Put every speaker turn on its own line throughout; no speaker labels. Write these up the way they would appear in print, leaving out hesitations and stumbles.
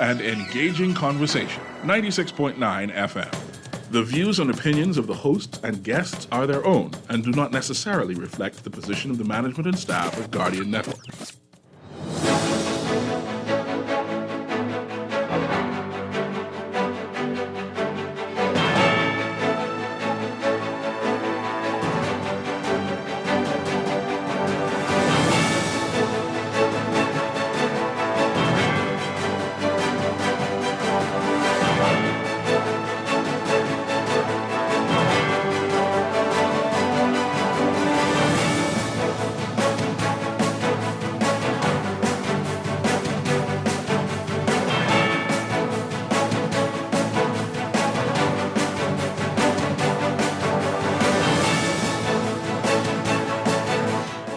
and engaging conversation. 96.9 FM. The views and opinions of the hosts and guests are their own and do not necessarily reflect the position of the management and staff of Guardian Network.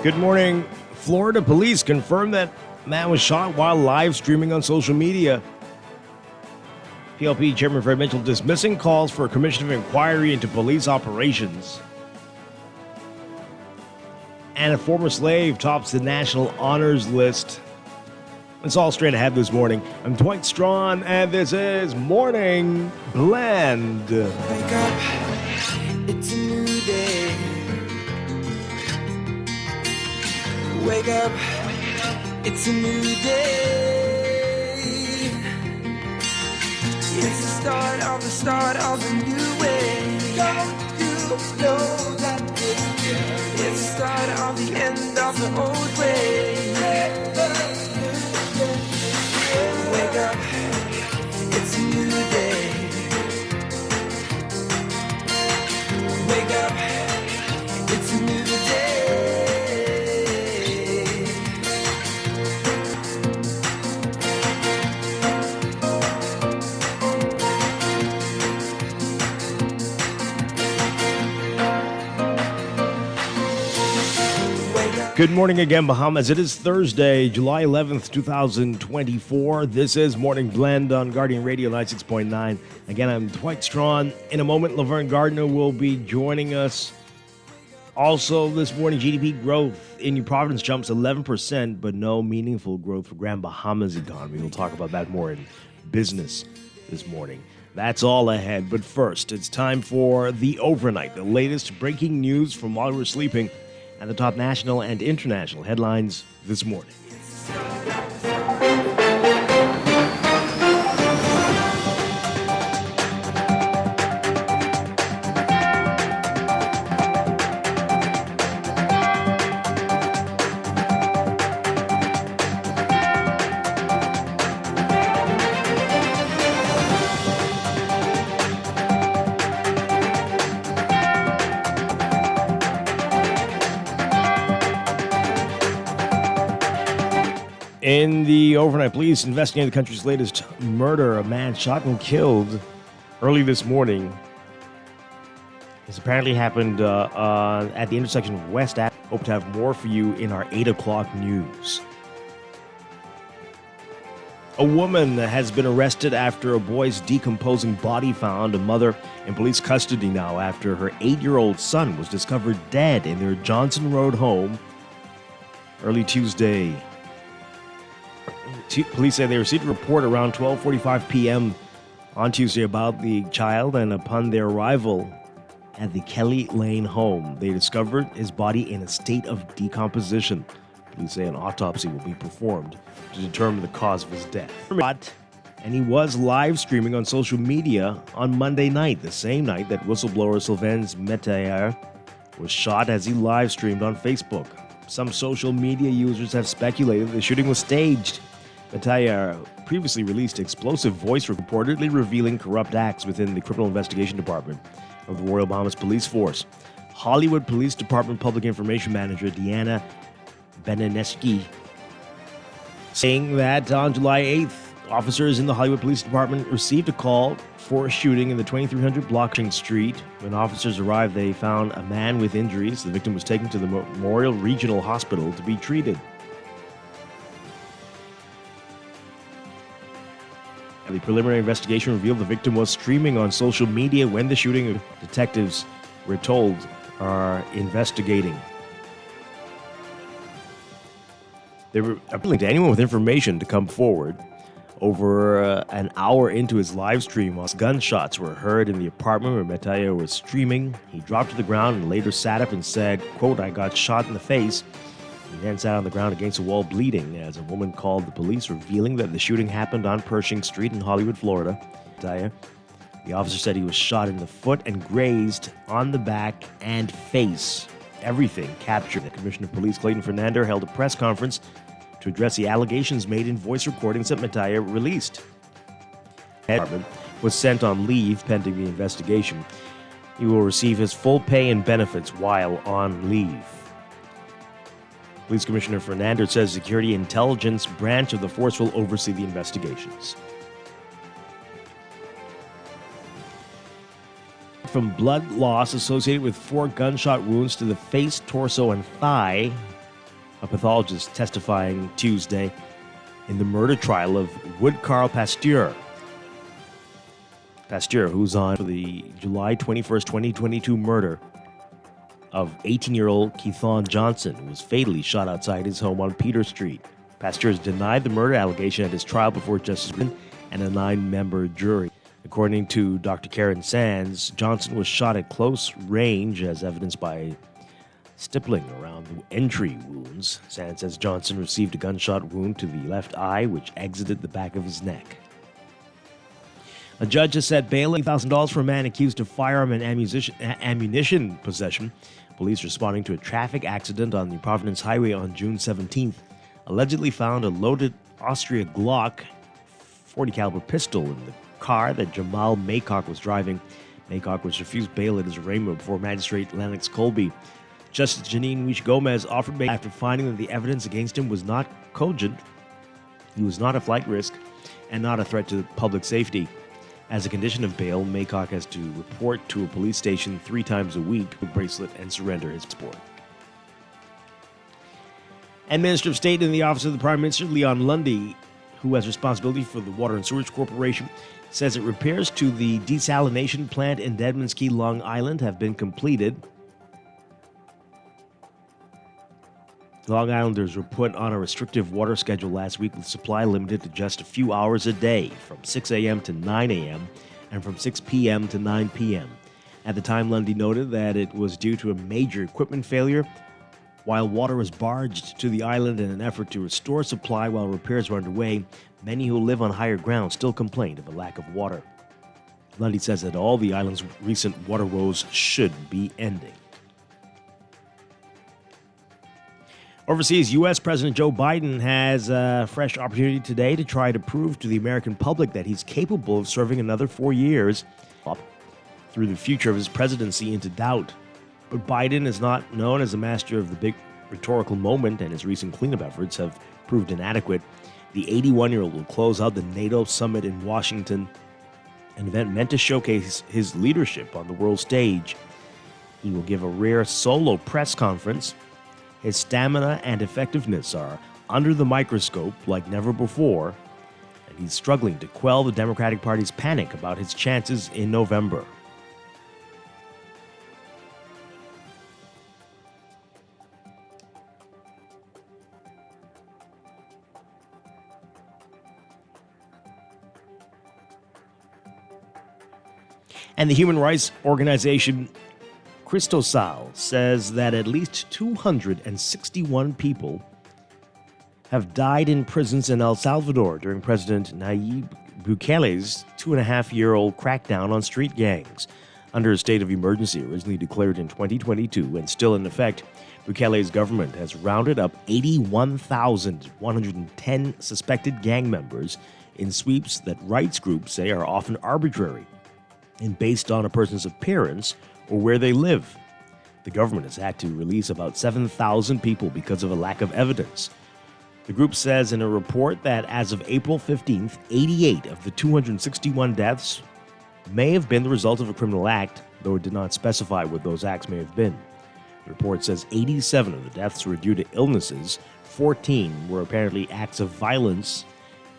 Good morning. Florida police confirmed that man was shot while live streaming on social media. PLP Chairman Fred Mitchell dismissing calls for a commission of inquiry into police operations. And a former slave tops the national honors list. It's all straight ahead this morning. I'm Dwight Strachan, and this is Morning Blend.
Wake up, it's a new day. Wake up, it's a new day. It's the start of a new way. Don't you know that it's the start of the end of the old way. Wake up, it's a new day. Wake up, it's a new day.
Good morning again, Bahamas. It is Thursday, July 11th, 2024. This is Morning Blend on Guardian Radio 96.9. Again, I'm Dwight Strachan. In a moment, Laverne Gardner will be joining us. Also, this morning, GDP growth in New Providence jumps 11%, but no meaningful growth for Grand Bahama's economy. We'll talk about that more in business this morning. That's all ahead. But first, it's time for the overnight, the latest breaking news from while we're sleeping, and the top national and international headlines this morning. In the overnight, police investigating the country's latest murder. A man shot and killed early this morning. This apparently happened at the intersection of West Ave. Hope to have more for you in our 8 o'clock news. A woman has been arrested after a boy's decomposing body found. A mother in police custody now after her 8-year-old son was discovered dead in their Johnson Road home early Tuesday. Police say they received a report around 12:45 p.m. on Tuesday about the child, and upon their arrival at the Kelly Lane home, they discovered his body in a state of decomposition. Police say an autopsy will be performed to determine the cause of his death. And he was live streaming on social media on Monday night, the same night that whistleblower Sylvain Metayer was shot as he live streamed on Facebook. Some social media users have speculated the shooting was staged. Metayer previously released explosive voice reportedly revealing corrupt acts within the Criminal Investigation Department of the Royal Bahamas Police Force. Hollywood Police Department Public Information Manager Deanna Beneneski saying that on July 8th, officers in the Hollywood Police Department received a call for a shooting in the 2300 block King Street. When officers arrived, they found a man with injuries. The victim was taken to the Memorial Regional Hospital to be treated. The preliminary investigation revealed the victim was streaming on social media when the shooting. Detectives, we're told, are investigating. They were appealing to anyone with information to come forward. Over an hour into his live stream, gunshots were heard in the apartment where Mataya was streaming. He dropped to the ground and later sat up and said, quote, "I got shot in the face." He then sat on the ground against a wall bleeding as a woman called the police, revealing that the shooting happened on Pershing Street in Hollywood, Florida. The officer said he was shot in the foot and grazed on the back and face. Everything captured. The Commissioner of Police Clayton Fernandez held a press conference to address the allegations made in voice recordings that Mataya released. The department was sent on leave pending the investigation. He will receive his full pay and benefits while on leave. Police Commissioner Fernandez says the Security Intelligence Branch of the force will oversee the investigations. From blood loss associated with 4 gunshot wounds to the face, torso, and thigh, a pathologist testifying Tuesday in the murder trial of Wood Carl Pasteur. Pasteur, who's on for the July 21st, 2022 murder of 18-year-old Keithon Johnson, who was fatally shot outside his home on Peter Street. Pasteur has denied the murder allegation at his trial before Justice Wynn and a 9-member jury. According to Dr. Karen Sands, Johnson was shot at close range as evidenced by stippling around the entry wounds. Sands says Johnson received a gunshot wound to the left eye, which exited the back of his neck. A judge has set bail $1,000 for a man accused of firearm and ammunition possession. Police responding to a traffic accident on the Providence Highway on June 17th allegedly found a loaded Austria Glock 40 caliber pistol in the car that Jamal Maycock was driving. Maycock was refused bail at his arraignment before Magistrate Lennox Colby. Justice Janine Weish Gomez offered bail after finding that the evidence against him was not cogent, he was not a flight risk, and not a threat to public safety. As a condition of bail, Maycock has to report to a police station 3 times a week with a bracelet and surrender his passport. And Minister of State in the Office of the Prime Minister, Leon Lundy, who has responsibility for the Water and Sewage Corporation, says that repairs to the desalination plant in Deadman's Key, Long Island have been completed. Long Islanders were put on a restrictive water schedule last week with supply limited to just a few hours a day, from 6 a.m. to 9 a.m. and from 6 p.m. to 9 p.m. At the time, Lundy noted that it was due to a major equipment failure. While water was barged to the island in an effort to restore supply while repairs were underway, many who live on higher ground still complained of a lack of water. Lundy says that all the island's recent water woes should be ending. Overseas, U.S. President Joe Biden has a fresh opportunity today to try to prove to the American public that he's capable of serving another 4 years, through the future of his presidency into doubt. But Biden is not known as a master of the big rhetorical moment, and his recent cleanup efforts have proved inadequate. The 81-year-old will close out the NATO summit in Washington, an event meant to showcase his leadership on the world stage. He will give a rare solo press conference. His stamina and effectiveness are under the microscope like never before, and he's struggling to quell the Democratic Party's panic about his chances in November. And the human rights organization Cristosal says that at least 261 people have died in prisons in El Salvador during President Nayib Bukele's 2.5-year-old crackdown on street gangs. Under a state of emergency originally declared in 2022 and still in effect, Bukele's government has rounded up 81,110 suspected gang members in sweeps that rights groups say are often arbitrary and based on a person's appearance or where they live. The government has had to release about 7,000 people because of a lack of evidence. The group says in a report that as of April 15th, 88 of the 261 deaths may have been the result of a criminal act, though it did not specify what those acts may have been. The report says 87 of the deaths were due to illnesses, 14 were apparently acts of violence,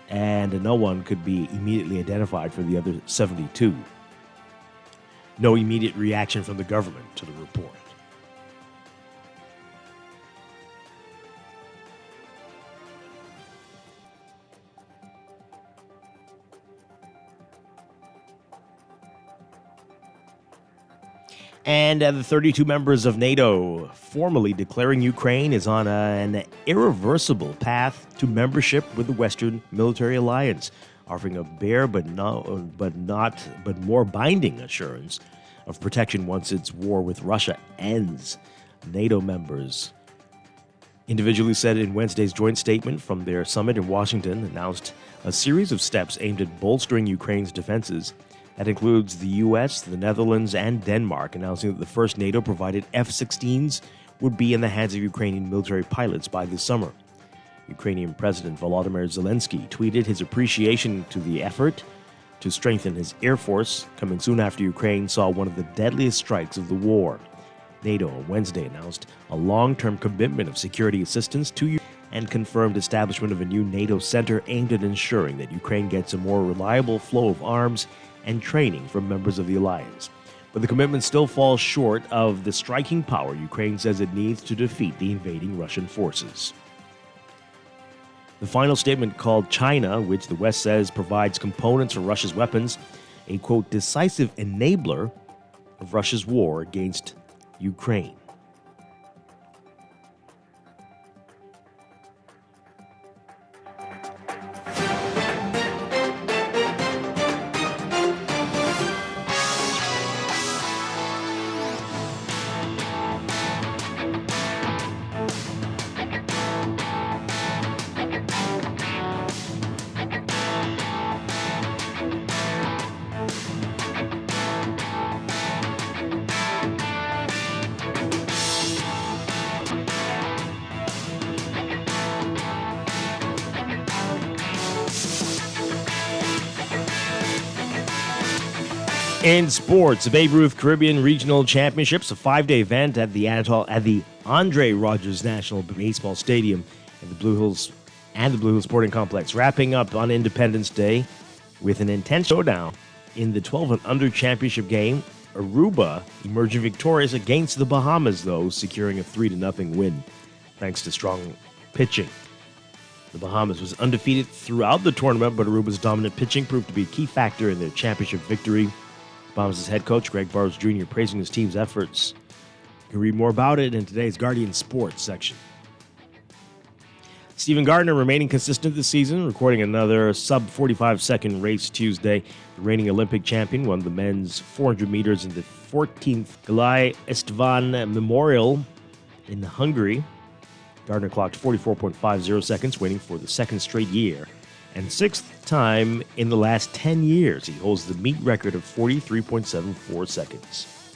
and no one could be immediately identified for the other 72. No immediate reaction from the government to the report. And the 32 members of NATO formally declaring Ukraine is on an irreversible path to membership with the Western Military Alliance, offering a bare but more binding assurance of protection once its war with Russia ends. NATO members individually said in Wednesday's joint statement from their summit in Washington, announced a series of steps aimed at bolstering Ukraine's defenses. That includes the U.S., the Netherlands, and Denmark, announcing that the first NATO-provided F-16s would be in the hands of Ukrainian military pilots by this summer. Ukrainian President Volodymyr Zelensky tweeted his appreciation to the effort to strengthen his air force, coming soon after Ukraine saw one of the deadliest strikes of the war. NATO on Wednesday announced a long-term commitment of security assistance to Ukraine and confirmed establishment of a new NATO center aimed at ensuring that Ukraine gets a more reliable flow of arms and training from members of the alliance. But the commitment still falls short of the striking power Ukraine says it needs to defeat the invading Russian forces. The final statement called China, which the West says provides components for Russia's weapons, a, quote, decisive enabler of Russia's war against Ukraine. In sports, the Babe Ruth Caribbean Regional Championships, a 5-day event at the Andre Rogers National Baseball Stadium at the Blue Hills Sporting Complex, wrapping up on Independence Day with an intense showdown in the 12 and under championship game. Aruba emerging victorious against the Bahamas, though, securing a 3-0 win thanks to strong pitching. The Bahamas was undefeated throughout the tournament, but Aruba's dominant pitching proved to be a key factor in their championship victory. Bahamas' head coach, Greg Barnes Jr., praising his team's efforts. You can read more about it in today's Guardian Sports section. Stephen Gardner remaining consistent this season, recording another sub-45-second race Tuesday. The reigning Olympic champion won the men's 400 meters in the 14th Galai Estevan Memorial in Hungary. Gardner clocked 44.50 seconds, waiting for the second straight year. And sixth time in the last 10 years, he holds the meet record of 43.74 seconds.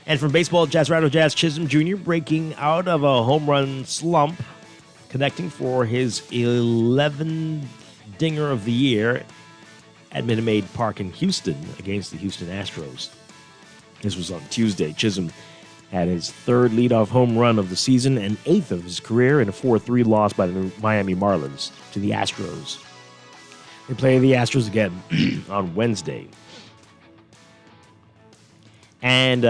And from baseball, Jazz Chisholm Jr. breaking out of a home run slump, connecting for his 11th dinger of the year at Minute Maid Park in Houston against the Houston Astros. This was on Tuesday. Chisholm had his third leadoff home run of the season and eighth of his career in a 4-3 loss by the Miami Marlins to the Astros. They play the Astros again on Wednesday. And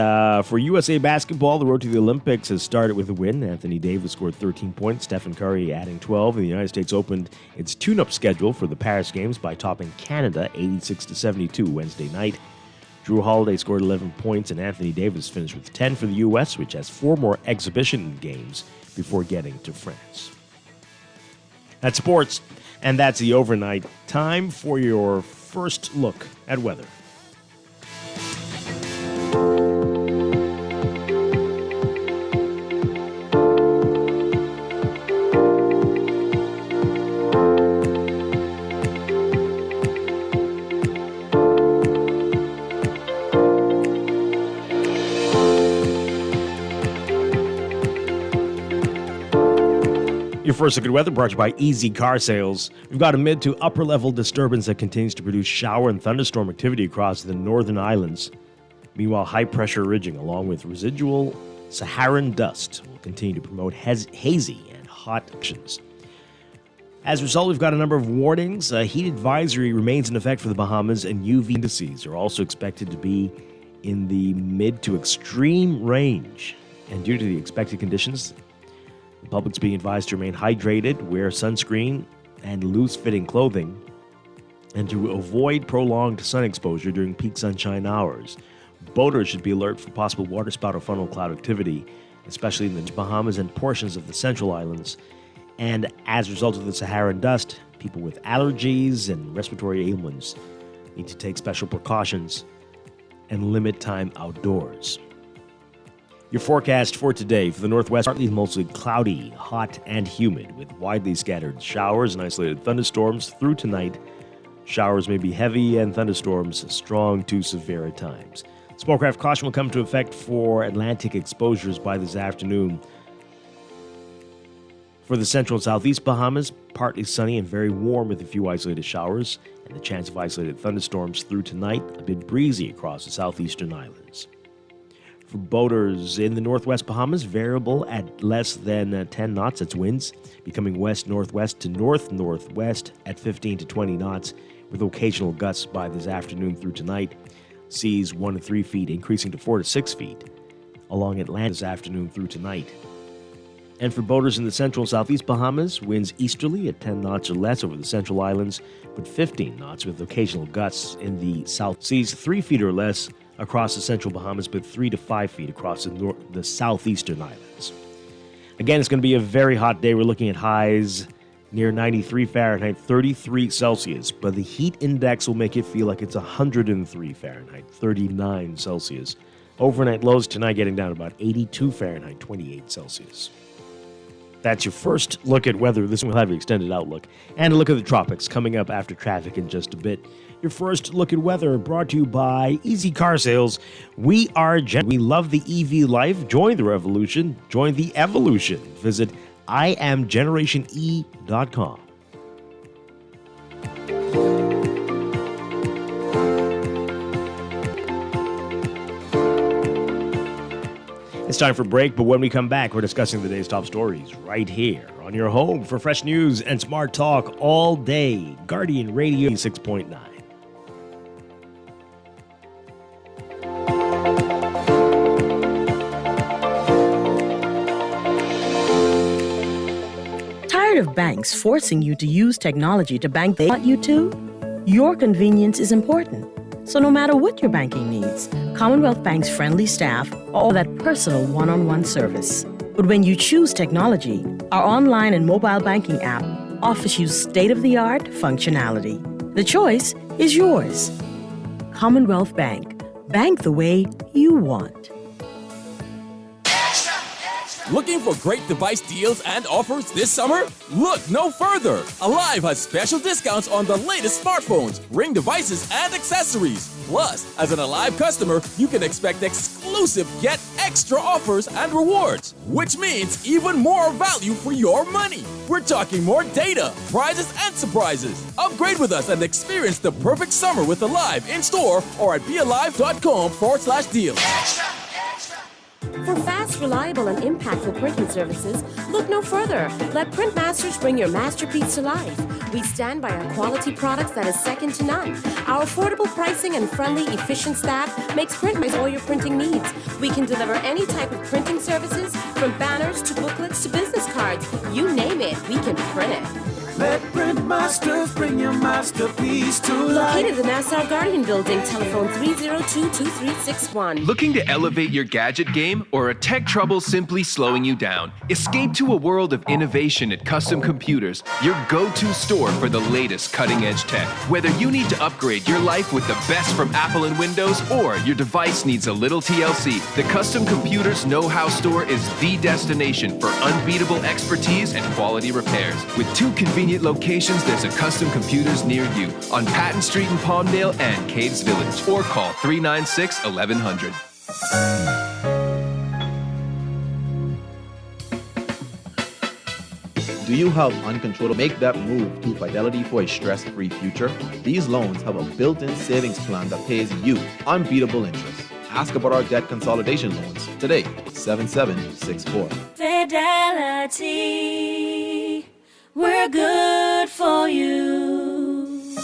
for USA basketball, the road to the Olympics has started with a win. Anthony Davis scored 13 points, Stephen Curry adding 12. And the United States opened its tune-up schedule for the Paris Games by topping Canada 86-72 Wednesday night. Drew Holiday scored 11 points, and Anthony Davis finished with 10 for the U.S., which has 4 more exhibition games before getting to France. That's sports, and that's the overnight. Time for your first look at weather. Your first look at weather brought to you by Easy Car Sales. We've got a mid to upper level disturbance that continues to produce shower and thunderstorm activity across the northern islands. Meanwhile, high pressure ridging along with residual Saharan dust will continue to promote hazy and hot conditions. As a result, we've got a number of warnings. A heat advisory remains in effect for the Bahamas, and UV indices are also expected to be in the mid to extreme range. And due to the expected conditions, the public's being advised to remain hydrated, wear sunscreen and loose-fitting clothing, and to avoid prolonged sun exposure during peak sunshine hours. Boaters should be alert for possible waterspout or funnel cloud activity, especially in the Bahamas and portions of the Central Islands. And as a result of the Saharan dust, people with allergies and respiratory ailments need to take special precautions and limit time outdoors. Your forecast for today: for the northwest, partly mostly cloudy, hot, and humid, with widely scattered showers and isolated thunderstorms through tonight. Showers may be heavy and thunderstorms strong to severe at times. Smallcraft caution will come into effect for Atlantic exposures by this afternoon. For the central and southeast Bahamas, partly sunny and very warm with a few isolated showers, and the chance of isolated thunderstorms through tonight, a bit breezy across the southeastern islands. For boaters in the northwest Bahamas, variable at less than 10 knots. That's winds becoming west-northwest to north-northwest at 15 to 20 knots, with occasional gusts by this afternoon through tonight. Seas 1 to 3 feet, increasing to 4 to 6 feet along Atlantic this afternoon through tonight. And for boaters in the central and southeast Bahamas, winds easterly at 10 knots or less over the central islands, but 15 knots with occasional gusts in the south. Seas 3 feet or less across the central Bahamas, but 3 to 5 feet across the southeastern islands. Again, it's going to be a very hot day. We're looking at highs near 93 Fahrenheit, 33 Celsius, but the heat index will make it feel like it's 103 Fahrenheit, 39 Celsius. Overnight lows tonight getting down to about 82 Fahrenheit, 28 Celsius. That's your first look at weather. This one will have an extended outlook. And a look at the tropics coming up after traffic in just a bit. Your first look at weather brought to you by Easy Car Sales. We love the EV life. Join the revolution. Join the evolution. Visit IamGenerationE.com. It's time for a break, but when we come back, we're discussing the day's top stories right here on your home for fresh news and smart talk all day. Guardian Radio 6.9.
Tired of banks forcing you to use technology to bank they want you to? Your convenience is important. So no matter what your banking needs, Commonwealth Bank's friendly staff offer that personal one-on-one service. But when you choose technology, our online and mobile banking app offers you state-of-the-art functionality. The choice is yours. Commonwealth Bank. Bank the way you want.
Looking for great device deals and offers this summer? Look no further! Alive has special discounts on the latest smartphones, Ring devices, and accessories. Plus, as an Alive customer, you can expect exclusive yet extra offers and rewards, which means even more value for your money. We're talking more data, prizes, and surprises. Upgrade with us and experience the perfect summer with Alive in store or at bealive.com/deals.
For fast, reliable, and impactful printing services, look no further. Let Printmasters bring your masterpiece to life. We stand by our quality products that is second to none. Our affordable pricing and friendly, efficient staff makes Printmasters all your printing needs. We can deliver any type of printing services, from banners to booklets to business cards. You name it, we can print it.
Let Printmasters bring your masterpiece to life.
Located in the Nassau Guardian Building, telephone 302-2361.
Looking to elevate your gadget game, or a tech trouble simply slowing you down? Escape to a world of innovation at Custom Computers, your go-to store for the latest cutting-edge tech. Whether you need to upgrade your life with the best from Apple and Windows, or your device needs a little TLC, the Custom Computers Know-How Store is the destination for unbeatable expertise and quality repairs. With 2 convenient locations, there's a Custom Computers near you on Patton Street in Palmdale and Caves Village, or call 396-1100.
Do you have uncontrollable? Make that move to Fidelity for a stress-free future. These loans have a built-in savings plan that pays you unbeatable interest. Ask about our debt consolidation loans today. 7764.
Fidelity, we're good for you.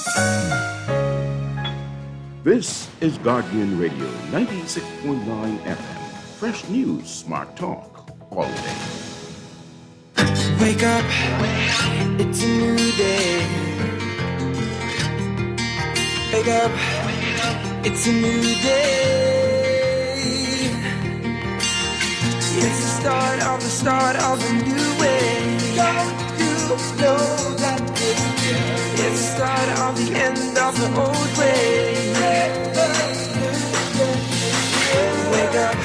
This is Guardian Radio 96.9 FM. Fresh news, smart talk, all day.
Wake up, it's a new day. Wake up, it's a new day. It's the start of a new way. Don't you know that it's the start of the end of the old way. Wake up,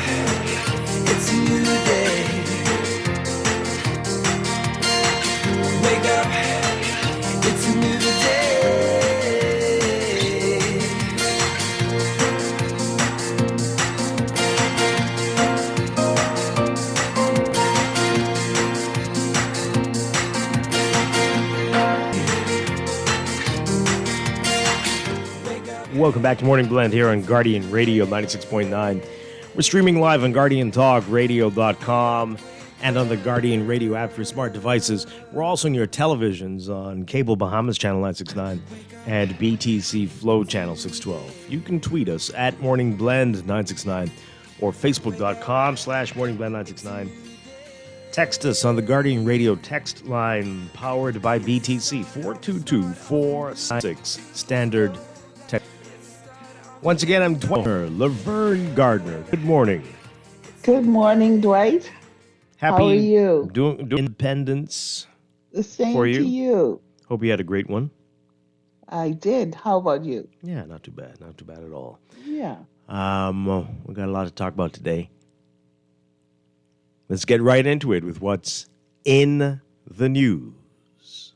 it's a new day. Wake up, it's a new day.
Welcome back to Morning Blend here on Guardian Radio 96.9. We're streaming live on GuardianTalkRadio.com and on the Guardian Radio app for smart devices. We're also on your televisions on Cable Bahamas Channel 969 and BTC Flow Channel 612. You can tweet us at Morning Blend 969 or Facebook.com/Morning Blend 969. Text us on the Guardian Radio text line powered by BTC 422-496 standard text. Once again, I'm Dwight Laverne Gardner. Good morning.
Good morning, Dwight.
Happy
How are you?
Doing Independence
The same
for you.
to you.
Hope you had a great one.
I did. How about you?
Yeah, not too bad. Not too bad at all.
Yeah.
We got a lot to talk about today. Let's get right into it with what's in the news.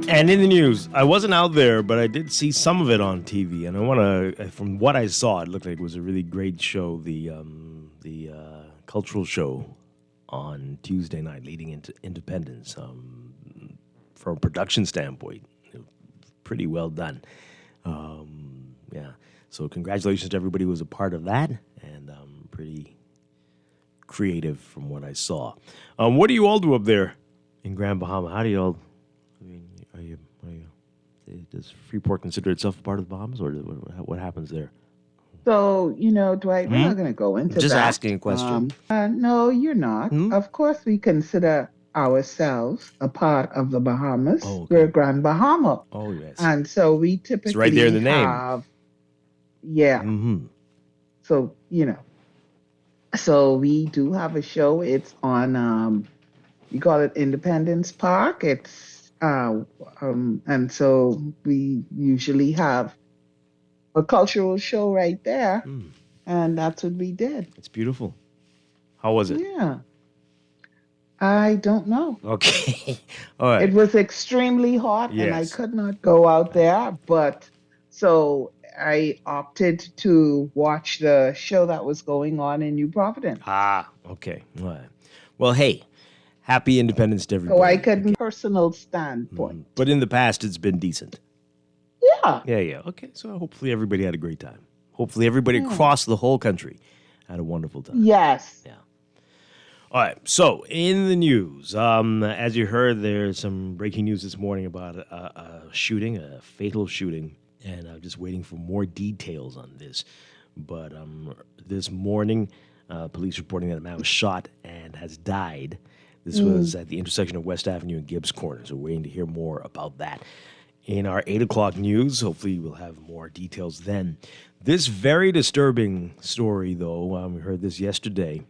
And in the news, I wasn't out there, but I did see some of it on TV, and I want to. From what I saw, it looked like it was a really great show. The cultural show on Tuesday night, leading into Independence. From a production standpoint, pretty well done. Yeah. So congratulations to everybody who was a part of that, and pretty creative from what I saw. What do you all do up there in Grand Bahama? How do you all? I mean, are you, does Freeport consider itself a part of the Bahamas, or what happens there?
So, Dwight, we're not going to go into
Just
that.
asking a question.
No, you're not. Of course, we consider ourselves a part of the Bahamas.
Oh, okay.
We're Grand Bahama.
Oh, yes.
And so we typically
It's right there in the name.
Yeah. So, so we do have a show. It's on, we call it Independence Park. It's, and so we usually have a cultural show right there. And that's what we did.
It's beautiful. How was it?
Yeah. I don't know.
Okay. All right.
It was extremely hot and I
Yes.
could not go out there, but so I opted to watch the show that was going on in New Providence.
Okay. All right. Well, hey, happy Independence to everybody.
So I could personal standpoint.
But in the past, it's been decent.
Yeah.
Yeah. Okay. So hopefully everybody had a great time. Hopefully everybody across the whole country had a wonderful time.
Yes.
Yeah. All right. So in the news, as you heard, there's some breaking news this morning about a shooting, a fatal shooting, and I'm just waiting for more details on this. But this morning, police reporting that a man was shot and has died. This was at the intersection of West Avenue and Gibbs Corner. So we're waiting to hear more about that. In our 8 o'clock news, hopefully we'll have more details then. This very disturbing story, though, we heard this yesterday.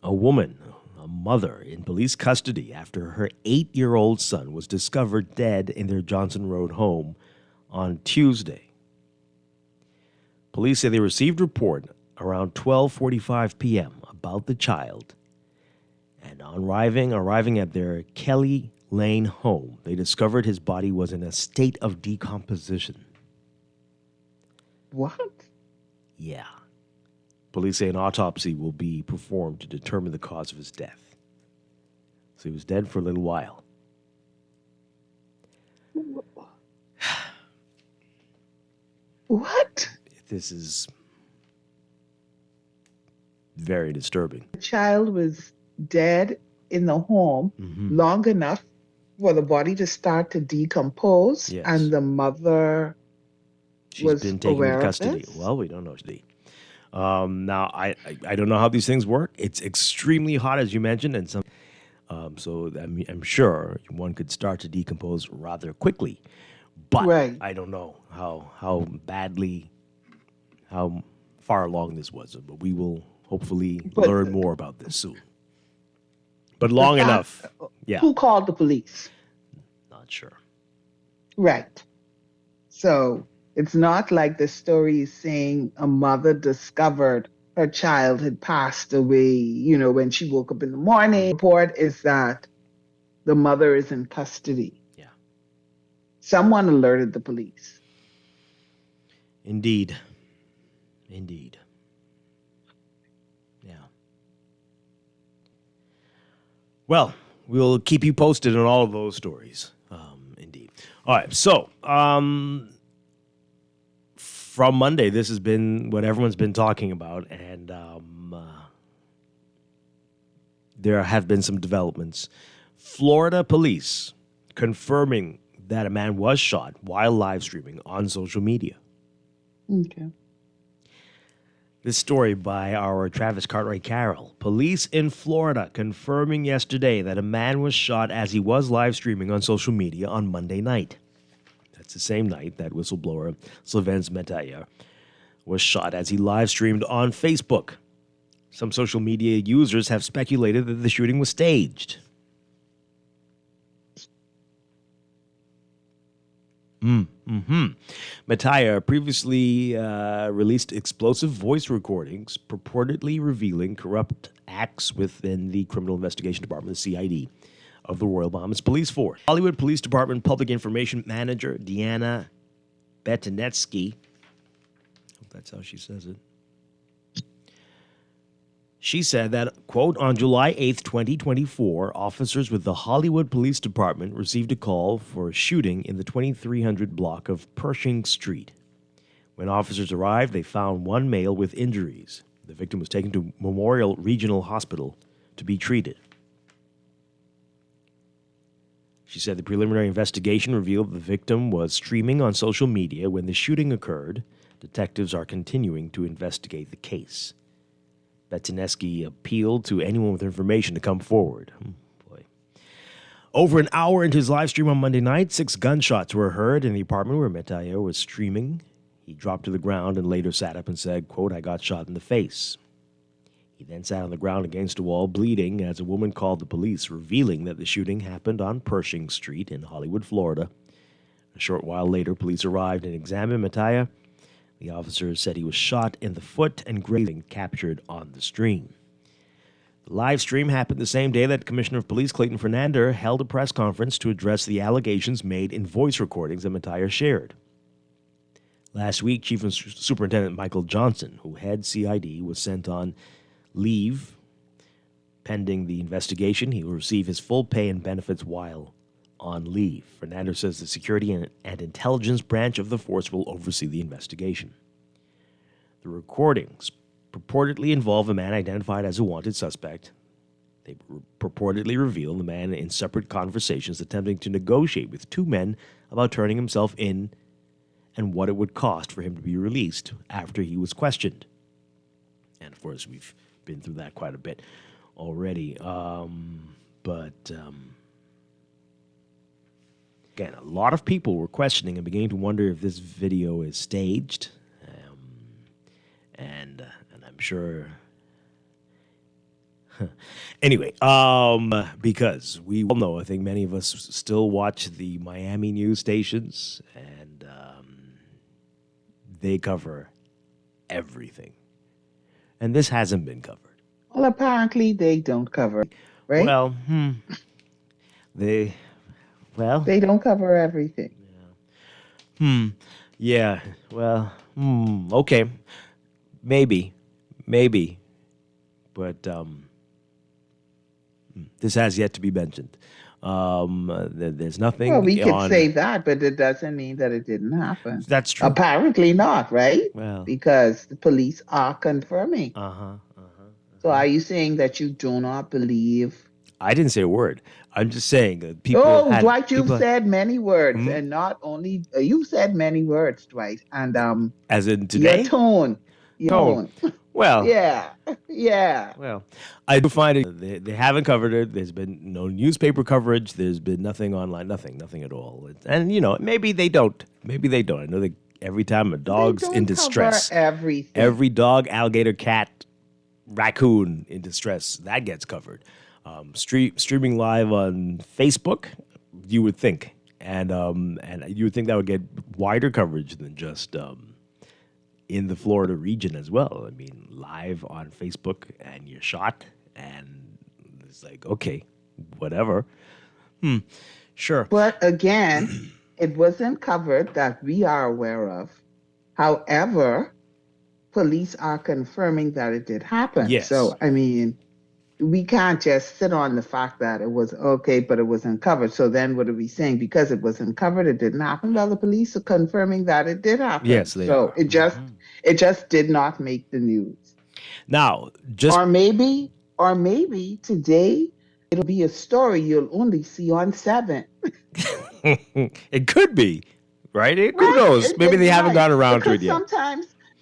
A woman, a mother, in police custody after her 8-year-old son was discovered dead in their Johnson Road home on Tuesday. Police say they received report around 12:45 p.m. about the child. And on arriving at their Kelly Lane home, they discovered his body was in a state of decomposition.
What?
Yeah. Police say an autopsy will be performed to determine the cause of his death. So he was dead for a little while.
What?
This is very disturbing.
The child was dead in the home long enough for the body to start to decompose,
Yes.
and the mother
She's
was
been taken into
aware of
custody.
this?
Well, we don't know, Steve. Now, I don't know how these things work. It's extremely hot, as you mentioned, and so I'm sure one could start to decompose rather quickly. But
Right.
I don't know how far along this was. But we will hopefully learn more about this soon. But long enough. Yeah.
Who called the police?
Not sure.
Right. So it's not like the story is saying a mother discovered her child had passed away, when she woke up in the morning. The report is that the mother is in custody.
Yeah.
Someone alerted the police.
Indeed. Yeah. Well, we'll keep you posted on all of those stories. Indeed. All right. So, from Monday, this has been what everyone's been talking about, and there have been some developments. Florida police confirming that a man was shot while live streaming on social media.
Okay.
This story by our Travis Cartwright Carroll. Police in Florida confirming yesterday that a man was shot as he was live streaming on social media on Monday night. That's the same night that whistleblower Sylvain Metaya was shot as he live streamed on Facebook. Some social media users have speculated that the shooting was staged. Metaya previously released explosive voice recordings purportedly revealing corrupt acts within the Criminal Investigation Department, the CID, of the Royal Bahamas Police Force. Hollywood Police Department Public Information Manager Deanna Betinetsky, I hope that's how she says it, she said that, quote, on July 8th, 2024, officers with the Hollywood Police Department received a call for a shooting in the 2300 block of Pershing Street. When officers arrived, they found one male with injuries. The victim was taken to Memorial Regional Hospital to be treated. She said the preliminary investigation revealed the victim was streaming on social media when the shooting occurred. Detectives are continuing to investigate the case. Betineski appealed to anyone with information to come forward. Over an hour into his live stream on Monday night, 6 gunshots were heard in the apartment where Metaya was streaming. He dropped to the ground and later sat up and said, quote, I got shot in the face. He then sat on the ground against a wall, bleeding, as a woman called the police, revealing that the shooting happened on Pershing Street in Hollywood, Florida. A short while later, police arrived and examined Metaya. The officers said he was shot in the foot and grazing captured on the stream. The live stream happened the same day that Commissioner of Police Clayton Fernander held a press conference to address the allegations made in voice recordings that Metaya shared. Last week, Chief Superintendent Michael Johnson, who heads CID, was sent on leave. Pending the investigation, he will receive his full pay and benefits while on leave. Fernando says the security and intelligence branch of the force will oversee the investigation. The recordings purportedly involve a man identified as a wanted suspect. They purportedly reveal the man in separate conversations attempting to negotiate with 2 men about turning himself in and what it would cost for him to be released after he was questioned. And of course, we've been through that quite a bit already. Again, a lot of people were questioning and beginning to wonder if this video is staged. And I'm sure... Anyway, because we all know, I think many of us still watch the Miami news stations, and they cover everything. And this hasn't been covered.
Well, apparently they don't cover it, right?
Well, They
don't cover everything.
Yeah. Well, okay. Maybe. But this has yet to be mentioned. There's nothing.
Well, we could say that, but it doesn't mean that it didn't happen.
That's true.
Apparently not, right?
Well,
because the police are confirming. So are you saying that you do not believe
I didn't say a word. I'm just saying that people
Oh,
had...
Dwight, you've
people-
said many words,
Mhm.
and not only you've said many words, Dwight, and
As in
your
today?
tone,
Tone. Well,
yeah, yeah.
well, I do find it, they haven't covered it. There's been no newspaper coverage. There's been nothing online, nothing at all. And, maybe they don't. Maybe they don't. I know that every time a dog's
They don't
in distress,
cover everything.
every dog, alligator, cat, raccoon in distress, that gets covered. Streaming live on Facebook, you would think. And you would think that would get wider coverage than just in the Florida region as well. I mean, live on Facebook, and you're shot, and it's like, okay, whatever. Sure.
But again, it wasn't covered that we are aware of. However, police are confirming that it did happen.
Yes.
So, I mean, we can't just sit on the fact that it was okay, but it wasn't covered. So then what are we saying? Because it wasn't covered, it didn't happen? Well, the police are confirming that it did happen.
Yes, they
so
are.
it just did not make the news.
Now, just...
Or maybe today it'll be a story you'll only see on 7.
It could be, right? Who knows? Maybe they haven't gotten around to it yet.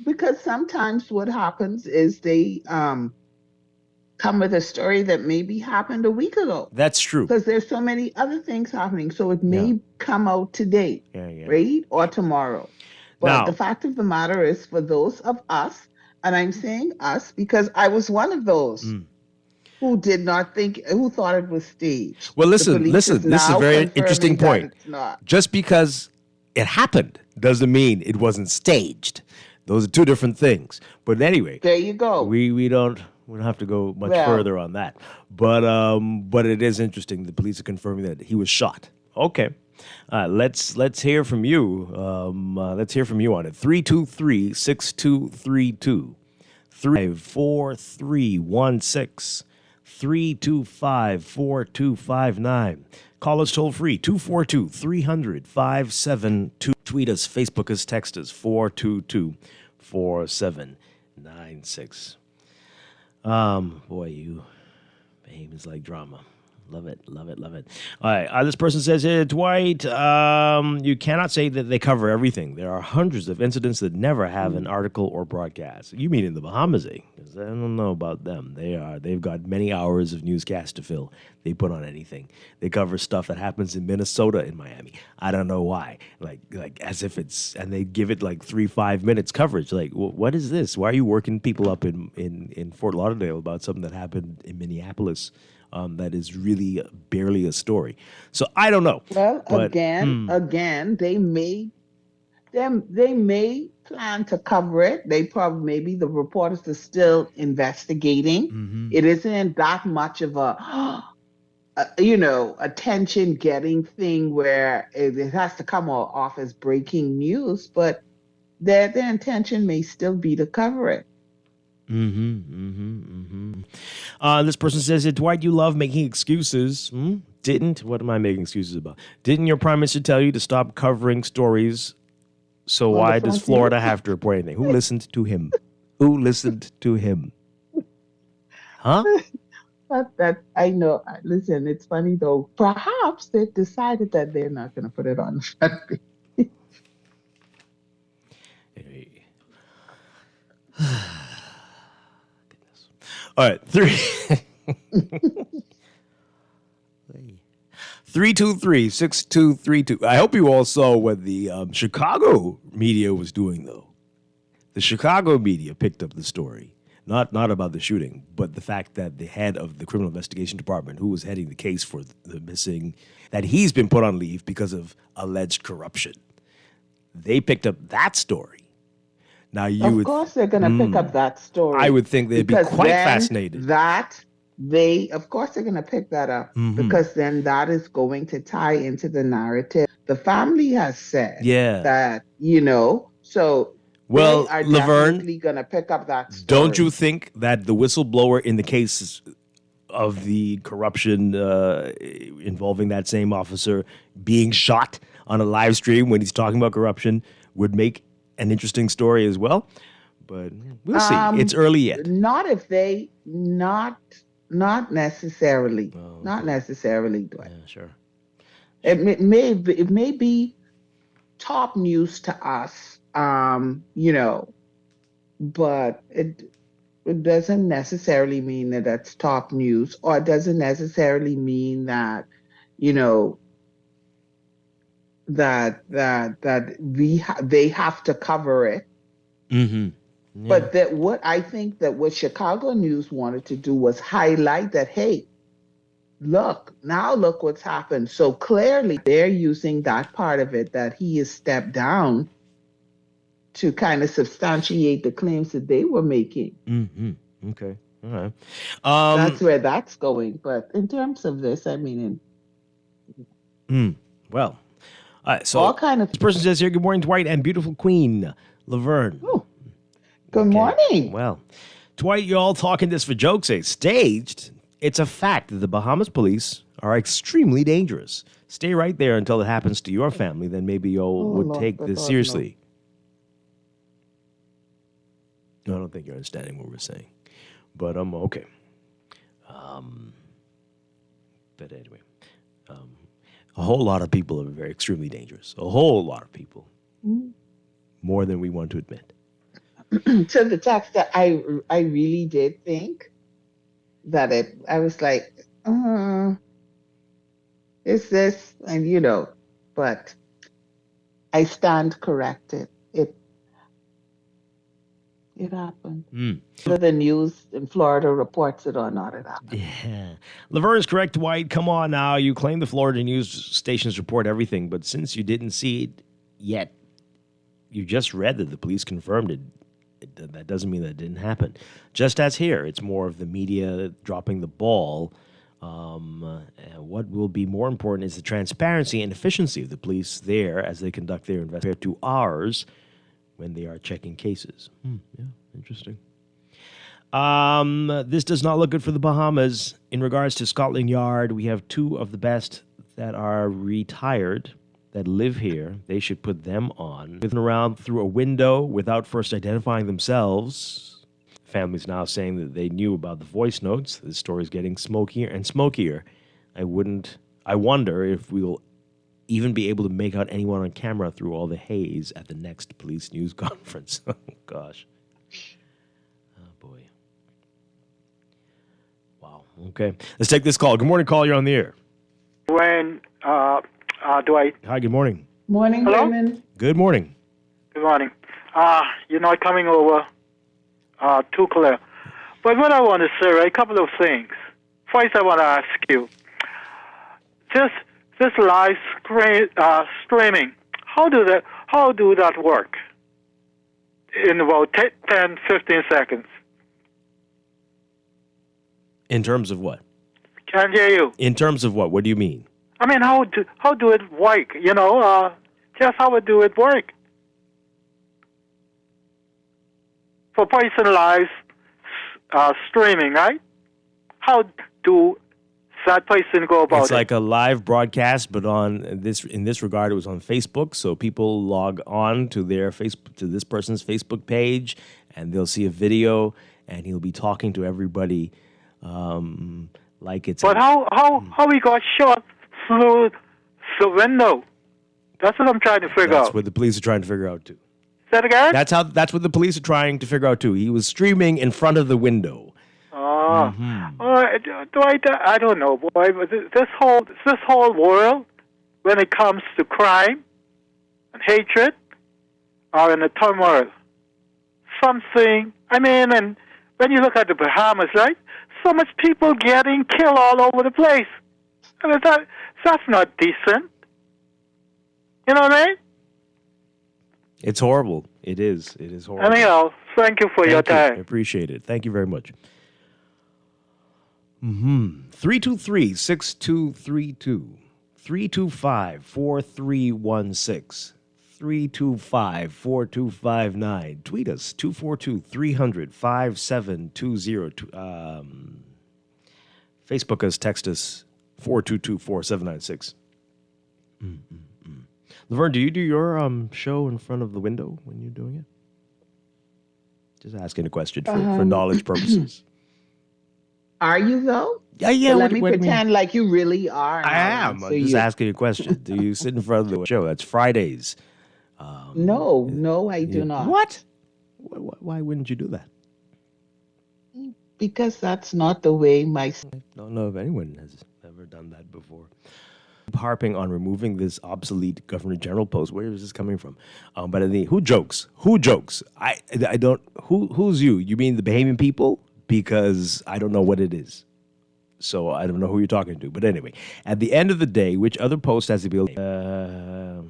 Because sometimes what happens is they come with a story that maybe happened a week ago.
That's true.
Because there's so many other things happening. So it may come out today, right? Or tomorrow. But
Now,
the fact of the matter is, for those of us, and I'm saying us because I was one of those who thought it was staged.
Well,
The
listen,
police
this is a
now
very
confirming
interesting
that
point.
it's not.
Just because it happened doesn't mean it wasn't staged. Those are two different things. But anyway,
there you go.
We don't have to go much further on that. But it is interesting. The police are confirming that he was shot. Okay. Let's hear from you. Let's hear from you on it. 323-6232. 34316. 325-4259. Call us toll free, 242-300-572. Tweet us, Facebook us, text us, 422-4796. Boy, you behaviors like drama. Love it. All right. This person says here, Dwight, you cannot say that they cover everything. There are hundreds of incidents that never have an article or broadcast. You mean in the Bahamas, eh? 'Cause I don't know about them. They've got many hours of newscast to fill. They put on anything. They cover stuff that happens in Minnesota, in Miami. I don't know why. Like as if it's, and they give it like 3-5 minutes coverage. Like, what is this? Why are you working people up in Fort Lauderdale about something that happened in Minneapolis? That is really barely a story. So I don't know.
Well,
but,
again, they may plan to cover it. Maybe the reporters are still investigating.
Mm-hmm.
It isn't that much of a attention-getting thing where it has to come off as breaking news, but their intention may still be to cover it.
This person says, Dwight, you love making excuses. What am I making excuses about? Didn't your prime minister tell you to stop covering stories? So why does Florida have to report anything? Who listened to him? Huh?
That I know. Listen, it's funny though. Perhaps they decided that they're not going to put it on the front page.
All right, 323-6232. I hope you all saw what the Chicago media was doing, though. The Chicago media picked up the story, not about the shooting, but the fact that the head of the Criminal Investigation Department, who was heading the case for the missing, that he's been put on leave because of alleged corruption. They picked up that story. Now
of course they're going to pick up that story.
I would think they'd be quite fascinated.
Of course they're going to pick that up because then that is going to tie into the narrative. The family has said that, so
well,
they are
Laverne,
definitely going to pick up that story.
Don't you think that the whistleblower in the case of the corruption involving that same officer being shot on a live stream when he's talking about corruption would make an interesting story as well? But we'll see. It's early yet.
Not if they not necessarily.
Oh,
Not
okay.
necessarily, Dwight.
Yeah, sure.
It may be top news to us, but it doesn't necessarily mean that that's top news, or it doesn't necessarily mean that, you know, that they have to cover it.
Mm-hmm. Yeah.
But that what I think that what Chicago News wanted to do was highlight that, hey, look what's happened. So clearly they're using that part of it, that he has stepped down, to kind of substantiate the claims that they were making.
Mm-hmm. Okay. All right.
That's where that's going. But in terms of this, I mean,
Well, all right, so
all kind of.
this person says here, good morning, Dwight and beautiful Queen, Laverne.
Oh, good morning.
Well, Dwight, you all talking this for jokes' sake. Staged, it's a fact that the Bahamas police are extremely dangerous. Stay right there until it happens to your family, then maybe you would
Lord,
take
good
this
Lord,
seriously. No, I don't think you're understanding what we're saying. But okay. But anyway, a whole lot of people are very extremely dangerous. A whole lot of people, more than we want to admit.
To the text that I really did think that I was like, is this, and but I stand corrected. It happened. Whether the news in Florida reports it or not, it happened.
Yeah. Laverne is correct, Dwight. Come on now. You claim the Florida news stations report everything, but since you didn't see it yet, you just read that the police confirmed it. That doesn't mean that it didn't happen. Just as here, it's more of the media dropping the ball. What will be more important is the transparency and efficiency of the police there as they conduct their investigation to ours when they are checking cases. Yeah, interesting. This does not look good for the Bahamas. In regards to Scotland Yard, we have two of the best that are retired that live here. They should put them on. Looking around through a window without first identifying themselves. Family's now saying that they knew about the voice notes. The story's getting smokier and smokier. I wonder if we'll even be able to make out anyone on camera through all the haze at the next police news conference. Oh, gosh. Oh, boy. Wow. Okay. Let's take this call. Good morning, call. You're on the air.
Dwight.
Hi, good morning.
Morning,
Hello?
Raymond.
Good morning.
Good morning. You're not coming over too clear. But what I want to say, right, a couple of things. First, I want to ask you, this live streaming, how do that work in about 10, 15 seconds?
In terms of what?
Can't hear you.
In terms of what? What do you mean?
I mean, how do it work? Just how do it work? For person live streaming, right? How do that person go about it?
It's like a live broadcast, but in this regard, it was on Facebook. So people log on to this person's Facebook page, and they'll see a video, and he'll be talking to everybody, like it's.
But how he got shot through the window? That's what I'm trying to figure out.
That's what the police are trying to figure out too.
Say that again?
That's what the police are trying to figure out too. He was streaming in front of the window.
I don't know, boy. But this whole world, when it comes to crime and hatred, are in a turmoil. Something. I mean, and when you look at the Bahamas, right? So much people getting killed all over the place. I mean, that's not decent. You know what I mean?
It's horrible. It is. It is horrible.
Anyhow, thank you for your time.
I appreciate it. Thank you very much. 323-6232. 325-4316. 325-4259. Tweet us, 242-300-5720. Facebook us, text us, 422-4796. Laverne, do you do your show in front of the window when you're doing it? Just asking a question for knowledge purposes.
Are you though?
Yeah.
So
What,
let me
what do you mean?
pretend like you really are. and
I
I'll
am.
answer
I'm just
you.
asking you a question. Do you sit in front of the show? That's Fridays.
No, I do not.
What? Why wouldn't you do that?
Because that's not the way my.
I don't know if anyone has ever done that before. Harping on removing this obsolete Governor General post. Where is this coming from? But who jokes? Who jokes? I don't. Who's you? You mean the Bahamian people? Because I don't know what it is. So I don't know who you're talking to. But anyway, at the end of the day, which other post has to be? Okay.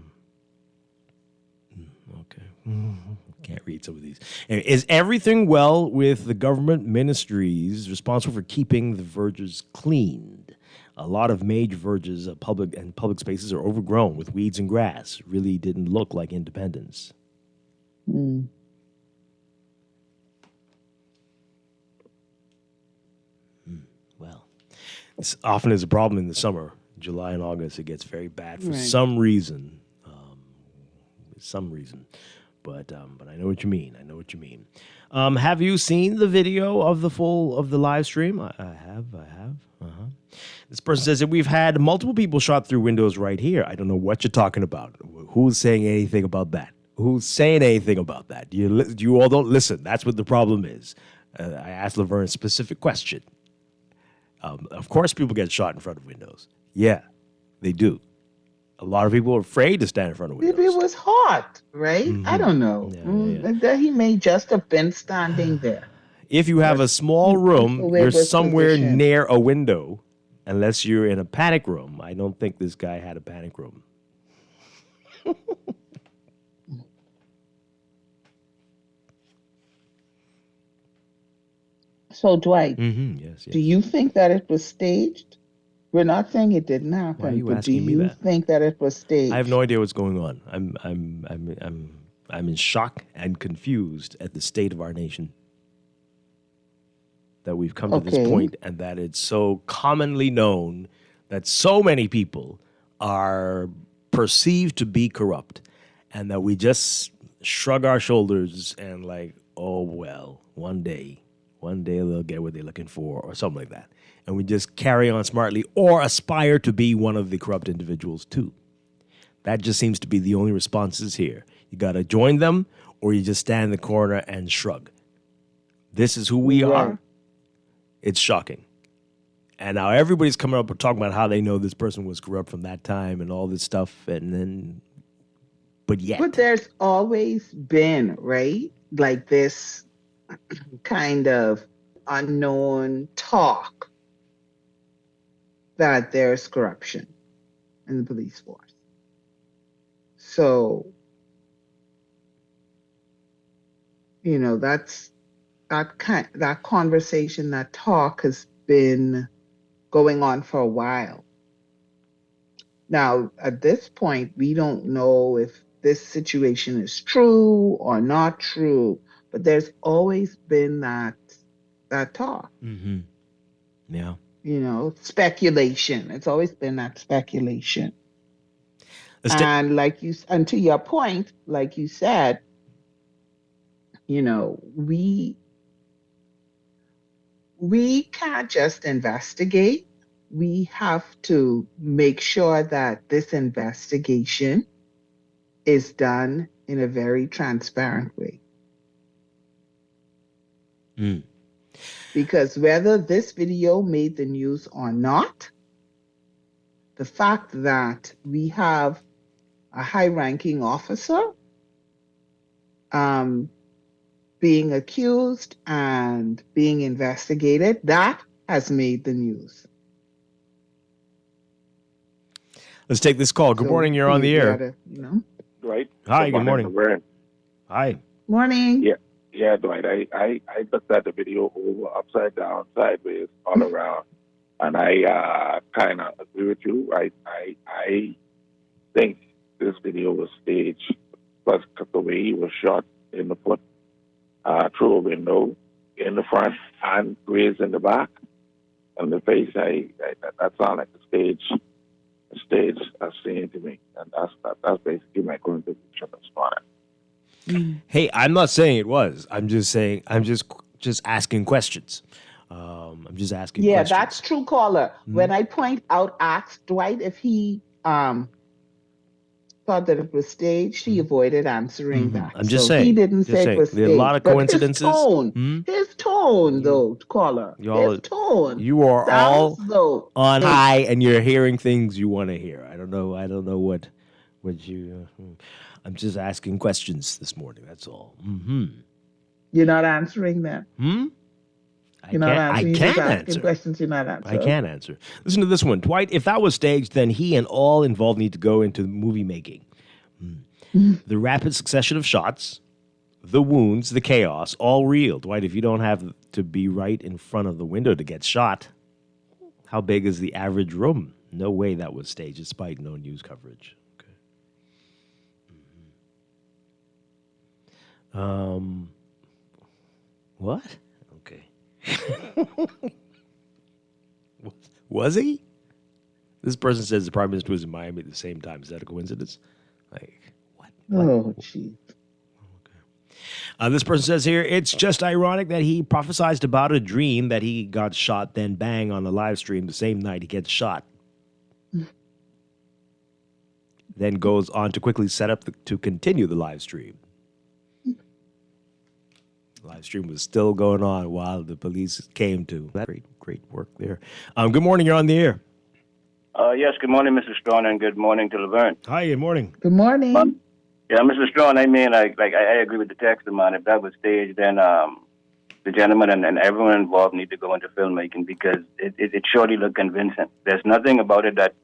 Can't read some of these. Anyway, is everything well with the government ministries responsible for keeping the verges cleaned? A lot of major verges of public spaces are overgrown with weeds and grass. Really didn't look like Independence. Well, this often is a problem in the summer. July and August, it gets very bad for some reason. But I know what you mean. Have you seen the video of the live stream? I have. This person says that we've had multiple people shot through windows right here. I don't know what you're talking about. Who's saying anything about that? You all don't listen. That's what the problem is. I asked Laverne a specific question. Of course people get shot in front of windows. Yeah, they do. A lot of people are afraid to stand in front of windows.
Maybe it was hot, right? I don't know. That he may just have been standing there.
If you have a small room, you're somewhere
positioned.
near a window, unless you're in a panic room. I don't think this guy had a panic room.
So, Dwight,
Yes.
do you think that it was staged? We're not saying it didn't happen,
Why are you
but do
asking me
you
that?
think that it was staged?
I have no idea what's going on. I'm in shock and confused at the state of our nation. That we've come to this point, and that it's so commonly known that so many people are perceived to be corrupt, and that we just shrug our shoulders and like, oh well, one day they'll get what they're looking for, or something like that. And we just carry on smartly or aspire to be one of the corrupt individuals too. That just seems to be the only responses here. You got to join them, or you just stand in the corner and shrug. This is who we are. It's shocking. And now everybody's coming up and talking about how they know this person was corrupt from that time and all this stuff. And then, but
there's always been, right? Like this kind of unknown talk that there's corruption in the police force. So, that conversation, that talk has been going on for a while. Now, at this point, we don't know if this situation is true or not true, but there's always been that talk.
Mm-hmm. Yeah.
Speculation. It's always been that speculation. And and to your point, like you said, we can't just investigate. We have to make sure that this investigation is done in a very transparent way. Because whether this video made the news or not, the fact that we have a high-ranking officer being accused and being investigated, that has made the news.
Let's take this call. Good morning. You're on the air.
Dwight.
Hi. Good morning. Hi.
Morning.
Yeah, Dwight. I looked at the video over, upside down, sideways, all around, and I kind of agree with you. I think this video was staged, but the way he was shot in the foot, through a window, in the front, and grazed in the back, and the face, that sounded like a stage scene to me, and that's basically my conclusion on it.
Hey, I'm not saying it was. I'm just saying, I'm just asking questions. I'm just asking
Yeah,
questions.
that's true, caller. When I asked Dwight if he thought that it was staged, he avoided answering that.
I'm just
so he
saying.
didn't
Just
say it
saying.
was
There are a lot of
staged. But
coincidences.
his tone, though, caller, his tone
You are all
sounds though
on high, and you're hearing things you want to hear. I don't know what you. I'm just asking questions this morning. That's all.
You're not answering them. You're not answering. You're just asking questions you're not answering.
I can answer. Listen to this one. Dwight, if that was staged, then he and all involved need to go into movie making. The rapid succession of shots, the wounds, the chaos, all real. Dwight, if you don't have to be right in front of the window to get shot, how big is the average room? No way that was staged, despite no news coverage. Okay. What? Okay. Was he? This person says the Prime Minister was in Miami at the same time. Is that a coincidence? Like, what?
Oh, jeez.
This person says here, it's just ironic that he prophesied about a dream that he got shot, then bang on the live stream the same night he gets shot. Then goes on to quickly set up to continue the live stream. Live stream was still going on while the police came to. Great work there. Good morning. You're on the air.
Yes, good morning, Mr. Strachan, and good morning to Laverne.
Hi, good morning.
Good morning.
Yeah, Mr. Strachan, I mean, I agree with the text, man. If that was staged, then the gentleman and everyone involved need to go into filmmaking because it surely looked convincing. There's nothing about it that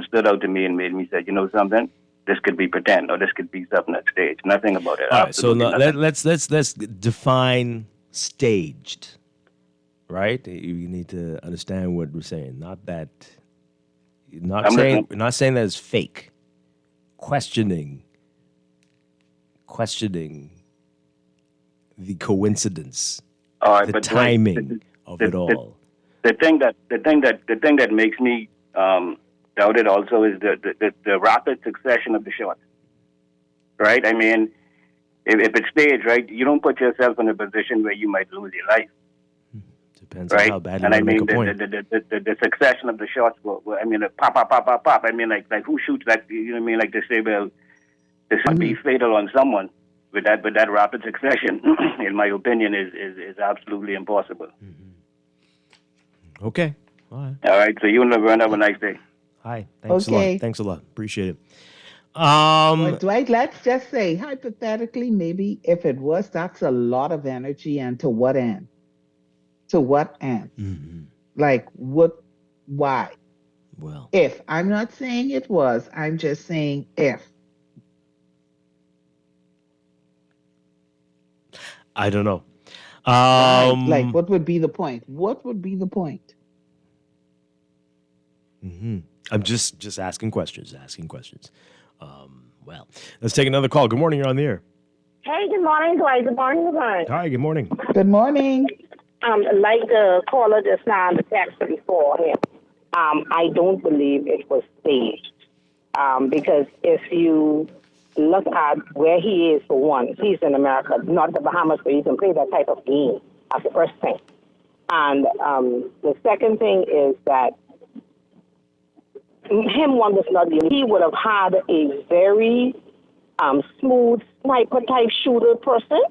stood out to me and made me say, you know something, this could be pretend or this could be something that's staged. Nothing about it.
All right, so let's define staged, right? You need to understand what we're saying. Not saying that it's fake. Questioning the coincidence, the timing of it all.
The thing that makes me doubt it also is the rapid succession of the shots. Right? I mean, if it's staged, right, you don't put yourself in a position where you might lose your life.
Depends
right?
on how bad you
and I
want to
mean,
make a point.
the succession of the shots I mean, pop, pop, pop, pop, pop. I mean, like who shoots that? You know what I mean? Like they say, well, this would be fatal on someone with that rapid succession. In my opinion, is absolutely impossible.
Okay. All right.
All right. So you and Laverne have a nice day.
Hi. Thanks a
Okay.
lot. Thanks a lot. Appreciate it.
Well, Dwight, let's just say, hypothetically, maybe if it was, that's a lot of energy, and to what end? To what end? Like, what? Why?
Well,
if. I'm not saying it was. I'm just saying if.
I don't know.
Like, what would be the point? What would be the point?
I'm just asking questions. Well, let's take another call. Good morning. You're on the air.
Hey, good morning, Dwight. Good morning, Laverne.
Hi. Good morning.
Good morning.
Like the caller just now, the text before him, I don't believe it was staged. Because if you look at where he is, for one, he's in America, not the Bahamas, where you can play that type of game. That's the first thing. And the second thing is that one was not the he would have had a very smooth sniper type shooter person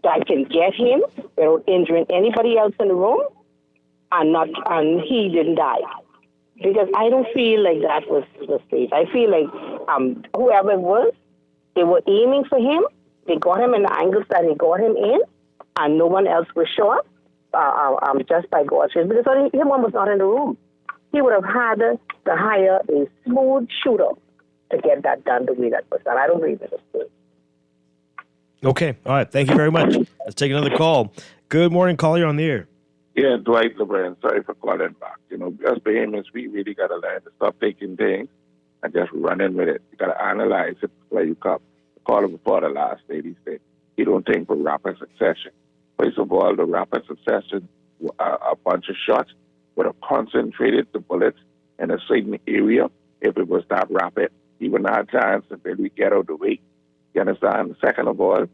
that can get him without injuring anybody else in the room, and he didn't die. Because I don't feel like that was the stage. I feel like whoever it was, they were aiming for him. They got him in the angles that they got him in, and no one else was shot. Just by God's grace, because one was not in the room. He would have had to hire a smooth shooter to get that done the way that was done. I don't believe it was staged.
Okay. All right. Thank you very much. Let's take another call. Good morning, caller. You're on the air.
Yeah, Dwight Laverne, sorry for calling back. You know, us Bahamians, we really got to learn to stop taking things and just running with it. You got to analyze it before you come. The caller before the last lady said, you don't think for rapid succession. First of all, the rapid succession, a bunch of shots would have concentrated the bullets in a certain area. If it was that rapid, he would not have chance until we get out of the way. You understand? Second of all,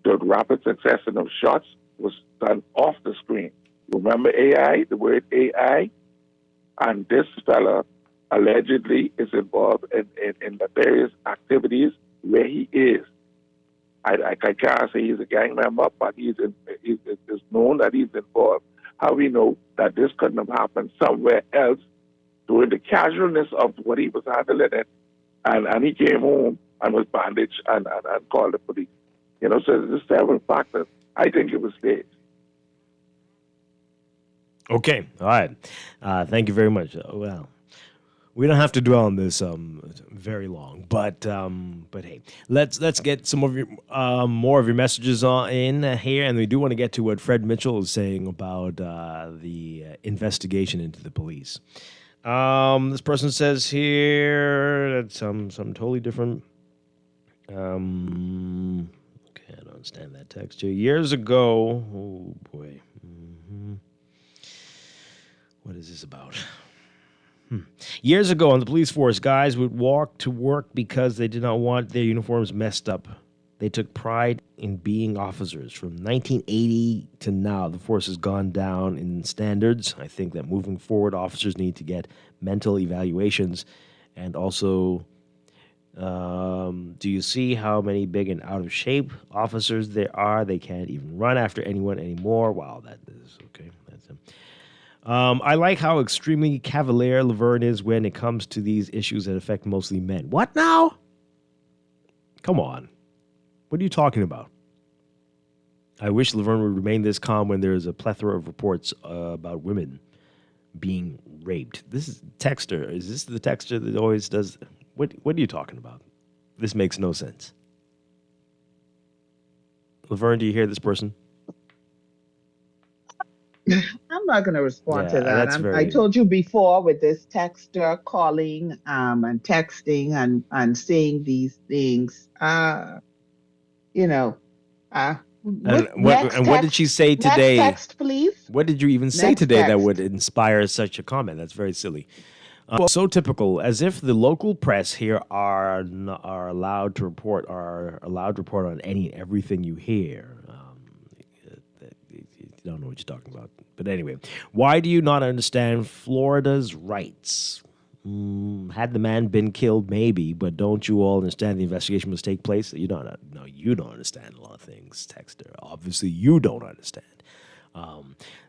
the rapid succession of shots was done off the screen. Remember AI, the word AI? And this fella allegedly is involved in the various activities where he is. I can't say he's a gang member, but it's known that he's involved. How we know that this couldn't have happened somewhere else during the casualness of what he was handling it, and he came home and was bandaged and called the police. You know, so there's several factors. I think it was staged.
Okay, all right. Thank you very much. Well, we don't have to dwell on this very long, but hey, let's get some of your more of your messages in here, and we do want to get to what Fred Mitchell is saying about the investigation into the police. This person says here that some totally different. Okay, I don't understand that text here. Years ago, oh boy. What is this about? Years ago on the police force, guys would walk to work because they did not want their uniforms messed up. They took pride in being officers. From 1980 to now, the force has gone down in standards. I think that moving forward, officers need to get mental evaluations. And also, do you see how many big and out of shape officers there are? They can't even run after anyone anymore. Wow, that is okay. That's him. I like how extremely cavalier Laverne is when it comes to these issues that affect mostly men. What now? Come on. What are you talking about? I wish Laverne would remain this calm when there is a plethora of reports about women being raped. This is texter. Is this the texter that always does? What are you talking about? This makes no sense. Laverne, do you hear this person?
I'm not going to respond to
that's
that.
very...
I told you before with this texter calling and texting and saying these things. You know.
What did she say today?
Next text, please.
What did you even say today that would inspire such a comment? That's very silly. So typical, as if the local press here are allowed to report on any and everything you hear. You don't know what you're talking about. But anyway, why do you not understand Florida's rights? Had the man been killed, maybe, but don't you all understand the investigation must take place? You don't understand a lot of things, texter. Obviously, you don't understand.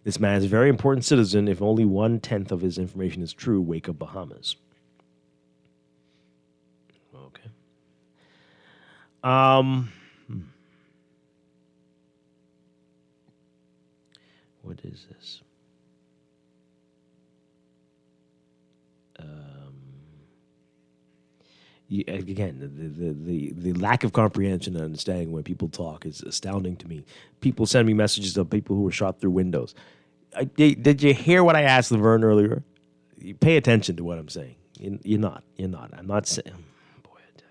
This man is a very important citizen. If only 1/10 of his information is true, wake up Bahamas. Okay. What is this? Again, the lack of comprehension and understanding when people talk is astounding to me. People send me messages of people who were shot through windows. Did you hear what I asked Laverne earlier? You pay attention to what I'm saying. You're not. I'm not saying. Boy, I tell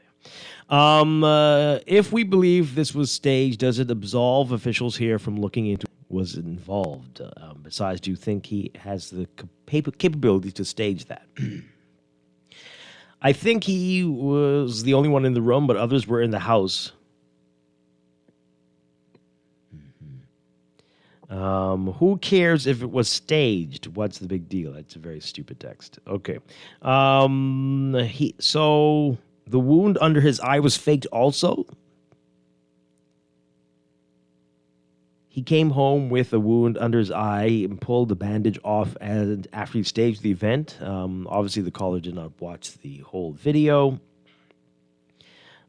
you. If we believe this was staged, does it absolve officials here from looking into was involved? Besides, do you think he has the capability to stage that? I think he was the only one in the room, but others were in the house. Who cares if it was staged? What's the big deal? That's a very stupid text. Okay. So the wound under his eye was faked also? He came home with a wound under his eye and pulled the bandage off after he staged the event. Obviously, the caller did not watch the whole video.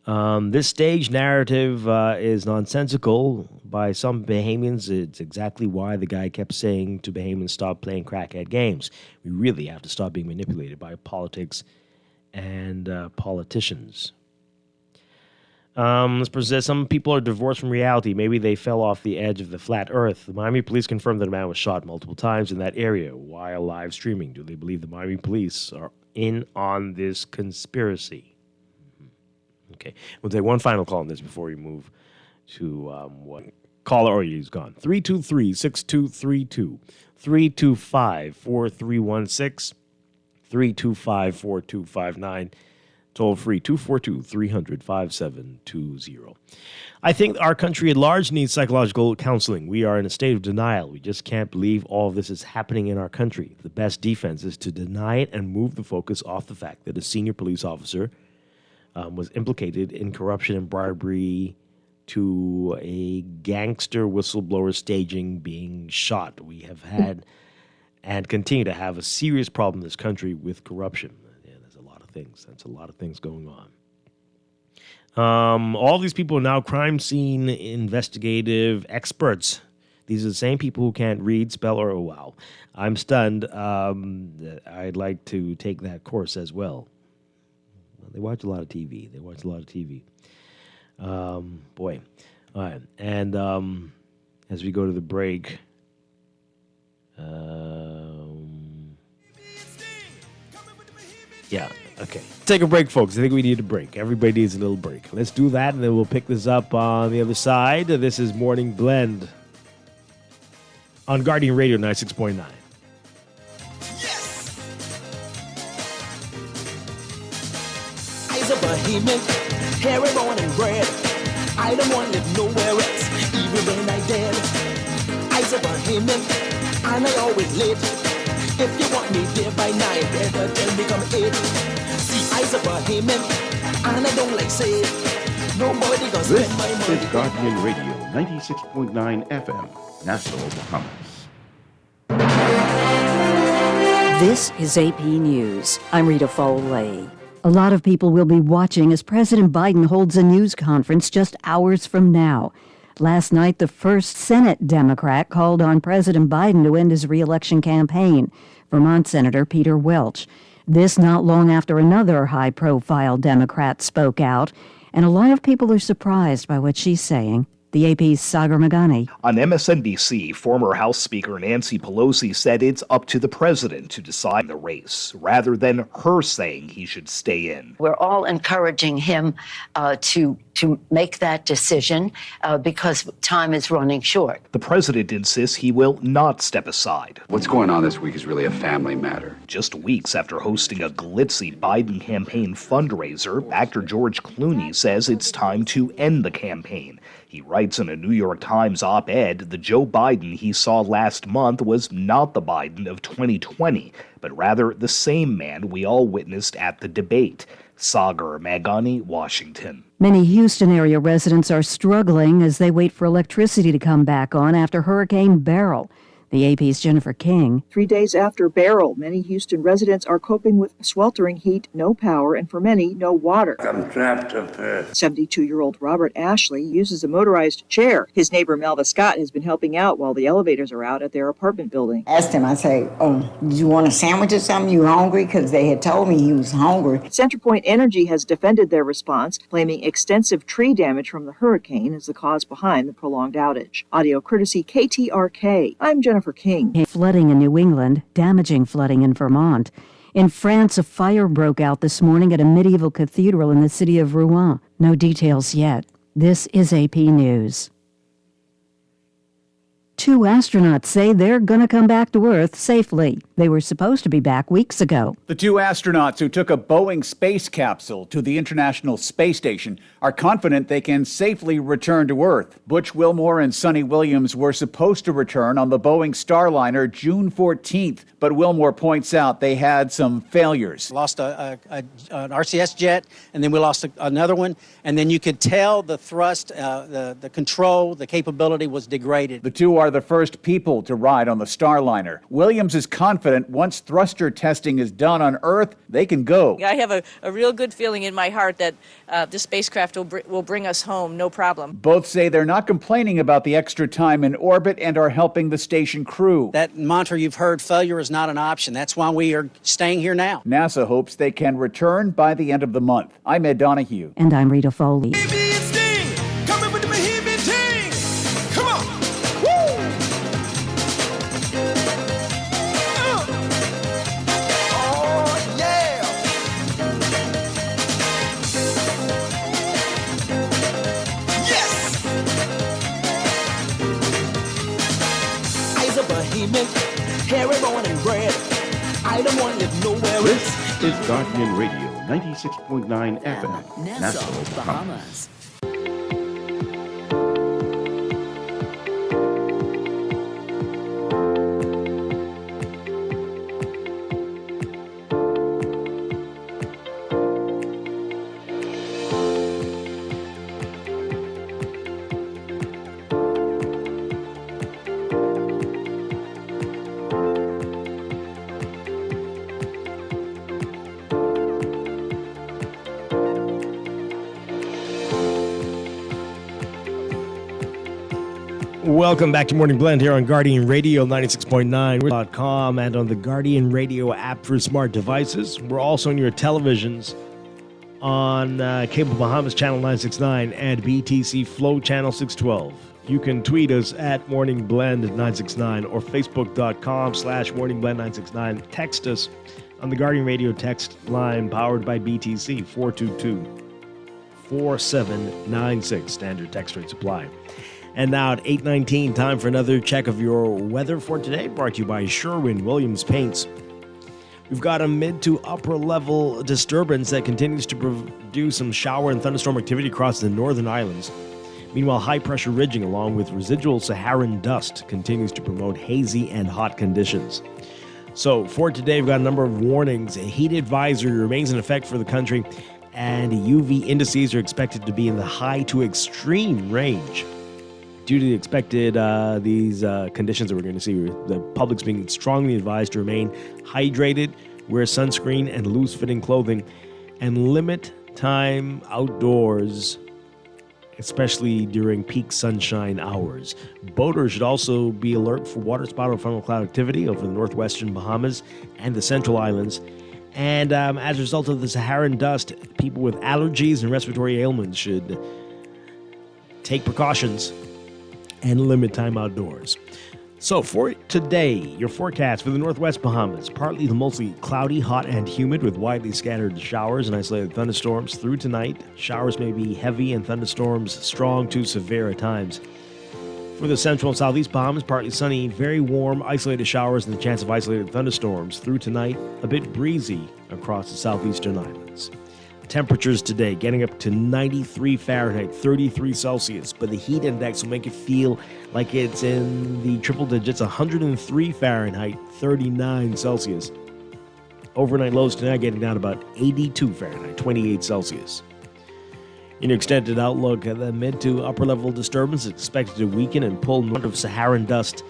This staged narrative is nonsensical. By some Bahamians, it's exactly why the guy kept saying to Bahamians, stop playing crackhead games. We really have to stop being manipulated by politics and politicians. This person says some people are divorced from reality. Maybe they fell off the edge of the flat earth. The Miami police confirmed that a man was shot multiple times in that area while live streaming. Do they believe the Miami police are in on this conspiracy? Okay. We'll take one final call on this before we move to one caller. Oh, he's gone. 323-6232. 325-4316. 325-4259. Toll free 242-300-5720. I think our country at large needs psychological counseling. We are in a state of denial. We just can't believe all of this is happening in our country. The best defense is to deny it and move the focus off the fact that a senior police officer was implicated in corruption and bribery to a gangster whistleblower staging being shot. We have had and continue to have a serious problem in this country with corruption. Yeah, there's a lot of things. That's a lot of things going on. All these people are now crime scene investigative experts. These are the same people who can't read, spell, or wow. I'm stunned. I'd like to take that course as well. They watch a lot of TV. Boy. All right. And as we go to the break, yeah, okay. Take a break, folks. I think we need a break. Everybody needs a little break. Let's do that, and then we'll pick this up on the other side. This is Morning Blend on Guardian Radio 96.9.
Eyes of a human, hairy born and bred. I don't want to live nowhere else, even when I dead. Eyes of a human, and I always live. If you want me there by night, better tell me come 8. See, eyes of a human, and I don't like say nobody gonna spend my money.
This is Guardian Radio 96.9 FM, Nassau, Bahamas.
This is AP News. I'm Rita Foley.
A lot of people will be watching as President Biden holds a news conference just hours from now. Last night, the first Senate Democrat called on President Biden to end his re-election campaign, Vermont Senator Peter Welch. This not long after another high-profile Democrat spoke out, and a lot of people are surprised by what she's saying. The AP's Sagar Magani.
On MSNBC, former House Speaker Nancy Pelosi said it's up to the president to decide the race, rather than her saying he should stay in.
We're all encouraging him to make that decision because time is running short.
The president insists he will not step aside.
What's going on this week is really a family matter.
Just weeks after hosting a glitzy Biden campaign fundraiser, actor George Clooney says it's time to end the campaign. He writes in a New York Times op-ed, the Joe Biden he saw last month was not the Biden of 2020, but rather the same man we all witnessed at the debate. Sagar Magani, Washington.
Many Houston area residents are struggling as they wait for electricity to come back on after Hurricane Beryl. The AP's Jennifer King.
3 days after Beryl, many Houston residents are coping with sweltering heat, no power, and for many, no water.
I'm trapped up here.
72-year-old Robert Ashley uses a motorized chair. His neighbor Melva Scott has been helping out while the elevators are out at their apartment building.
Asked him, I say, did you want a sandwich or something? You hungry? Because they had told me he was hungry.
CenterPoint Energy has defended their response, claiming extensive tree damage from the hurricane is the cause behind the prolonged outage. Audio courtesy KTRK. I'm Jennifer King.
Flooding in New England, damaging flooding in Vermont. In France, a fire broke out this morning at a medieval cathedral in the city of Rouen. No details yet. This is AP News. 2 astronauts say they're going to come back to Earth safely. They were supposed to be back weeks ago.
The 2 astronauts who took a Boeing space capsule to the International Space Station are confident they can safely return to Earth. Butch Wilmore and Sonny Williams were supposed to return on the Boeing Starliner June 14th, but Wilmore points out they had some failures.
Lost an RCS jet, and then we lost another one, and then you could tell the thrust, the control, the capability was degraded.
The 2 are the first people to ride on the Starliner. Williams is confident once thruster testing is done on Earth, they can go.
I have a real good feeling in my heart that the spacecraft will bring us home, no problem.
Both say they're not complaining about the extra time in orbit and are helping the station crew.
That mantra you've heard, failure is not an option. That's why we are staying here now.
NASA hopes they can return by the end of the month. I'm Ed Donahue.
And I'm Rita Foley.
Hairy born and bred. I don't want to live nowhere else.
This is Guardian Radio 96.9 FM, Nassau, Bahamas.
Welcome back to Morning Blend here on Guardian Radio 96.9.com and on the Guardian Radio app for smart devices. We're also on your televisions on Cable Bahamas Channel 969 and BTC Flow Channel 612. You can tweet us at Morning Blend 969 or Facebook.com/MorningBlend969. Text us on the Guardian Radio text line powered by BTC 422-4796. Standard text rates apply. And now at 8:19, time for another check of your weather for today, brought to you by Sherwin-Williams Paints. We've got a mid to upper level disturbance that continues to produce some shower and thunderstorm activity across the northern islands. Meanwhile, high pressure ridging along with residual Saharan dust continues to promote hazy and hot conditions. So for today, we've got a number of warnings. A heat advisory remains in effect for the country, and UV indices are expected to be in the high to extreme range. Due to the expected these conditions that we're going to see, the public's being strongly advised to remain hydrated, wear sunscreen and loose-fitting clothing, and limit time outdoors, especially during peak sunshine hours. Boaters should also be alert for waterspout or funnel cloud activity over the northwestern Bahamas and the central islands. And as a result of the Saharan dust, people with allergies and respiratory ailments should take precautions and limit time outdoors. So for today, your forecast for the northwest Bahamas: partly to mostly cloudy, hot, and humid with widely scattered showers and isolated thunderstorms through tonight. Showers may be heavy and thunderstorms strong to severe at times. For the central and southeast Bahamas, partly sunny, very warm, isolated showers and the chance of isolated thunderstorms through tonight. A bit breezy across the southeastern islands. Temperatures today getting up to 93 Fahrenheit, 33 Celsius, but the heat index will make it feel like it's in the triple digits, 103 Fahrenheit, 39 Celsius. Overnight lows tonight getting down to about 82 Fahrenheit, 28 Celsius. In your extended outlook, the mid to upper level disturbance is expected to weaken and pull north of Saharan dust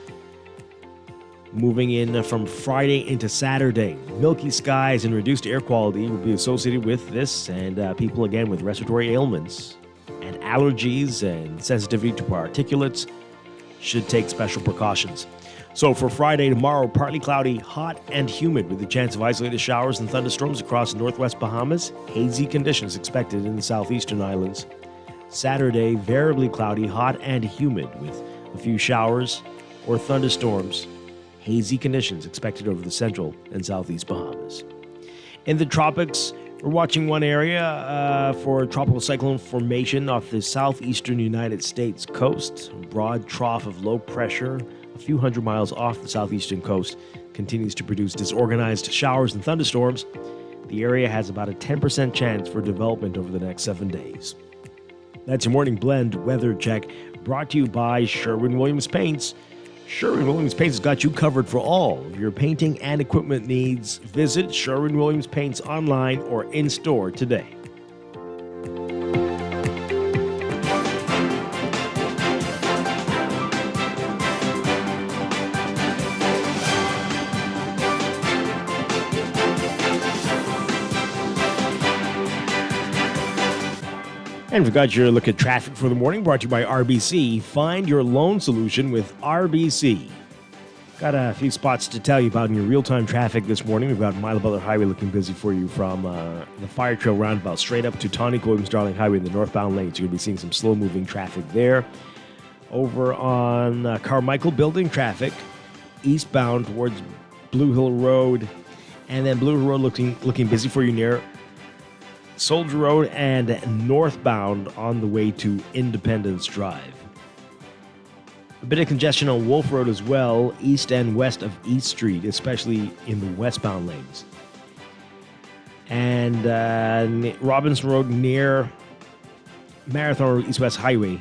moving in from Friday into Saturday. Milky skies and reduced air quality will be associated with this, and people, again, with respiratory ailments and allergies and sensitivity to particulates should take special precautions. So for Friday, tomorrow, partly cloudy, hot, and humid with the chance of isolated showers and thunderstorms across the northwest Bahamas. Hazy conditions expected in the southeastern islands. Saturday, variably cloudy, hot, and humid with a few showers or thunderstorms. Hazy conditions expected over the central and southeast Bahamas. In the tropics, we're watching one area for tropical cyclone formation off the southeastern United States coast. A broad trough of low pressure a few hundred miles off the southeastern coast continues to produce disorganized showers and thunderstorms. The area has about a 10% chance for development over the next 7 days. That's your Morning Blend weather check, brought to you by Sherwin-Williams Paints. Sherwin-Williams Paints has got you covered for all of your painting and equipment needs. Visit Sherwin-Williams Paints online or in-store today. And we've got your look at traffic for the morning, brought to you by RBC. Find your loan solution with RBC. Got a few spots to tell you about in your real-time traffic this morning. We've got Mila Butler Highway looking busy for you from the Fire Trail roundabout straight up to Tawny Williams-Darling Highway in the northbound lanes. You're going to be seeing some slow-moving traffic there. Over on Carmichael Building traffic, eastbound towards Blue Hill Road. And then Blue Hill Road looking busy for you near Soldier Road and northbound on the way to Independence Drive. A bit of congestion on Wolf Road as well, east and west of East Street, especially in the westbound lanes. And Robinson Road near Marathon Road, East-West Highway.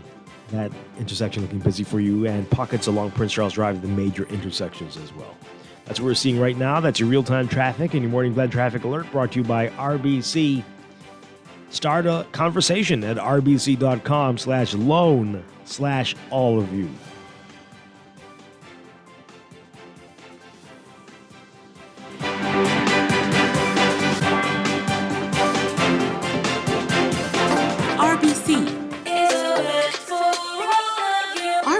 That intersection looking busy for you. And pockets along Prince Charles Drive, the major intersections as well. That's what we're seeing right now. That's your real-time traffic and your Morning Blend traffic alert brought to you by RBC. Start a conversation at rbc.com/loan/all of you.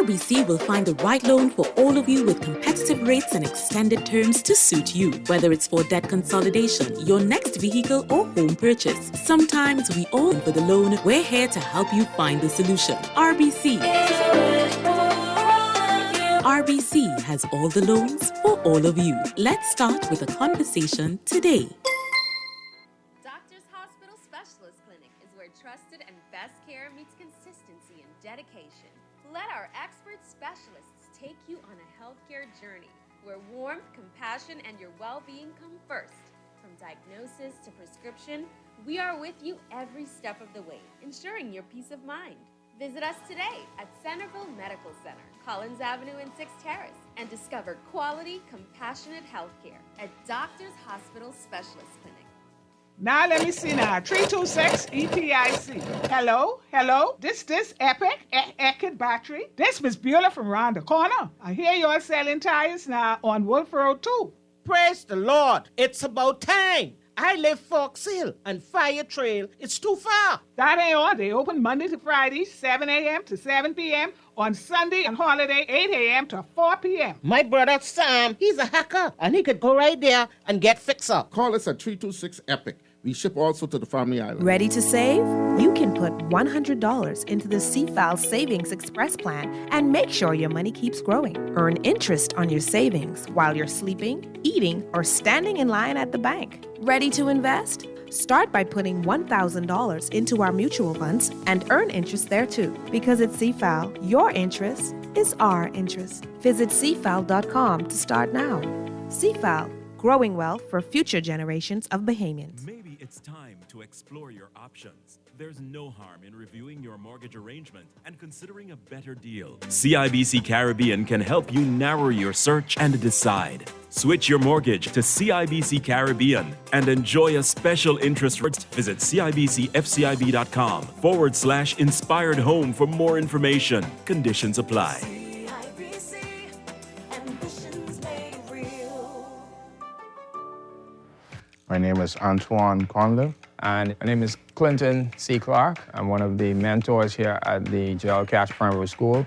RBC will find the right loan for all of you with competitive rates and extended terms to suit you. Whether it's for debt consolidation, your next vehicle, or home purchase, sometimes we all for the loan. We're here to help you find the solution. RBC. RBC has all the loans for all of you. Let's start with a conversation today.
Doctors Hospital Specialist Clinic is where trusted and best care meets consistency and dedication. Let our expert specialists take you on a healthcare journey where warmth, compassion, and your well-being come first. From diagnosis to prescription, we are with you every step of the way, ensuring your peace of mind. Visit us today at Centerville Medical Center, Collins Avenue and 6th Terrace, and discover quality, compassionate healthcare at Doctors Hospital Specialist Clinic.
Now let me see now. 326 EPIC. Hello? This Epic battery. This Miss Beulah from round the corner. I hear you're selling tires now on Wolf Road too.
Praise the Lord. It's about time. I live Fox Hill and Fire Trail. It's too far.
That ain't all. They open Monday to Friday, 7 a.m. to 7 p.m. On Sunday and holiday, 8 a.m. to 4 p.m.
My brother Sam, he's a hacker, and he could go right there and get fixed up.
Call us at 326 EPIC. We ship also to the Family Island.
Ready to save? You can put $100 into the CFAL Savings Express Plan and make sure your money keeps growing. Earn interest on your savings while you're sleeping, eating, or standing in line at the bank. Ready to invest? Start by putting $1,000 into our mutual funds and earn interest there too. Because at CFAL, your interest is our interest. Visit CFAL.com to start now. CFAL, growing wealth for future generations of Bahamians.
Maybe it's time to explore your options. There's no harm in reviewing your mortgage arrangement and considering a better deal. CIBC Caribbean can help you narrow your search and decide. Switch your mortgage to CIBC Caribbean and enjoy a special interest rate. Visit CIBCFCIB.com/inspired home for more information. Conditions apply.
My name is Antoine Conley.
And my name is Clinton C. Clark. I'm one of the mentors here at the Gerald Cash Primary School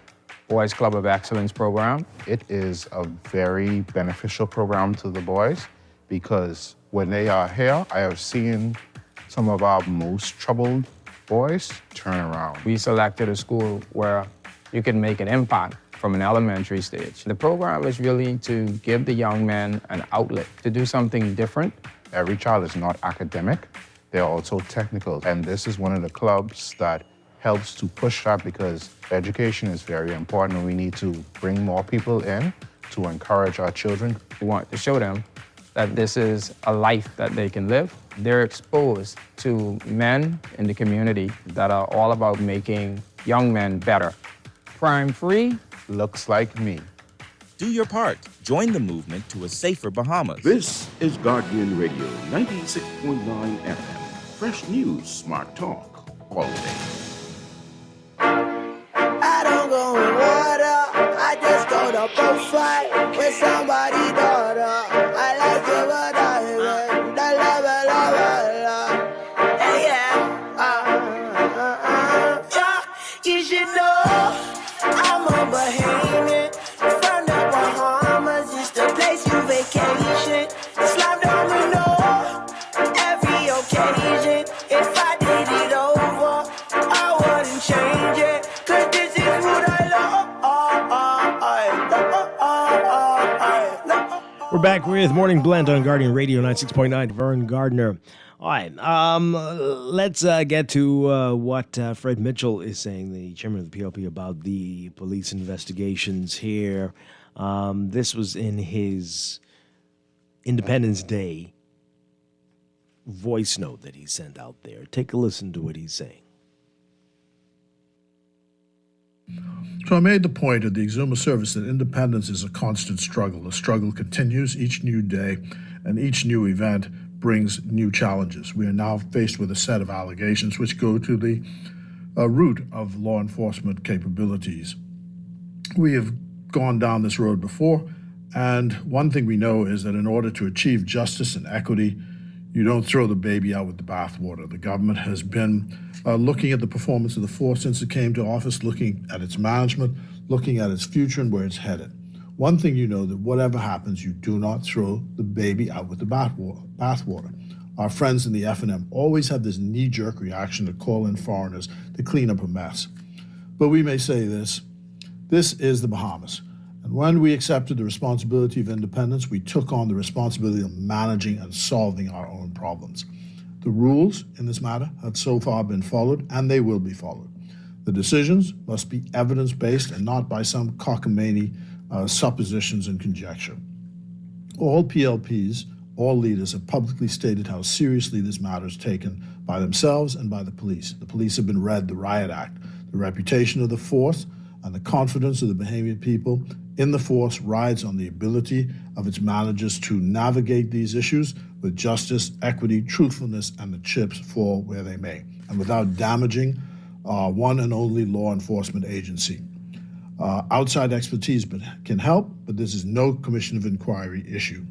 Boys Club of Excellence program.
It is a very beneficial program to the boys because when they are here, I have seen some of our most troubled boys turn around.
We selected a school where you can make an impact from an elementary stage. The program is really to give the young men an outlet to do something different.
Every child is not academic. They're also technical. And this is one of the clubs that helps to push that because education is very important and we need to bring more people in to encourage our children.
We want to show them that this is a life that they can live. They're exposed to men in the community that are all about making young men better. Crime free
looks like me.
Do your part. Join the movement to a safer Bahamas.
This is Guardian Radio 96.9 FM. Fresh news, smart talk, all day.
I don't go in water, I just go to boat fight with somebody's daughter. I like it what I hear, the love. Yeah, you should know I'm a Bahamian from the Bahamas. It's the place you vacation. Slime domino every occasion. If I did it over, I wouldn't change it. 'Cause this is what I love.
We're back with Morning Blend on Guardian Radio 96.9. Vern Gardner. All right, let's get to what Fred Mitchell is saying, the chairman of the PLP, about the police investigations here. This was in his Independence Day voice note that he sent out there. Take a listen to what he's saying.
So I made the point at the Exuma service that independence is a constant struggle. The struggle continues each new day, and each new event brings new challenges. We are now faced with a set of allegations which go to the root of law enforcement capabilities. We have gone down this road before, and one thing we know is that in order to achieve justice and equity, you don't throw the baby out with the bathwater. The government has been looking at the performance of the force since it came to office, looking at its management, looking at its future and where it's headed. One thing you know, that whatever happens, you do not throw the baby out with the bathwater. Our friends in the F&M always have this knee-jerk reaction to call in foreigners to clean up a mess. But we may say this is the Bahamas. And when we accepted the responsibility of independence, we took on the responsibility of managing and solving our own problems. The rules in this matter have so far been followed, and they will be followed. The decisions must be evidence-based and not by some cockamamie suppositions and conjecture. All PLPs, all leaders have publicly stated how seriously this matter is taken by themselves and by the police. The police have been read the Riot Act. The reputation of the force and the confidence of the Bahamian people in the force rides on the ability of its managers to navigate these issues with justice, equity, truthfulness, and the chips fall where they may, and without damaging our one and only law enforcement agency. Outside expertise can help, but this is no commission of inquiry issue.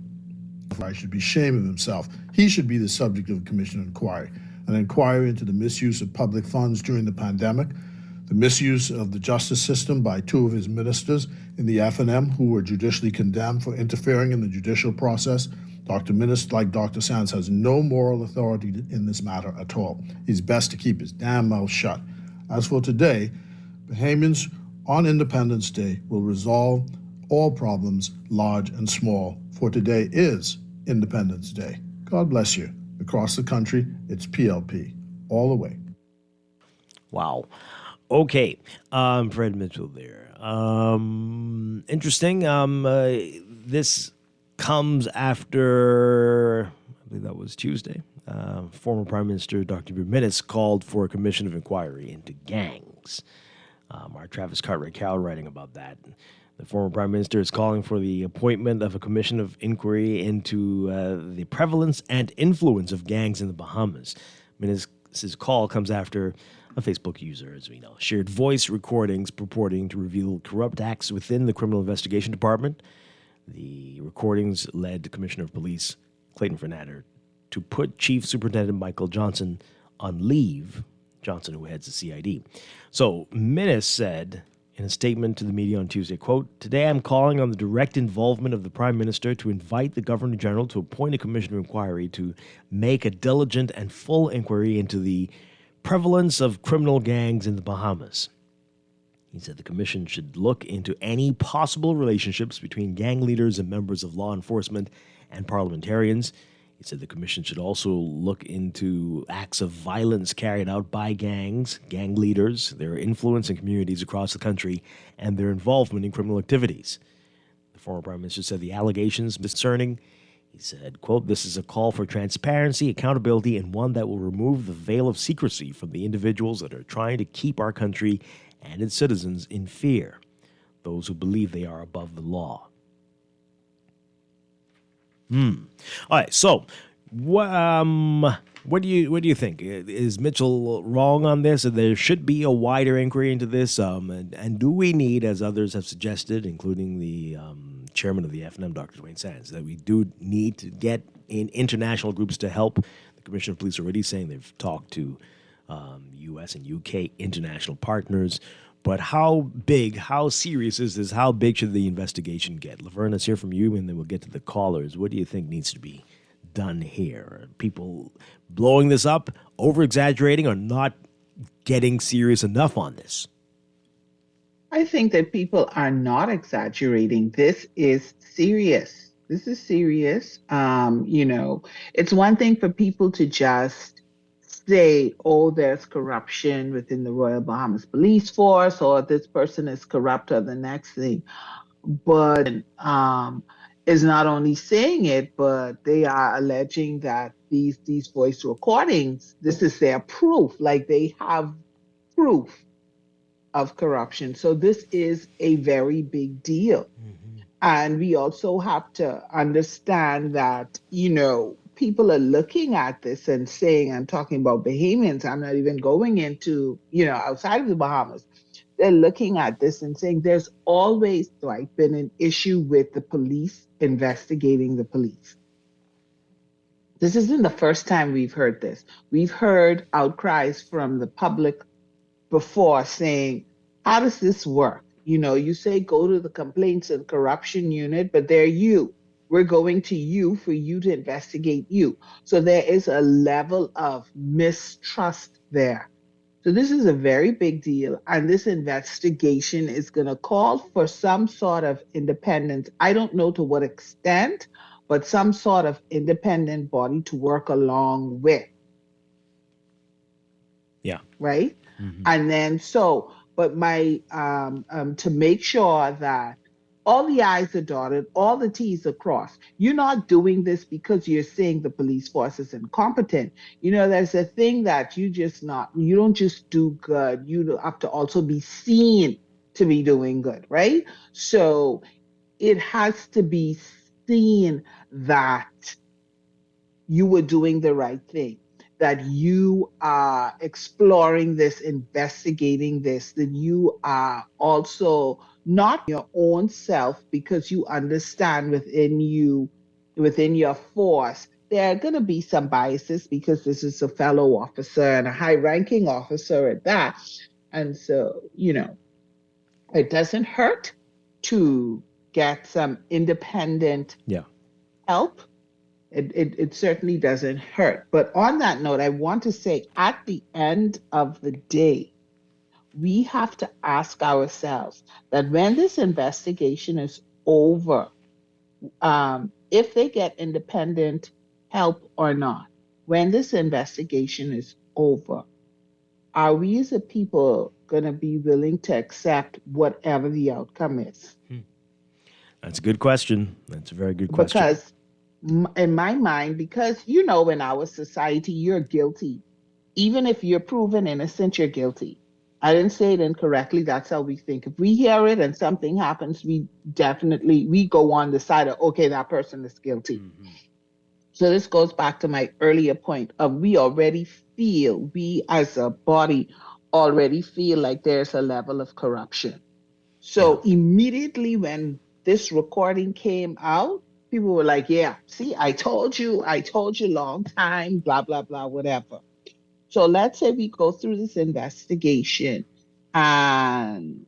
Dwight should be ashamed of himself. He should be the subject of a commission of inquiry, an inquiry into the misuse of public funds during the pandemic, the misuse of the justice system by two of his ministers in the F&M who were judicially condemned for interfering in the judicial process. Minister like Dr. Sands has no moral authority in this matter at all. He's best to keep his damn mouth shut. As for today, Bahamians on Independence Day will resolve all problems, large and small, for today is Independence Day. God bless you. Across the country, it's PLP, all the way.
Wow. Okay, Fred Mitchell there. Interesting. This comes after, I believe that was Tuesday, former Prime Minister Dr. Minnis called for a commission of inquiry into gangs. Our Travis Cartwright-Cowell writing about that. The former Prime Minister is calling for the appointment of a commission of inquiry into the prevalence and influence of gangs in the Bahamas. Minnis' call comes after a Facebook user, as we know, shared voice recordings purporting to reveal corrupt acts within the Criminal Investigation Department. The recordings led Commissioner of Police Clayton Fernander to put Chief Superintendent Michael Johnson on leave, Johnson who heads the CID. So Minnis said in a statement to the media on Tuesday, quote, "Today I'm calling on the direct involvement of the Prime Minister to invite the Governor General to appoint a commission of inquiry to make a diligent and full inquiry into the prevalence of criminal gangs in the Bahamas." He said the commission should look into any possible relationships between gang leaders and members of law enforcement and parliamentarians. He said the commission should also look into acts of violence carried out by gangs, gang leaders, their influence in communities across the country, and their involvement in criminal activities. The former Prime Minister said the allegations concerning, he said, quote, "This is a call for transparency, accountability, and one that will remove the veil of secrecy from the individuals that are trying to keep our country and its citizens in fear, those who believe they are above the law." All right, so what do you think? Is Mitchell wrong on this? There should be a wider inquiry into this, and do we need, as others have suggested, including the chairman of the F&M, Dr. Dwight Sands, that we do need to get in international groups to help? The Commissioner of Police already saying they've talked to U.S. and U.K. international partners. But how big, how serious is this? How big should the investigation get? Laverne, let's hear from you, and then we'll get to the callers. What do you think needs to be done here? Are people blowing this up, over-exaggerating, or not getting serious enough on this?
I think that people are not exaggerating. This is serious. This is serious. It's one thing for people to just say, oh, there's corruption within the Royal Bahamas Police Force, or this person is corrupt, or the next thing. But is not only saying it, but they are alleging that, these voice recordings, this is their proof. Like they have proof of corruption. So this is a very big deal. And we also have to understand that, people are looking at this and saying, I'm talking about Bahamians, I'm not even going into, outside of the Bahamas. They're looking at this and saying there's always, Dwight, been an issue with the police investigating the police. This isn't the first time we've heard this. We've heard outcries from the public before saying, how does this work? You say go to the complaints and corruption unit, but they're you. We're going to you for you to investigate you. So there is a level of mistrust there. So this is a very big deal. And this investigation is going to call for some sort of independence. I don't know to what extent, but some sort of independent body to work along with.
Yeah.
Right? And then but my to make sure that all the I's are dotted, all the T's are crossed. You're not doing this because you're saying the police force is incompetent. There's a thing that you don't just do good. You have to also be seen to be doing good, right? So it has to be seen that you were doing the right thing, that you are exploring this, investigating this, that you are also not your own self because you understand within your force, there are going to be some biases because this is a fellow officer and a high-ranking officer at that. And so, it doesn't hurt to get some independent help. It certainly doesn't hurt. But on that note, I want to say at the end of the day, we have to ask ourselves that when this investigation is over, if they get independent help or not, when this investigation is over, are we as a people going to be willing to accept whatever the outcome is?
That's a good question. That's a very good question.
Because in my mind, because in our society, you're guilty. Even if you're proven innocent, you're guilty. I didn't say it incorrectly. That's how we think. If we hear it and something happens, we go on the side of, okay, that person is guilty. So this goes back to my earlier point of we as a body already feel like there's a level of corruption. So immediately when this recording came out, people were like, yeah, see, I told you long time, blah, blah, blah, whatever. So let's say we go through this investigation and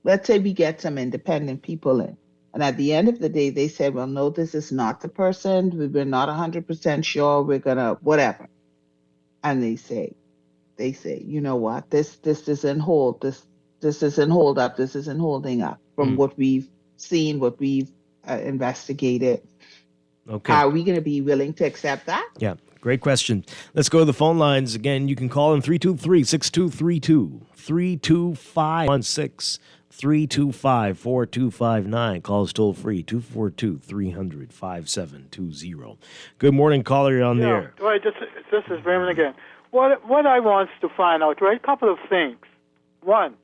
let's say we get some independent people in. And at the end of the day, they said, well, no, this is not the person. We're not 100% sure. We're going to whatever. And they say, you know what? This isn't hold. This isn't hold up. This isn't holding up from what we've seen, what we've investigated.
Okay.
Are we going to be willing to accept that?
Yeah. Great question. Let's go to the phone lines. Again, you can call in 323-6232, 325-16, 325-4259. Calls toll free, 242-300-5720. Good morning, caller. You're on the air.
Right, this is Raymond again. What I want to find out, right, a couple of things. One,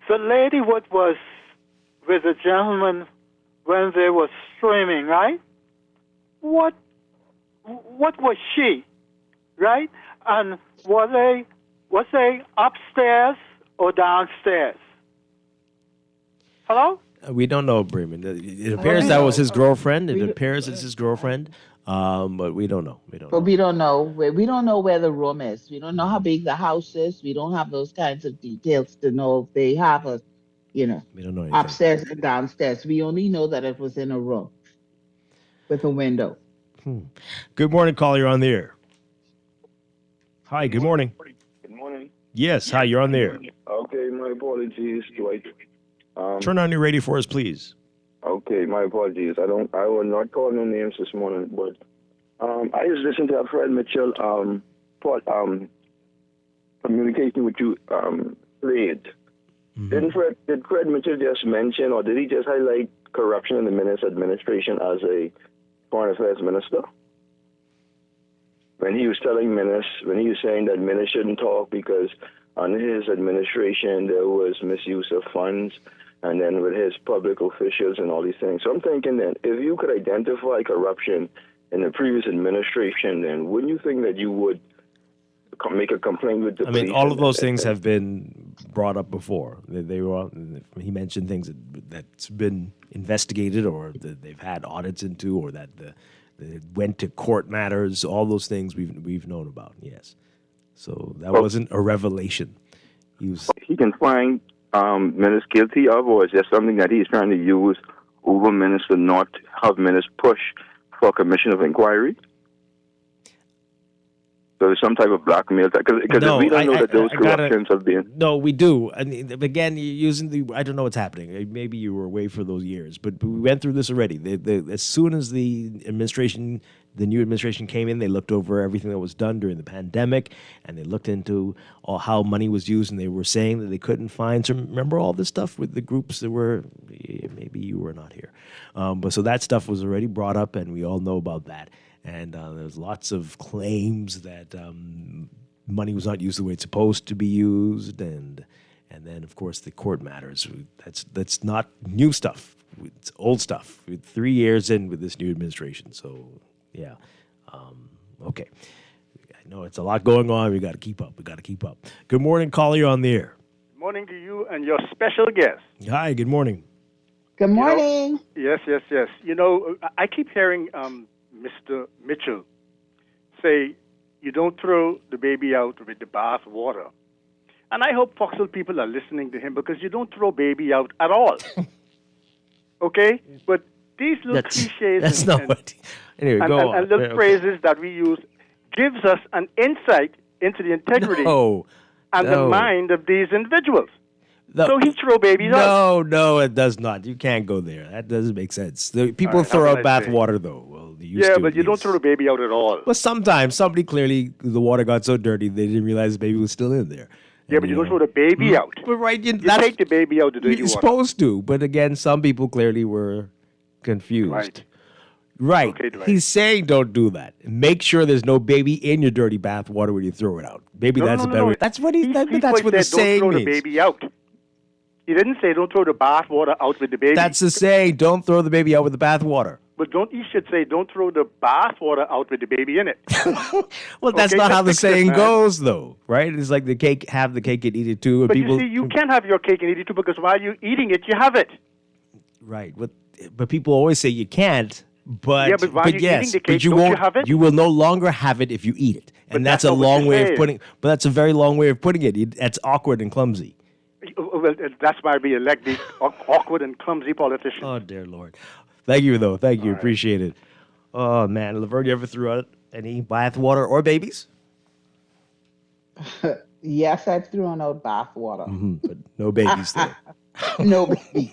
the lady was with a gentleman when they were streaming, right? What was she, right? And was they upstairs or downstairs? Hello?
We don't know, Bremen. It appears that was his girlfriend. It appears it's his girlfriend, but we don't know.
We don't know. We don't know where the room is. We don't know how big the house is. We don't have those kinds of details to know if they have we don't know upstairs and downstairs. We only know that it was in a room with a window.
Good morning, caller. You're on the air. Hi, good morning.
Good morning.
Yes, hi, you're on the air.
Okay, my apologies, Dwight.
Turn on your radio for us, please.
Okay, my apologies. I will not call no names this morning, but I just listened to Fred Mitchell communication with you played. Did Fred Mitchell just mention, or did he just highlight corruption in the Minister administration as a foreign affairs minister? when he was telling Minnis, when he was saying that Minnis shouldn't talk because under his administration there was misuse of funds, and then with his public officials and all these things. So I'm thinking that if you could identify corruption in the previous administration, then wouldn't you think that you would make a complaint with the police?
I mean, all of those things have been brought up before. They were. He mentioned things that's been investigated, or that they've had audits into, or that they went to court matters. All those things we've known about. Yes, so that wasn't a revelation.
He can find Minnis guilty of, or is there something that he's trying to use over Minnis to not have Minnis push for a commission of inquiry? So there's some type of blackmail, because we don't know that those corruptions have been.
No, we do. I mean, again, you're using I don't know what's happening. Maybe you were away for those years, but we went through this already. As soon as the new administration came in, they looked over everything that was done during the pandemic, and they looked into how money was used, and they were saying that they couldn't find. So remember all this stuff with the groups that were, maybe you were not here. But so that stuff was already brought up, and we all know about that. And there's lots of claims that money was not used the way it's supposed to be used, and then of course the court matters. That's not new stuff; it's old stuff. We're 3 years in with this new administration, so yeah, okay. I know it's a lot going on. We got to keep up. Good morning, caller. You're on the air.
Good morning to you and your special guest.
Hi. Good morning.
Good morning.
Yes. You know, I keep hearing Mr. Mitchell say, you don't throw the baby out with the bath water. And I hope Foxville people are listening to him, because you don't throw baby out at all. Okay? But these little cliches and little phrases that we use gives us an insight into the integrity and the mind of these individuals. So he throw babies out.
No, it does not. You can't go there. That doesn't make sense. People throw out bath water, though. Well,
but you don't throw the baby out at all.
Well, sometimes somebody clearly, the water got so dirty they didn't realize the baby was still in there.
Yeah, but you don't throw the baby out.
But right, you
take the baby out of the dirty water.
You're supposed to, but again, some people clearly were confused. Right. Okay, Dwight. He's saying don't do that. Make sure there's no baby in your dirty bath water when you throw it out. Maybe that's a better way. That's what that's what the saying
means. Don't throw the baby out. He didn't say don't throw the bath water out with the baby.
That's the saying. Don't throw the baby out with the bath water.
But he should say don't throw the bath water out with the baby in it.
Well, that's not how the saying goes, though, right? It's like have the cake and eat it too.
But you see, you can have your cake and eat it too, because while you're eating it, you have it.
Right. But people always say you can't. But
while you're eating the cake,
you won't have it. You will no longer have it if you eat it, and that's a long way of putting. But that's a very long way of putting it. That's awkward and clumsy.
Well, that's why we elect these awkward and clumsy politicians.
Oh, dear Lord. Thank you, though. Thank you. All Appreciate it. Oh, man. Laverne, you ever threw out any bath water or babies?
Yes, I've thrown out bath water.
But no babies there.
No babies.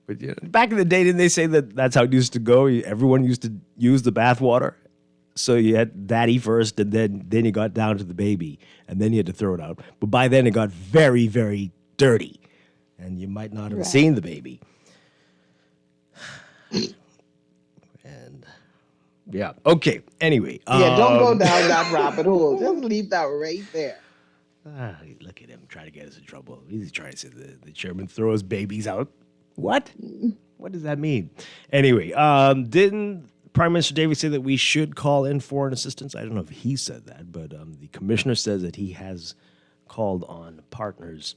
But back in the day, didn't they say that's how it used to go? Everyone used to use the bath water. So you had daddy first, and then you got down to the baby, and then you had to throw it out. But by then, it got very, very dirty, and you might not have seen the baby. And yeah, okay. Anyway,
don't go down that rabbit hole. Just leave that right there.
Look at him trying to get us in trouble. He's trying to say the chairman throws babies out. What? What does that mean? Anyway, didn't Prime Minister Davies say that we should call in foreign assistance? I don't know if he said that, but the commissioner says that he has called on partners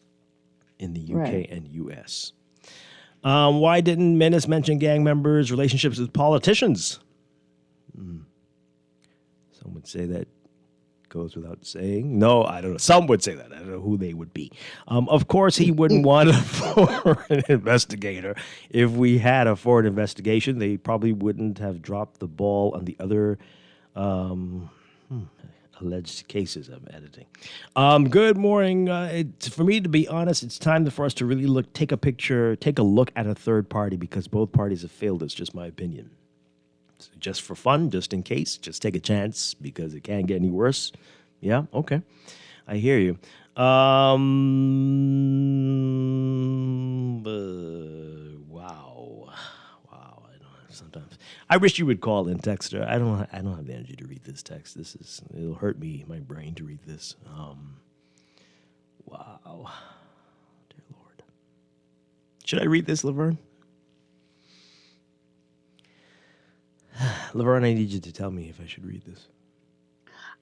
in the UK and US. Why didn't Minnis mention gang members' relationships with politicians? Some would say that goes without saying. No, I don't know. Some would say that. I don't know who they would be. Of course, he wouldn't want a foreign investigator. If we had a foreign investigation, they probably wouldn't have dropped the ball on the other alleged cases I'm editing. Good morning. For me, to be honest, it's time for us to really take a look at a third party, because both parties have failed us, just my opinion. So just for fun, just in case, just take a chance, because it can't get any worse. Yeah, okay. I hear you. Wow. sometimes. I wish you would call in, Texter. I don't have the energy to read this text. It'll hurt my brain to read this. Wow. Dear Lord. Should I read this, Laverne? Laverne, I need you to tell me if I should read this.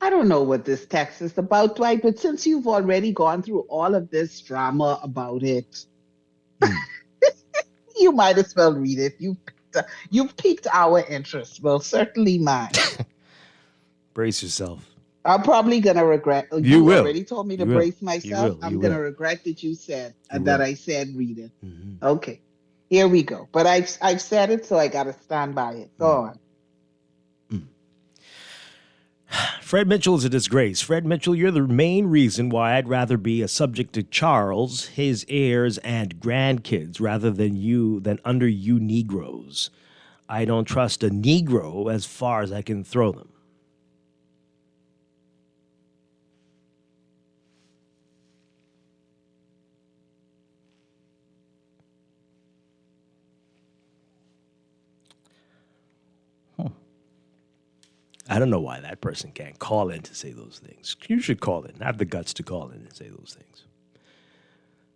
I don't know what this text is about, Dwight, but since you've already gone through all of this drama about it, you might as well read it. You've piqued our interest. Well, certainly mine.
Brace yourself.
I'm probably going to regret.
You will.
Already told me to
You will.
brace myself. I'm going to regret that you said and that I said read it.
Mm-hmm.
Okay. Here we go. But I've said it, so I got to stand by it. Go on.
Fred Mitchell is a disgrace. Fred Mitchell, you're the main reason why I'd rather be a subject to Charles, his heirs, and grandkids rather than under you Negroes. I don't trust a Negro as far as I can throw them. I don't know why that person can't call in to say those things. You should call in. Have the guts to call in and say those things.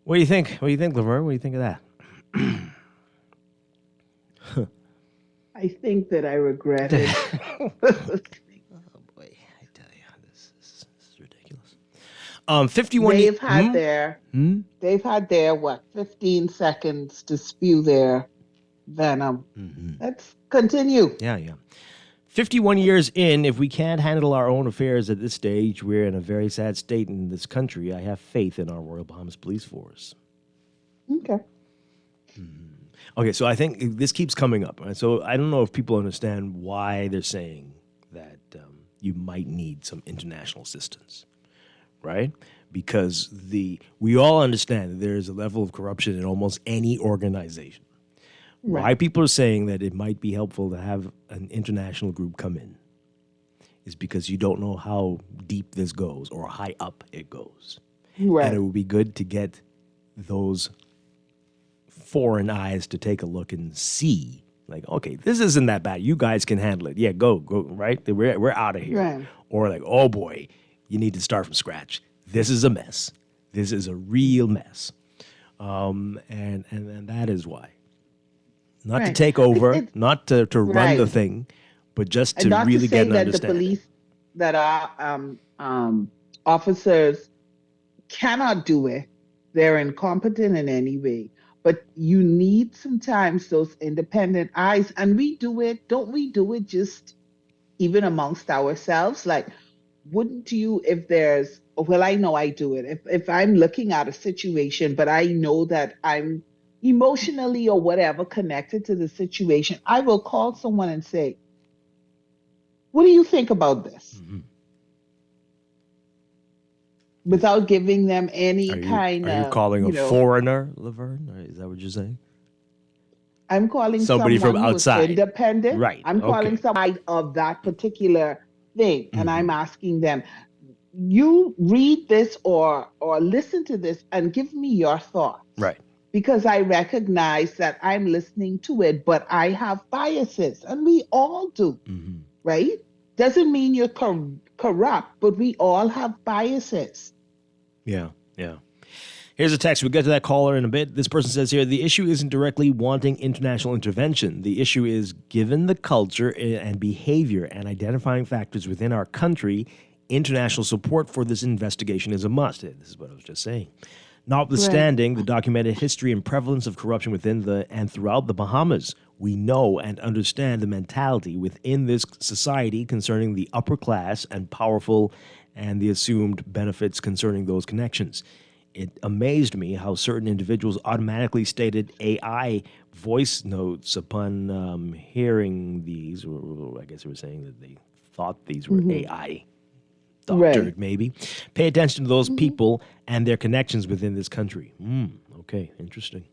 What do you think? What do you think, Laverne? What do you think of that?
I think that I regret it.
Oh, boy. I tell you, this is ridiculous. 51...
They've had their 15 seconds to spew their venom.
Mm-hmm.
Let's continue.
Yeah. 51 years in, if we can't handle our own affairs at this stage, we're in a very sad state in this country. I have faith in our Royal Bahamas Police Force.
Okay.
Okay, so I think this keeps coming up. Right? So I don't know if people understand why they're saying that you might need some international assistance, right? Because we all understand that there is a level of corruption in almost any organization. Right. Why people are saying that it might be helpful to have an international group come in is because you don't know how deep this goes or how high up it goes.
Right.
And it would be good to get those foreign eyes to take a look and see, like, okay, this isn't that bad. You guys can handle it. Yeah, go, right? We're out of here.
Right.
Or like, oh boy, you need to start from scratch. This is a mess. This is a real mess. And that is why. Not to take over, not to run the thing, but just to really get an understanding. Not to say that the police, that our officers cannot do it. They're incompetent in any way. But you need sometimes those independent eyes. And we do it, don't we do it just even amongst ourselves? Like, wouldn't you, if there's, well, I know I do it. If I'm looking at a situation, but I know that I'm emotionally or whatever connected to the situation, I will call someone and say, what do you think about this? Mm-hmm. Without giving them any kind of... Are you calling a foreigner, Laverne? Or is that what you're saying?
I'm calling
somebody from outside.
Independent.
Right.
I'm calling somebody of that particular thing, and I'm asking them, you read this or listen to this and give me your thoughts.
Right.
Because I recognize that I'm listening to it, but I have biases, and we all do, right? Doesn't mean you're corrupt, but we all have biases.
Yeah. Here's a text. We'll get to that caller in a bit. This person says here, the issue isn't directly wanting international intervention. The issue is, given the culture and behavior and identifying factors within our country, international support for this investigation is a must. This is what I was just saying. Notwithstanding the documented history and prevalence of corruption within and throughout the Bahamas, we know and understand the mentality within this society concerning the upper class and powerful and the assumed benefits concerning those connections. It amazed me how certain individuals automatically stated AI voice notes upon hearing these, or I guess they were saying that they thought these were AI doctored, maybe. Pay attention to those people and their connections within this country. Okay, interesting.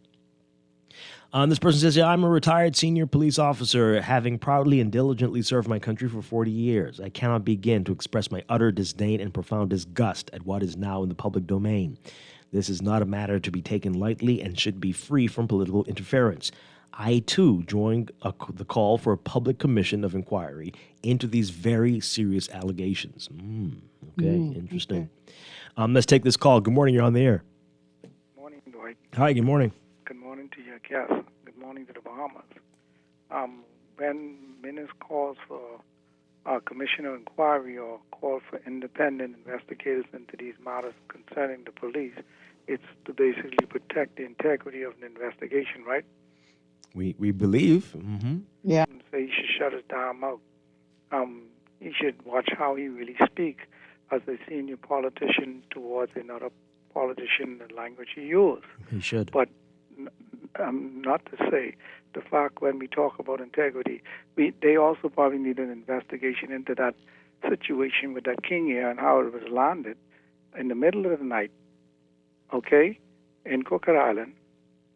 This person says, I'm a retired senior police officer, having proudly and diligently served my country for 40 years. I cannot begin to express my utter disdain and profound disgust at what is now in the public domain. This is not a matter to be taken lightly and should be free from political interference. I, too, joined the call for a public commission of inquiry into these very serious allegations. Interesting.
Okay.
Let's take this call. Good morning. You're on the air.
Morning, Dwight.
Hi, good morning.
Good morning to your guests. Good morning to the Bahamas. When Minister calls for a commission of inquiry or call for independent investigators into these matters concerning the police, it's to basically protect the integrity of an investigation, right?
We believe. Mm-hmm.
Yeah. So he should shut his damn mouth. He should watch how he really speaks as a senior politician towards another politician, the language he uses.
He should.
But not to say the fact when we talk about integrity, they also probably need an investigation into that situation with that king here and how it was landed in the middle of the night, okay, in Cook Island,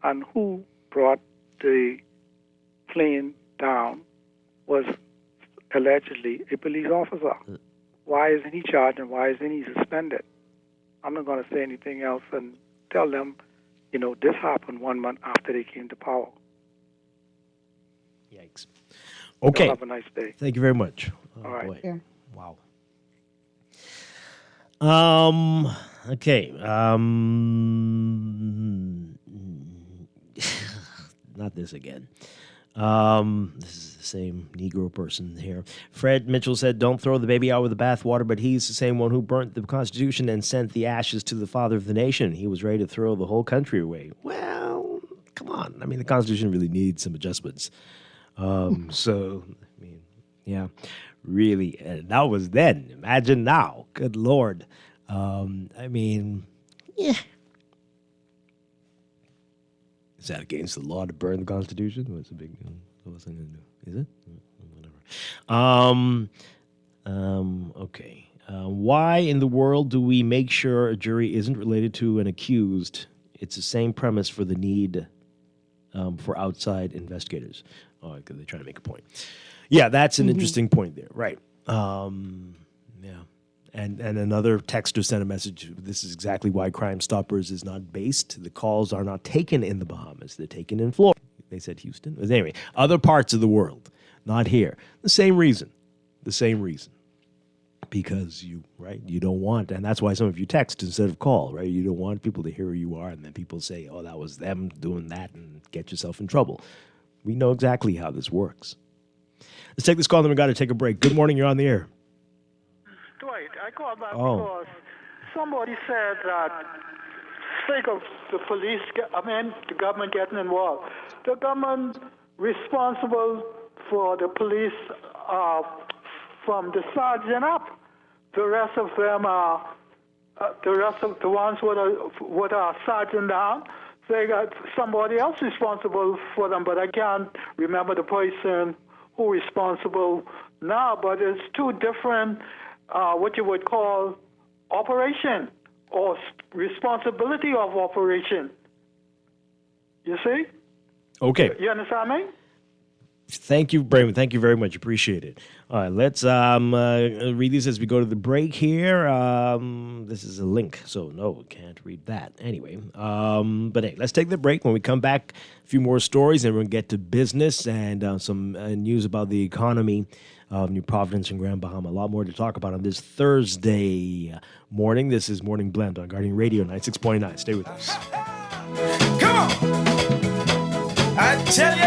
and who brought the plane down was allegedly a police officer. Why isn't he charged and why isn't he suspended? I'm not going to say anything else and tell them, this happened 1 month after they came to power.
Yikes. Okay.
Have a nice day.
Thank you very much.
All right.
Boy.
Yeah.
Wow. Okay. Not this again. This is the same Negro person here. Fred Mitchell said, don't throw the baby out with the bathwater, but he's the same one who burnt the Constitution and sent the ashes to the father of the nation. He was ready to throw the whole country away. Well, come on. I mean, the Constitution really needs some adjustments. Yeah, really. That was then. Imagine now. Good Lord. Yeah. Is that against the law to burn the Constitution? What's the big deal? What's I gonna do? Is it? Whatever. Okay. Why in the world do we make sure a jury isn't related to an accused? It's the same premise for the need for outside investigators. Oh, because they're trying to make a point. Yeah, that's an interesting point there. Right. Yeah. And another texter sent a message. This is exactly why Crime Stoppers is not based. The calls are not taken in the Bahamas. They're taken in Florida. They said Houston. But anyway, other parts of the world, not here. The same reason. Because you don't want, and that's why some of you text instead of call, right? You don't want people to hear who you are, and then people say, oh, that was them doing that, and get yourself in trouble. We know exactly how this works. Let's take this call, then we got to take a break. Good morning, you're on the air.
Dwight, I called back because somebody said that sake of the police, the government getting involved. The government responsible for the police from the sergeant up. The rest of them are, the ones with are sergeant down, they got somebody else responsible for them, but I can't remember the person who responsible now, but it's two different, what you would call operation or responsibility of operation. You see?
Okay.
You understand me?
Thank you, Brayman. Thank you very much. Appreciate it. All right, let's read these as we go to the break here. This is a link, so no, we can't read that. Anyway, but hey, let's take the break. When we come back, a few more stories, and we're going to get to business and some news about the economy of New Providence and Grand Bahama. A lot more to talk about on this Thursday morning. This is Morning Blend on Guardian Radio 96.9. Stay with us.
Come on! I tell you!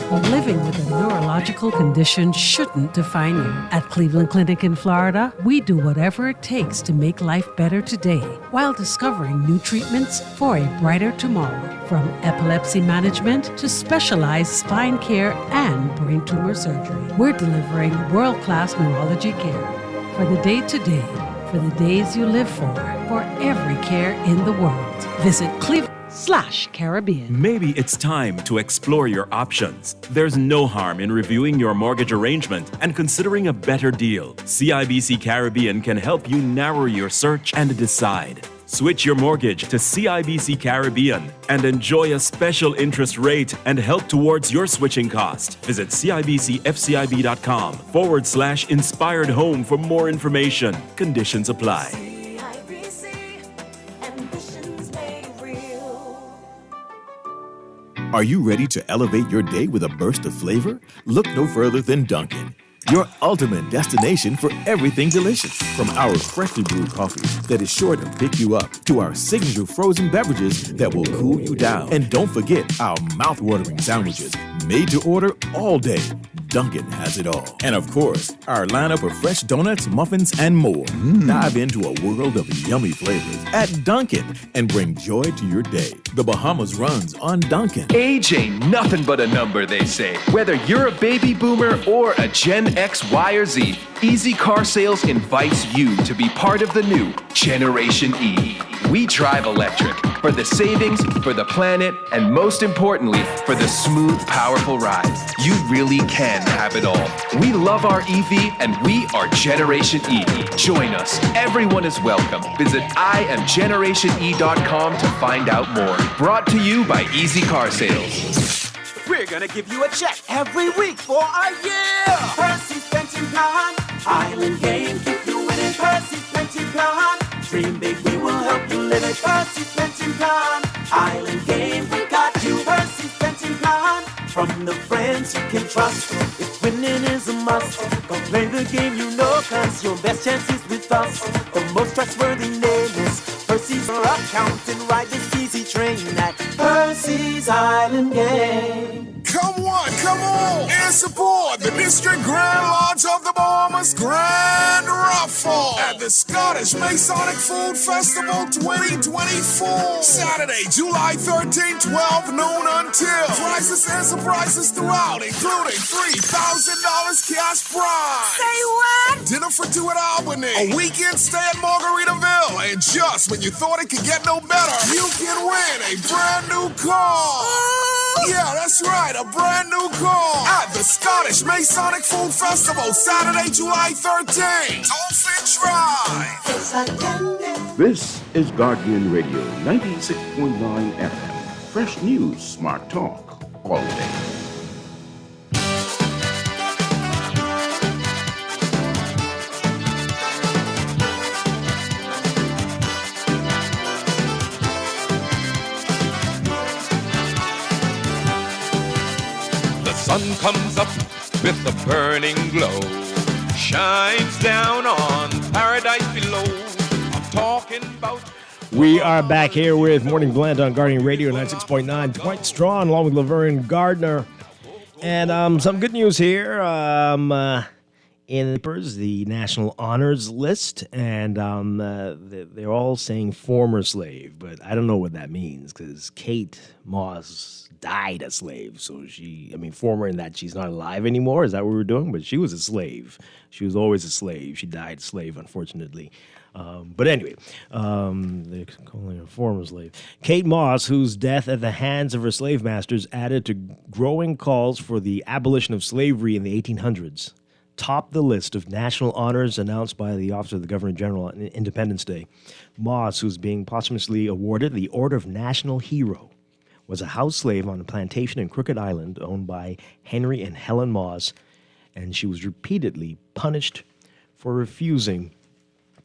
Living with a neurological condition shouldn't define you. At Cleveland Clinic in Florida, we do whatever it takes to make life better today while discovering new treatments for a brighter tomorrow. From epilepsy management to specialized spine care and brain tumor surgery, we're delivering world-class neurology care for the day-to-day, for the days you live for every care in the world. Visit Cleveland/Caribbean.
Maybe it's time to explore your options. There's no harm in reviewing your mortgage arrangement and considering a better deal. CIBC Caribbean can help you narrow your search and decide. Switch your mortgage to CIBC Caribbean and enjoy a special interest rate and help towards your switching cost. Visit CIBCFCIB.com/inspired home for more information. Conditions apply. Are you ready to elevate your day with a burst of flavor? Look no further than Dunkin', your ultimate destination for everything delicious. From our freshly brewed coffee that is sure to pick you up, to our signature frozen beverages that will cool you down. And don't forget our mouth-watering sandwiches, made to order all day. Dunkin' has it all. And of course, our lineup of fresh donuts, muffins, and more. Dive into a world of yummy flavors at Dunkin' and bring joy to your day. The Bahamas runs on Dunkin'.
Age ain't nothing but a number, they say. Whether you're a baby boomer or a Gen X, Y, or Z, Easy Car Sales invites you to be part of the new Generation E. We drive electric for the savings, for the planet, and most importantly, for the smooth, powerful ride. You really can have it all. We love our EV, and we are Generation E. Join us. Everyone is welcome. Visit IamGenerationE.com to find out more. Brought to you by Easy Car Sales.
We're gonna give you a check every week for a year. Percy's Pension Plan, Island Game, keep you winning. Percy's Pension Plan, dream big, we will help you live it. Percy's Pension Plan, Island Game, we got you. Percy's Pension Plan, from the friends you can trust. If winning is a must, go play the game you know, cause your best chance is with us. The most trustworthy name is Percy's account, and ride this easy train at Percy's Island Game.
Come on, and support the District Grand Lodge of the Bahamas Grand Raffle at the Scottish Masonic Food Festival 2024. Saturday, July 13, 12 noon until. Prizes and surprises throughout, including $3,000 cash prize.
Say what?
Dinner for two at Albany, a weekend stay at Margaritaville, and just when you thought it could get no better, you can win a brand new car. Yeah, that's right, a brand new car at the Scottish Masonic Food Festival, Saturday, July 13th. Dolphin Drive.
This is Guardian Radio 96.9 FM. Fresh news, smart talk, all day.
Sun comes up with a burning glow, shines down on paradise below. I'm talking about...
We are back here with Morning Blend on Guardian Radio 96.9. Dwight Strachan along with Laverne Gardner. And some good news here. In the papers, the National Honors List, and they're all saying former slave, but I don't know what that means because Kate Moss died a slave. So former in that she's not alive anymore. Is that what we're doing? But she was a slave. She was always a slave. She died a slave, unfortunately. But anyway, they're calling her a former slave. Kate Moss, whose death at the hands of her slave masters added to growing calls for the abolition of slavery in the 1800s, topped the list of national honors announced by the Office of the Governor General on Independence Day. Moss, who's being posthumously awarded the Order of National Hero, was a house slave on a plantation in Crooked Island owned by Henry and Helen Moss, and she was repeatedly punished for refusing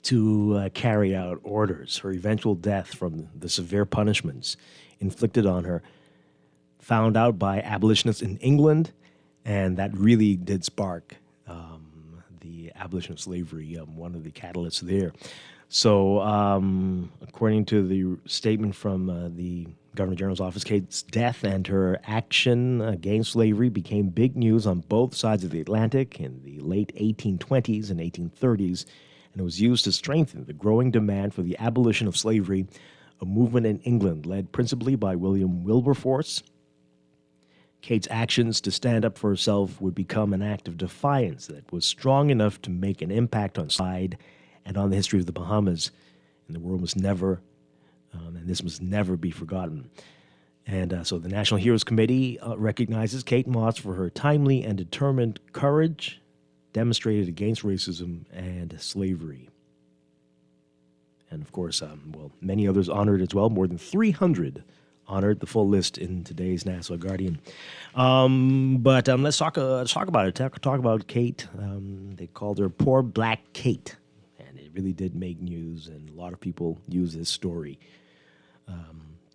to carry out orders. Her eventual death from the severe punishments inflicted on her, found out by abolitionists in England, and that really did spark the abolition of slavery, one of the catalysts there. So, according to the statement from the Governor General's office, Kate's death and her action against slavery became big news on both sides of the Atlantic in the late 1820s and 1830s, and it was used to strengthen the growing demand for the abolition of slavery, a movement in England led principally by William Wilberforce. Kate's actions to stand up for herself would become an act of defiance that was strong enough to make an impact on society and on the history of the Bahamas, and the world must never, and this must never be forgotten. And so the National Heroes Committee recognizes Kate Moss for her timely and determined courage demonstrated against racism and slavery. And of course, many others honored as well. More than 300 honored, the full list in today's Nassau Guardian. But let's talk about it. Talk about Kate. They called her Poor Black Kate, and it really did make news, and a lot of people use this story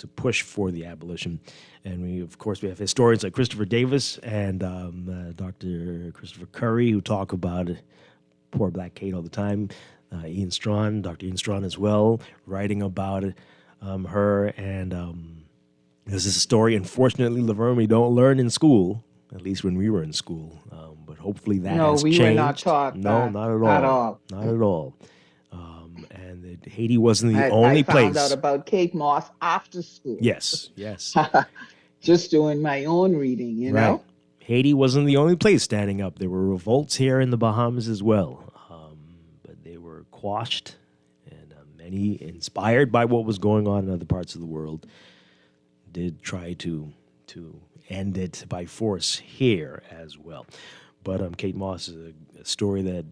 push for the abolition. And we have historians like Christopher Davis and Dr. Christopher Curry who talk about poor Black Kate all the time. Ian Strachan, Dr. Ian Strachan as well, writing about her. And this is a story, unfortunately, Laverne, we don't learn in school, at least when we were in school. But hopefully that has changed.
No, we were not taught
No,
that.
not at all.
At all.
Not at all. And that Haiti wasn't the only place.
I found out about Kate Moss after school.
Yes.
Just doing my own reading, you know?
Haiti wasn't the only place standing up. There were revolts here in the Bahamas as well. But they were quashed, and many, inspired by what was going on in other parts of the world, did try to end it by force here as well. But Kate Moss is a story that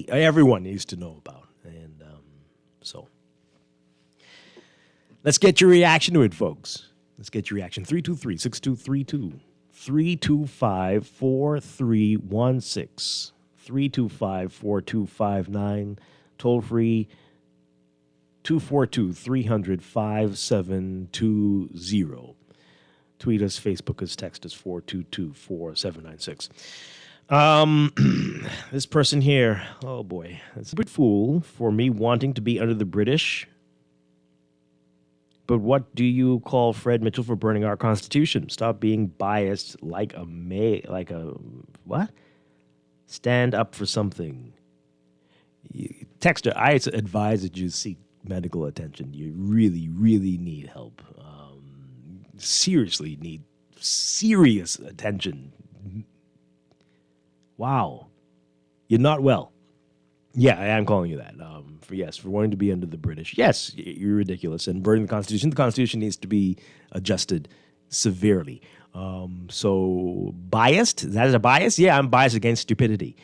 everyone needs to know about. And so let's get your reaction to it, folks. Let's get your reaction. 323-6232. 325-4316. 325-4259. Toll free 242-300-5720. Tweet us, Facebook us, text us 422-4796. This person here, oh boy, it's a big fool for me wanting to be under the British. But what do you call Fred Mitchell for burning our Constitution? Stop being biased like a what? Stand up for something. Texter, I advise that you seek medical attention. You really, really need help. Seriously need serious attention. Wow. You're not well. Yeah, I am calling you that. For wanting to be under the British. Yes, you're ridiculous. And burning the Constitution needs to be adjusted severely. So biased? Is that a bias? Yeah, I'm biased against stupidity.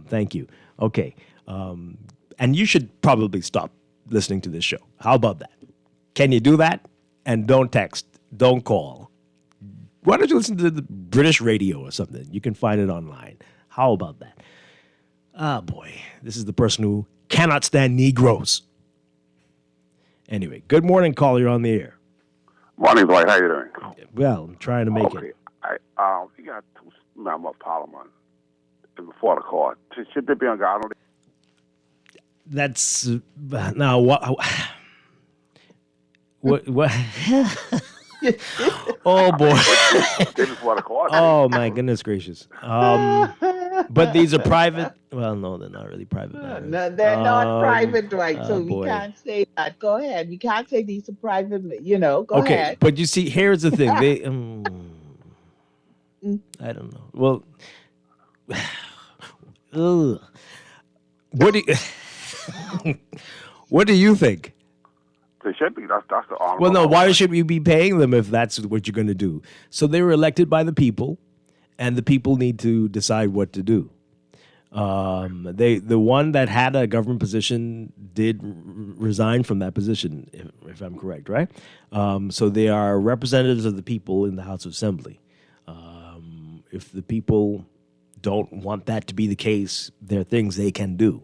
Thank you. Okay. And you should probably stop listening to this show. How about that? Can you do that? And don't text. Don't call. Why don't you listen to the British radio or something? You can find it online. How about that? Ah, boy. This is the person who cannot stand Negroes. Anyway, good morning, caller. You're on the air.
Morning, Dwight. How you doing?
Well, I'm trying to make it.
We got two members of parliament before the court. Should they be on guard?
That's now what? What? Oh boy! Oh my goodness gracious! But these are private. Well, no, they're not really private matters.
No, they're not private, Dwight. So
boy.
we can't say that. Go ahead. We can't say these are private. Go
okay,
ahead.
but you see, here's the thing. They, I don't know. Well, what do you think?
They should be. That's the honorable.
Well, no. Why should we be paying them if that's what you're going to do? So they were elected by the people, and the people need to decide what to do. The one that had a government position did resign from that position, if I'm correct, right? So they are representatives of the people in the House of Assembly. If the people don't want that to be the case, there are things they can do.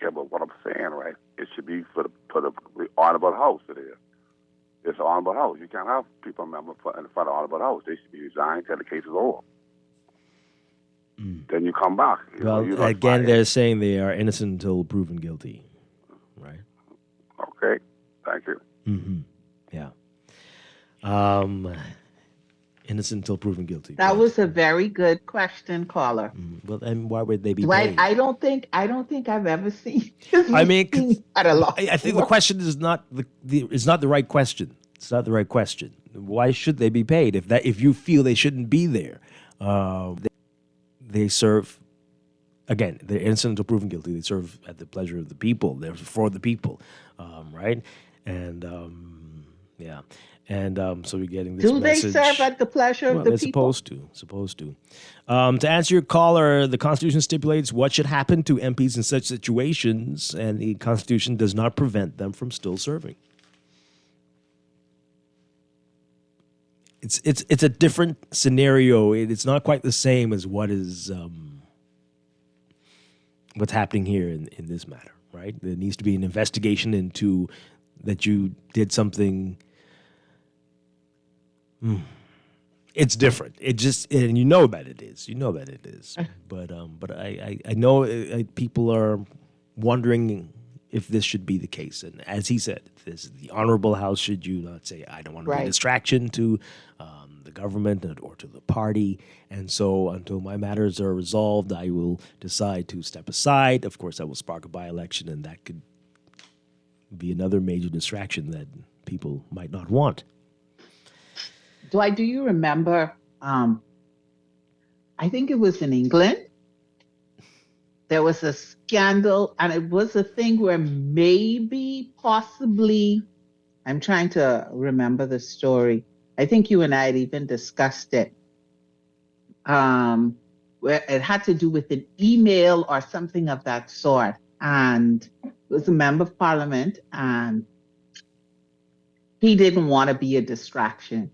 Yeah, but what I'm saying, right? It should be for the honorable house. It is. It's an honorable house. You can't have people member for the honorable house. They should be resigned till the case is over. Then you come back.
Again, they're saying they are innocent until proven guilty, right?
Okay, thank you.
Mm-hmm. Yeah. Innocent until proven guilty.
That was a very good question, caller.
Well, then why would they be
Dwight,
paid?
I don't think I've ever seen.
I mean,
at a lot.
I think the question is not the right question. It's not the right question. Why should they be paid if you feel they shouldn't be there? They serve. Again, they're innocent until proven guilty. They serve at the pleasure of the people. They're for the people, right? And yeah. And so we're getting this message.
Do they serve at the pleasure of the
they're
people?
Supposed to. To answer your caller, the Constitution stipulates what should happen to MPs in such situations, and the Constitution does not prevent them from still serving. It's a different scenario. It's not quite the same as what is what's happening here in this matter, right? There needs to be an investigation into that you did something It's different. It just, and you know that it is. You know that it is. But I know people are wondering if this should be the case. And as he said, this is the honorable house. Should you not say, I don't want to be a distraction to the government or to the party? And so until my matters are resolved, I will decide to step aside. Of course, that will spark a by-election, and that could be another major distraction that people might not want.
Dwight, do you remember, I think it was in England, there was a scandal, and it was a thing where possibly, I'm trying to remember the story. I think you and I had even discussed it, where it had to do with an email or something of that sort. And it was a member of parliament, and he didn't want to be a distraction.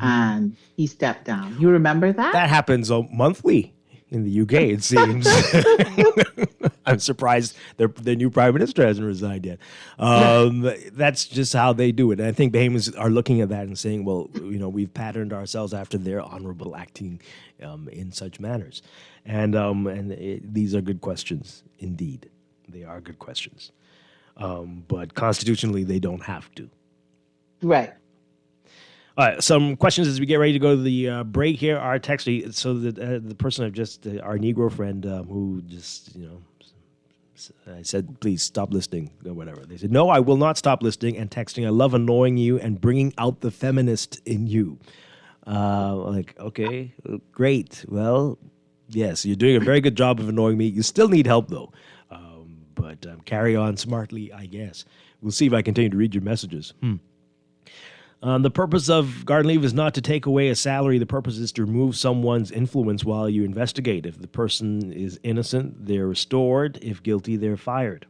And he stepped down. You remember that?
That happens monthly in the UK, it seems. I'm surprised their new prime minister hasn't resigned yet. That's just how they do it. And I think Bahamians are looking at that and saying, well, we've patterned ourselves after their honorable acting in such manners. And these are good questions, indeed. They are good questions. But constitutionally, they don't have to.
Right.
All right, some questions as we get ready to go to the break here. Our text, so the person I've just, our Negro friend who just, I said, please stop listening or whatever. They said, no, I will not stop listening and texting. I love annoying you and bringing out the feminist in you. Okay, great. Well, yes, you're doing a very good job of annoying me. You still need help, though. But carry on smartly, I guess. We'll see if I continue to read your messages. The purpose of garden leave is not to take away a salary. The purpose is to remove someone's influence while you investigate. If the person is innocent, they're restored. If guilty, they're fired.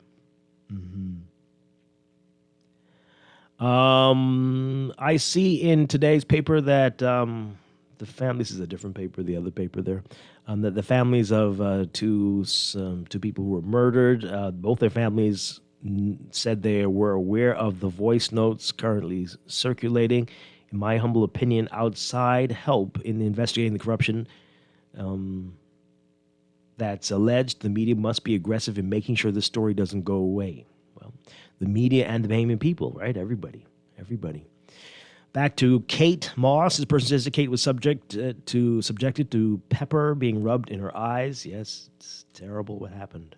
I see in today's paper that this is a different paper, the other paper there, that the families of two people who were murdered, both their families said they were aware of the voice notes currently circulating. In my humble opinion, outside help in investigating the corruption that's alleged, the media must be aggressive in making sure the story doesn't go away. Well, the media and the Bahamian people, right? Everybody. Back to Kate Moss. This person says that Kate was subjected to pepper being rubbed in her eyes. Yes, it's terrible what happened.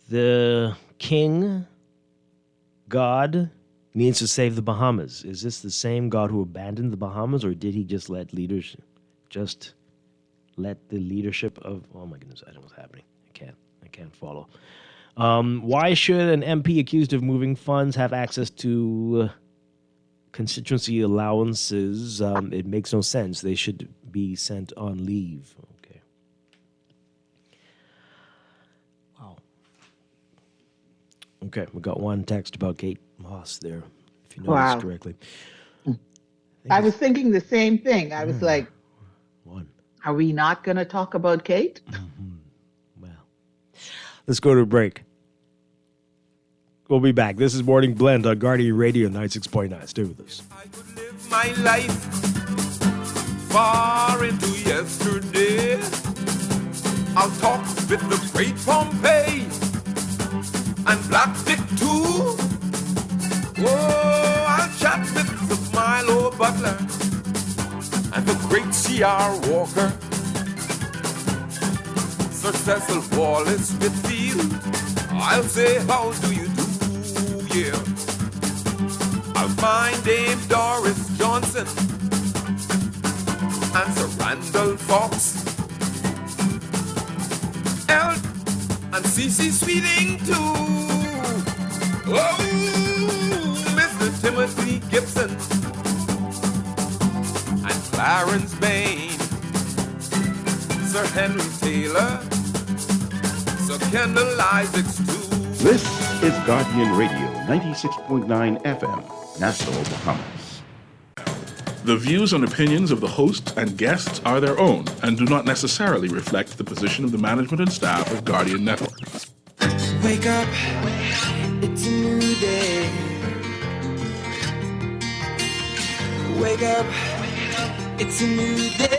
The king, God, needs to save the Bahamas. Is this the same God who abandoned the Bahamas, or did he just let the leadership of, oh my goodness, I don't know what's happening. I can't follow. Why should an MP accused of moving funds have access to constituency allowances? It makes no sense. They should be sent on leave. Okay. Wow. Okay, we got one text about Kate Moss there, if you noticed correctly.
I was thinking the same thing. I was like, are we not going to talk about Kate?
Let's go to a break. We'll be back. This is Morning Blend on Guardian Radio 96.9. Stay with us.
I could live my life far into yesterday. I'll talk with the great Pompey and Black Dick too. Oh, I'll chat with the Milo Butler and the great C.R. Walker, Sir Cecil Wallace Whitfield. I'll say, how do you do? Yeah. I'll find Dame Doris Johnson and Sir Randall Fox, El and C.C. Sweeting too. Oh, Mr. Timothy Gibson and Clarence Bain, Sir Henry Taylor, Sir Kendall Isaacs too.
This is Guardian Radio 96.9 FM, Nassau, Bahamas.
The views and opinions of the host and guests are their own and do not necessarily reflect the position of the management and staff of Guardian Network.
Wake up, it's a new day. Wake up, it's a new day.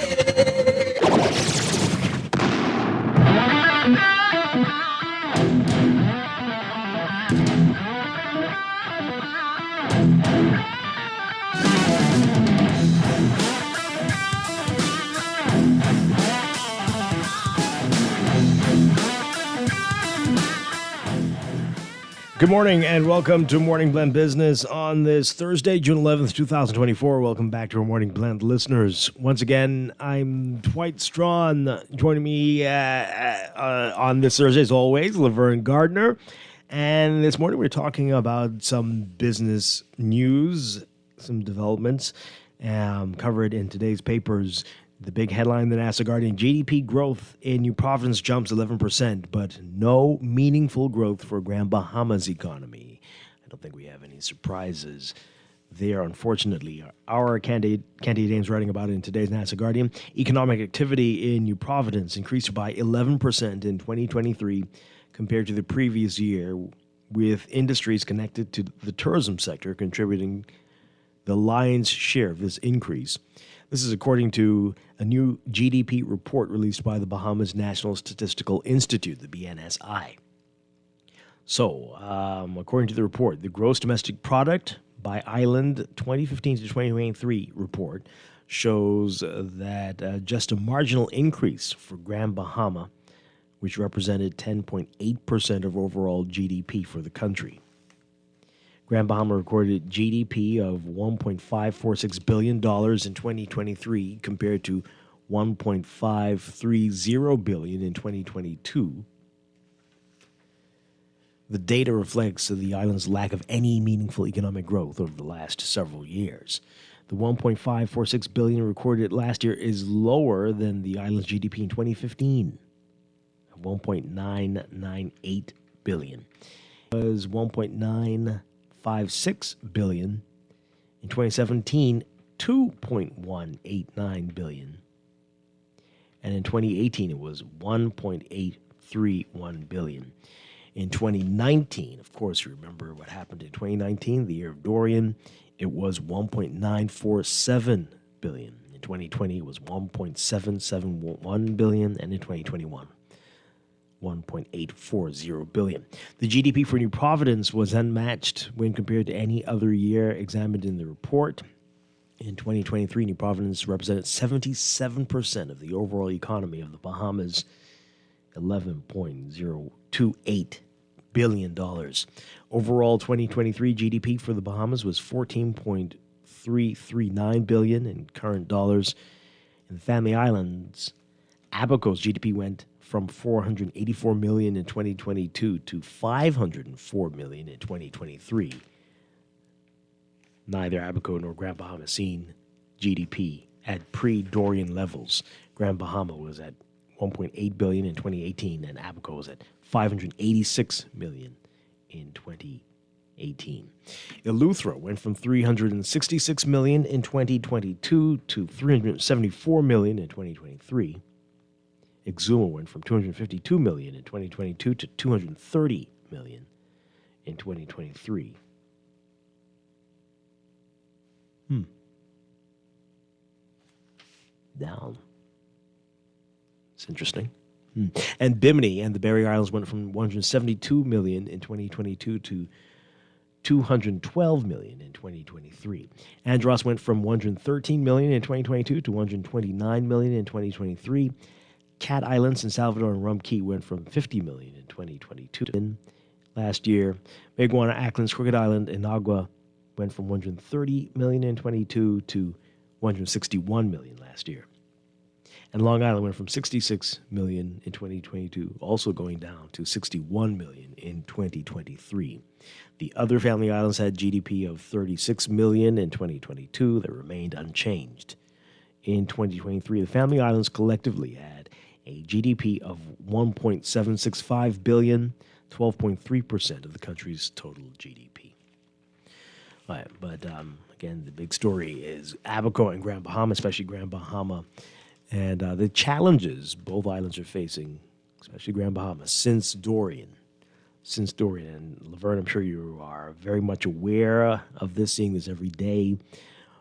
Good morning and welcome to Morning Blend Business on this Thursday, June 11th, 2024. Welcome back to our Morning Blend listeners. Once again, I'm Dwight Strachan. Joining me on this Thursday, as always, Laverne Gardner. And this morning we're talking about some business news, some developments covered in today's papers. The big headline in the National Guardian, GDP growth in New Providence jumps 11%, but no meaningful growth for Grand Bahama's economy. I don't think we have any surprises there, unfortunately. Our candidate Ames writing about it in today's National Guardian. Economic activity in New Providence increased by 11% in 2023 compared to the previous year, with industries connected to the tourism sector contributing the lion's share of this increase. This is according to a new GDP report released by the Bahamas National Statistical Institute, the BNSI. So, according to the report, the gross domestic product by island 2015 to 2023 report shows that just a marginal increase for Grand Bahama, which represented 10.8% of overall GDP for the country. Grand Bahama recorded GDP of $1.546 billion in 2023 compared to $1.530 billion in 2022. The data reflects the island's lack of any meaningful economic growth over the last several years. The $1.546 billion recorded last year is lower than the island's GDP in 2015, of $1.998 billion. It was $1.956 billion in 2017, $2.189 billion, and in 2018 it was $1.831 billion. In 2019, of course, you remember what happened in 2019, the year of Dorian, it was $1.947 billion. In 2020, it was $1.771 billion, and in 2021, $1.840 billion. The GDP for New Providence was unmatched when compared to any other year examined in the report. In 2023, New Providence represented 77% of the overall economy of the Bahamas, $11.028 billion. Overall, 2023 GDP for the Bahamas was $14.339 billion in current dollars. In the Family Islands, Abaco's GDP went from $484 million in 2022 to $504 million in 2023. Neither Abaco nor Grand Bahama has seen GDP at pre-Dorian levels. Grand Bahama was at $1.8 billion in 2018, and Abaco was at $586 million in 2018. Eleuthera went from $366 million in 2022 to $374 million in 2023. Exuma went from $252 million in 2022 to $230 million in 2023. Down. It's interesting. And Bimini and the Berry Islands went from $172 million in 2022 to $212 million in 2023. Andros went from $113 million in 2022 to $129 million in 2023. Cat Islands in Salvador and Rum Key went from $50 million in 2022. Last year, Maguana, Acklands, Crooked Island, and Agua went from $130 million in 2022 to $161 million last year. And Long Island went from $66 million in 2022, also going down to $61 million in 2023. The other Family Islands had GDP of $36 million in 2022 that remained unchanged. In 2023, the Family Islands collectively had a GDP of $1.765 billion, 12.3% of the country's total GDP. All right, but again, the big story is Abaco and Grand Bahama, especially Grand Bahama, and the challenges both islands are facing, especially Grand Bahama, since Dorian. since Dorian. And Laverne, I'm sure you are very much aware of this, seeing this every day.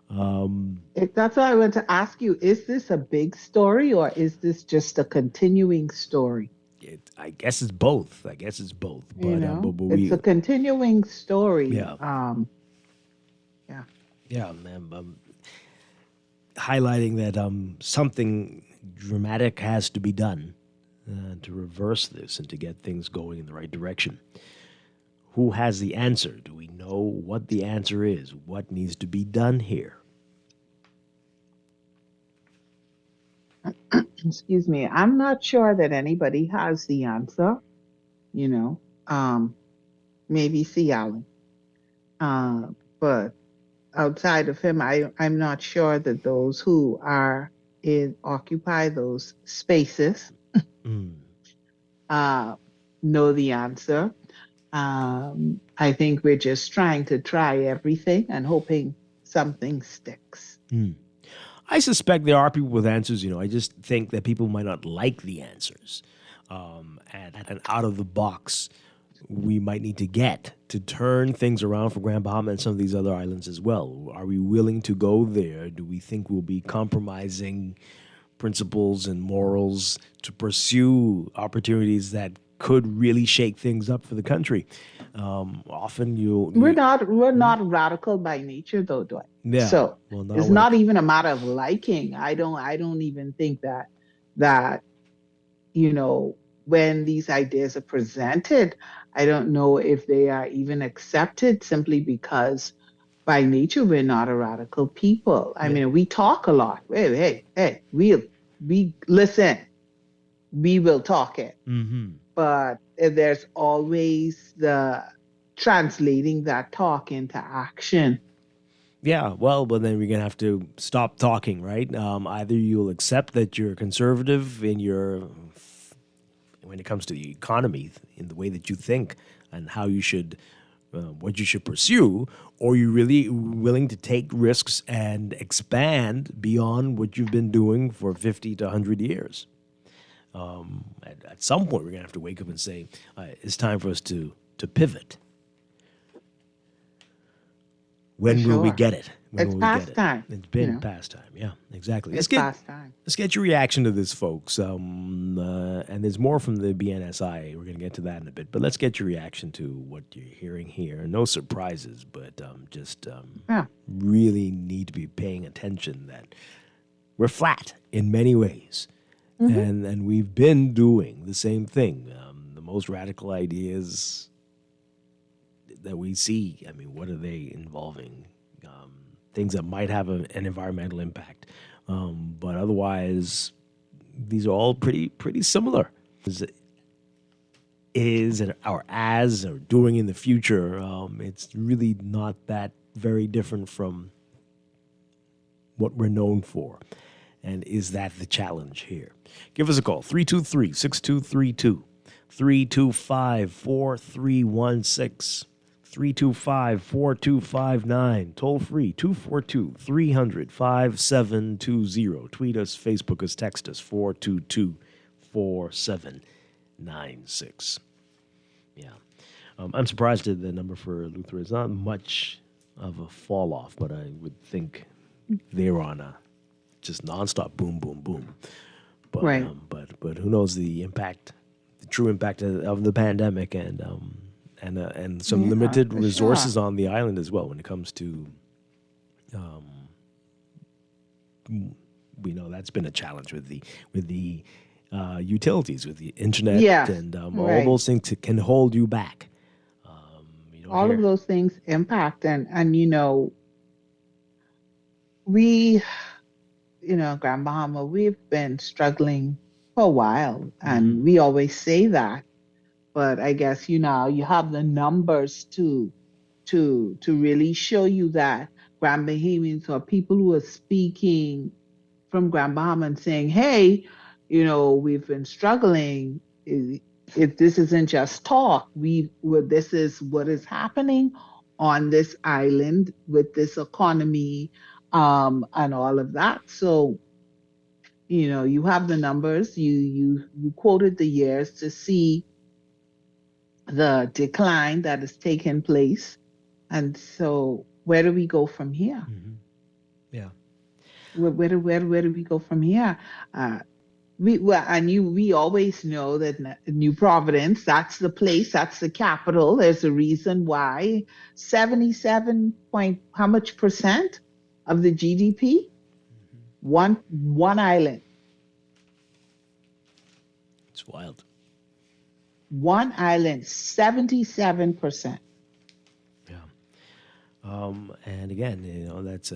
That's why I want to ask you, is this a big story or is this just a continuing story?
I guess it's both. But,
It's a continuing story.
Yeah.
Yeah.
Yeah, highlighting that something dramatic has to be done to reverse this and to get things going in the right direction. Who has the answer? Do we know what the answer is? What needs to be done here?
Excuse me. I'm not sure that anybody has the answer. Maybe C. Allen. But outside of him, I'm not sure that those who are occupy those spaces know the answer. I think we're just trying to try everything and hoping something sticks.
I suspect there are people with answers. I just think that people might not like the answers. And out of the box we might need to get to turn things around for Grand Bahama and some of these other islands as well. Are we willing to go there? Do we think we'll be compromising principles and morals to pursue opportunities that could really shake things up for the country? Often
we're not radical by nature, though, Dwight.
Yeah.
So it's not even a matter of liking. I don't even think that when these ideas are presented, I don't know if they are even accepted simply because by nature we're not a radical people. I mean, we talk a lot. Hey, we listen. We will talk it. But there's always the translating that talk into action.
Yeah, well, but then we're going to have to stop talking, right? Either you'll accept that you're conservative when it comes to the economy, in the way that you think and how you should, what you should pursue, or you're really willing to take risks and expand beyond what you've been doing for 50 to 100 years. At some point, we're going to have to wake up and say, it's time for us to pivot. When will we get it?
It's past time.
It's been past time. Yeah, exactly.
It's past time.
Let's get your reaction to this, folks. And there's more from the BNSI. We're going to get to that in a bit. But let's get your reaction to what you're hearing here. No surprises, but really need to be paying attention that we're flat in many ways. And we've been doing the same thing. The most radical ideas that we see, I mean, what are they involving? Things that might have an environmental impact. But otherwise, these are all pretty similar. Or doing in the future, it's really not that very different from what we're known for. And is that the challenge here? Give us a call, 323-6232, 325-4316, 325-4259, toll free, 242-300-5720. Tweet us, Facebook us, text us, 422-4796. Yeah. I'm surprised at the number for Luther. It's not much of a fall off, but I would think they're on a just nonstop boom, boom, boom. But,
right.
But who knows the impact, the true impact of the pandemic and some limited resources on the island as well when it comes to, we know that's been a challenge with the utilities, with the internet and all those things can hold you back.
All of those things impact and we, Grand Bahama, we've been struggling for a while and we always say that. But I guess, you have the numbers to really show you that Grand Bahamians or people who are speaking from Grand Bahama and saying, hey, we've been struggling. If this isn't just talk, this is what is happening on this island with this economy and all of that. So, you have the numbers, you quoted the years to see the decline that has taken place. And so where do we go from here?
Yeah.
Where do we go from here? We always know that New Providence, that's the place, that's the capital. There's a reason why 77 point how much percent of the GDP? One island.
It's wild.
One island, 77%.
And again, that's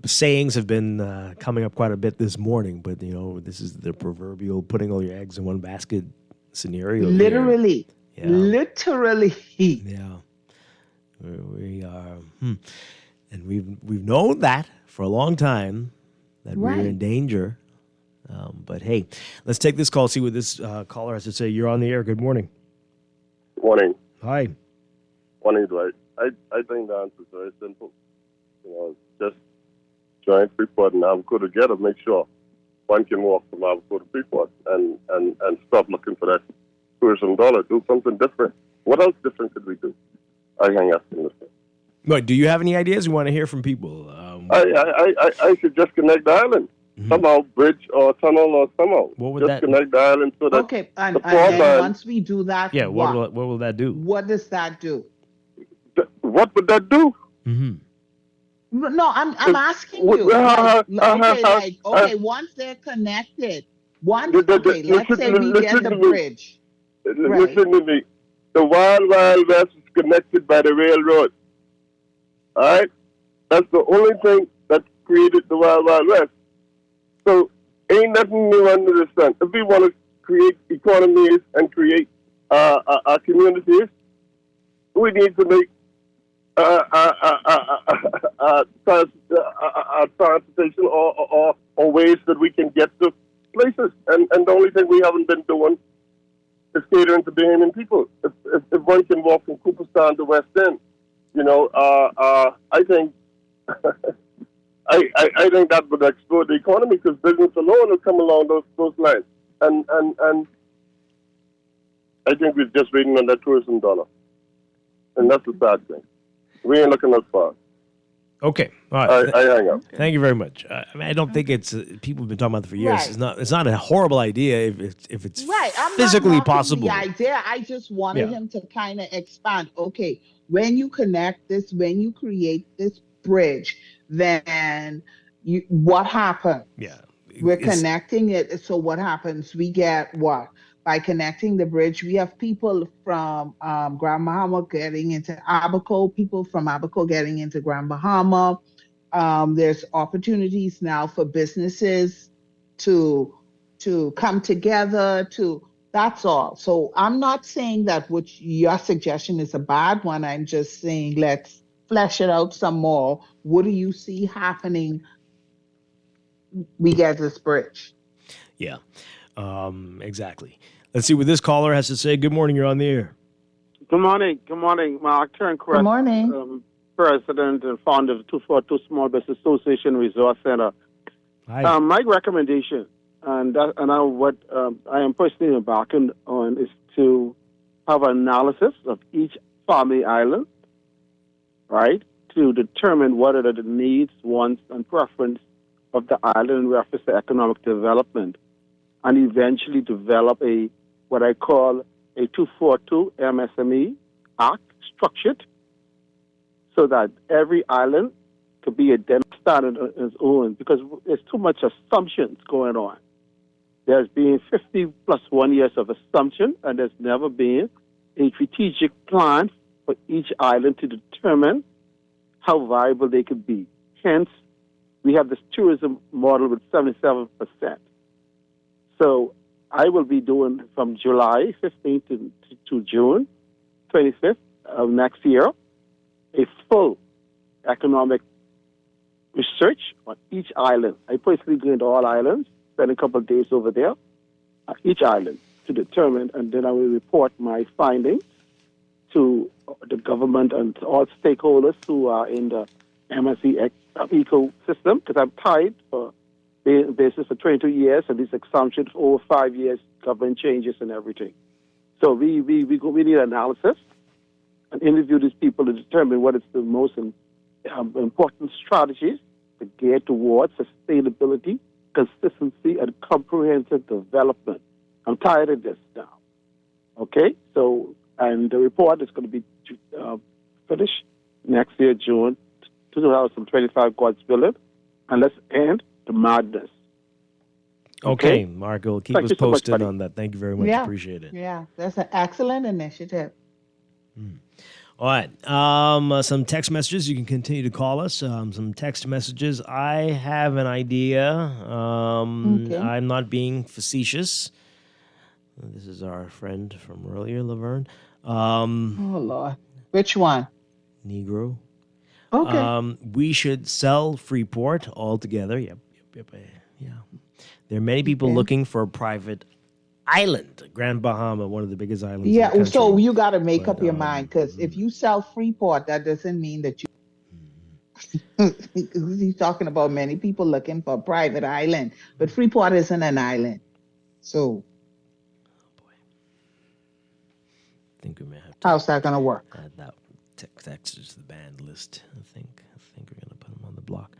sayings have been coming up quite a bit this morning, but this is the proverbial putting all your eggs in one basket scenario.
Literally.
Yeah.
Literally.
Yeah. We are, and we've known that for a long time that we're in danger. But hey, let's take this call. See what this caller has to say. You're on the air. Good morning.
Morning.
Hi.
Morning, Dwight. I think the answer is very simple. Just join Freeport and Abaco together. Make sure one can walk from Abaco to Freeport and stop looking for that tourism dollar. Do something different. What else different could we do? I hang up in this.
Wait, do you have any ideas? We want to hear from people.
I should just connect the island. Somehow, bridge or tunnel or somehow.
What would
just
that
connect the island so that
Okay, and
the
then once we do that,
yeah, what will that do?
What does that do?
What would that do?
No, I'm asking you. Okay, once they're connected, let's say we get the bridge.
Listen to me. The Wild Wild West is connected by the railroad. All right? That's the only thing that created the Wild Wild West. So, ain't nothing new under the sun. If we want to create economies and create our communities, we need to make transportation or ways that we can get to places. And the only thing we haven't been doing is catering to Bahamian people. If one can walk from Cooperstown to West End, I think I think that would explode the economy because business alone will come along those lines. And I think we're just waiting on that tourism dollar. And that's the sad thing. We ain't looking as far.
Okay. All right.
I hang up.
Thank you very much. I don't think it's people have been talking about it for years.
Right.
It's not a horrible idea if it's
Right. I'm
physically
not knocking
possible.
the idea. I just wanted him to kind of expand. Okay, when you connect this, when you create this bridge, then what happens?
Yeah.
We're connecting it. So what happens? We get what? By connecting the bridge, we have people from Grand Bahama getting into Abaco, people from Abaco getting into Grand Bahama. There's opportunities now for businesses to come together. That's all. So I'm not saying that your suggestion is a bad one. I'm just saying let's flesh it out some more. What do you see happening? We get this bridge.
Yeah. Exactly. Let's see what this caller has to say. Good morning. You're on the air.
Good morning. Good morning. Mark Turncrest.
Good morning.
President and founder of the 242 Small Business Association Resource Center.
Hi.
My recommendation, what I am personally embarking on, is to have an analysis of each family island, right, to determine what are the needs, wants, and preference of the island in reference to economic development, and eventually develop what I call a 242 MSME Act structured so that every island could be standard on its own, because there's too much assumptions going on. There's been 50 plus 1 years of assumption, and there's never been a strategic plan for each island to determine how viable they could be. Hence, we have this tourism model with 77%. So I will be doing from July 15th to June 25th of next year a full economic research on each island. I personally go into all islands, spend a couple of days over there, each island, to determine, and then I will report my findings to the government and all stakeholders who are in the MSC ecosystem, because I'm tied for basis for 22 years, and these exemptions over 5 years, government changes and everything. So we need analysis and interview these people to determine what is the most important strategies to get towards sustainability, consistency, and comprehensive development. I'm tired of this now. Okay? So, and the report is going to be finished next year, June 2025, God's willing, and let's end the madness.
Okay, Marco, keep us posted on that. Thank you very much.
Yeah.
Appreciate it.
Yeah, that's an excellent initiative.
All right. Some text messages. You can continue to call us. Some text messages. I have an idea. I'm not being facetious. This is our friend from earlier, Laverne.
Oh, Lord. Which one?
Negro.
Okay.
We should sell Freeport altogether. Yep. Yeah. There are many people looking for a private island. Grand Bahama, one of the biggest islands in the country.
So you got to make up your mind, because if you sell Freeport, that doesn't mean that you... He's talking about many people looking for a private island, but Freeport isn't an island. So...
I think we may have to...
How's that going to work?
Add that text to the banned list, I think we're going to put them on the block.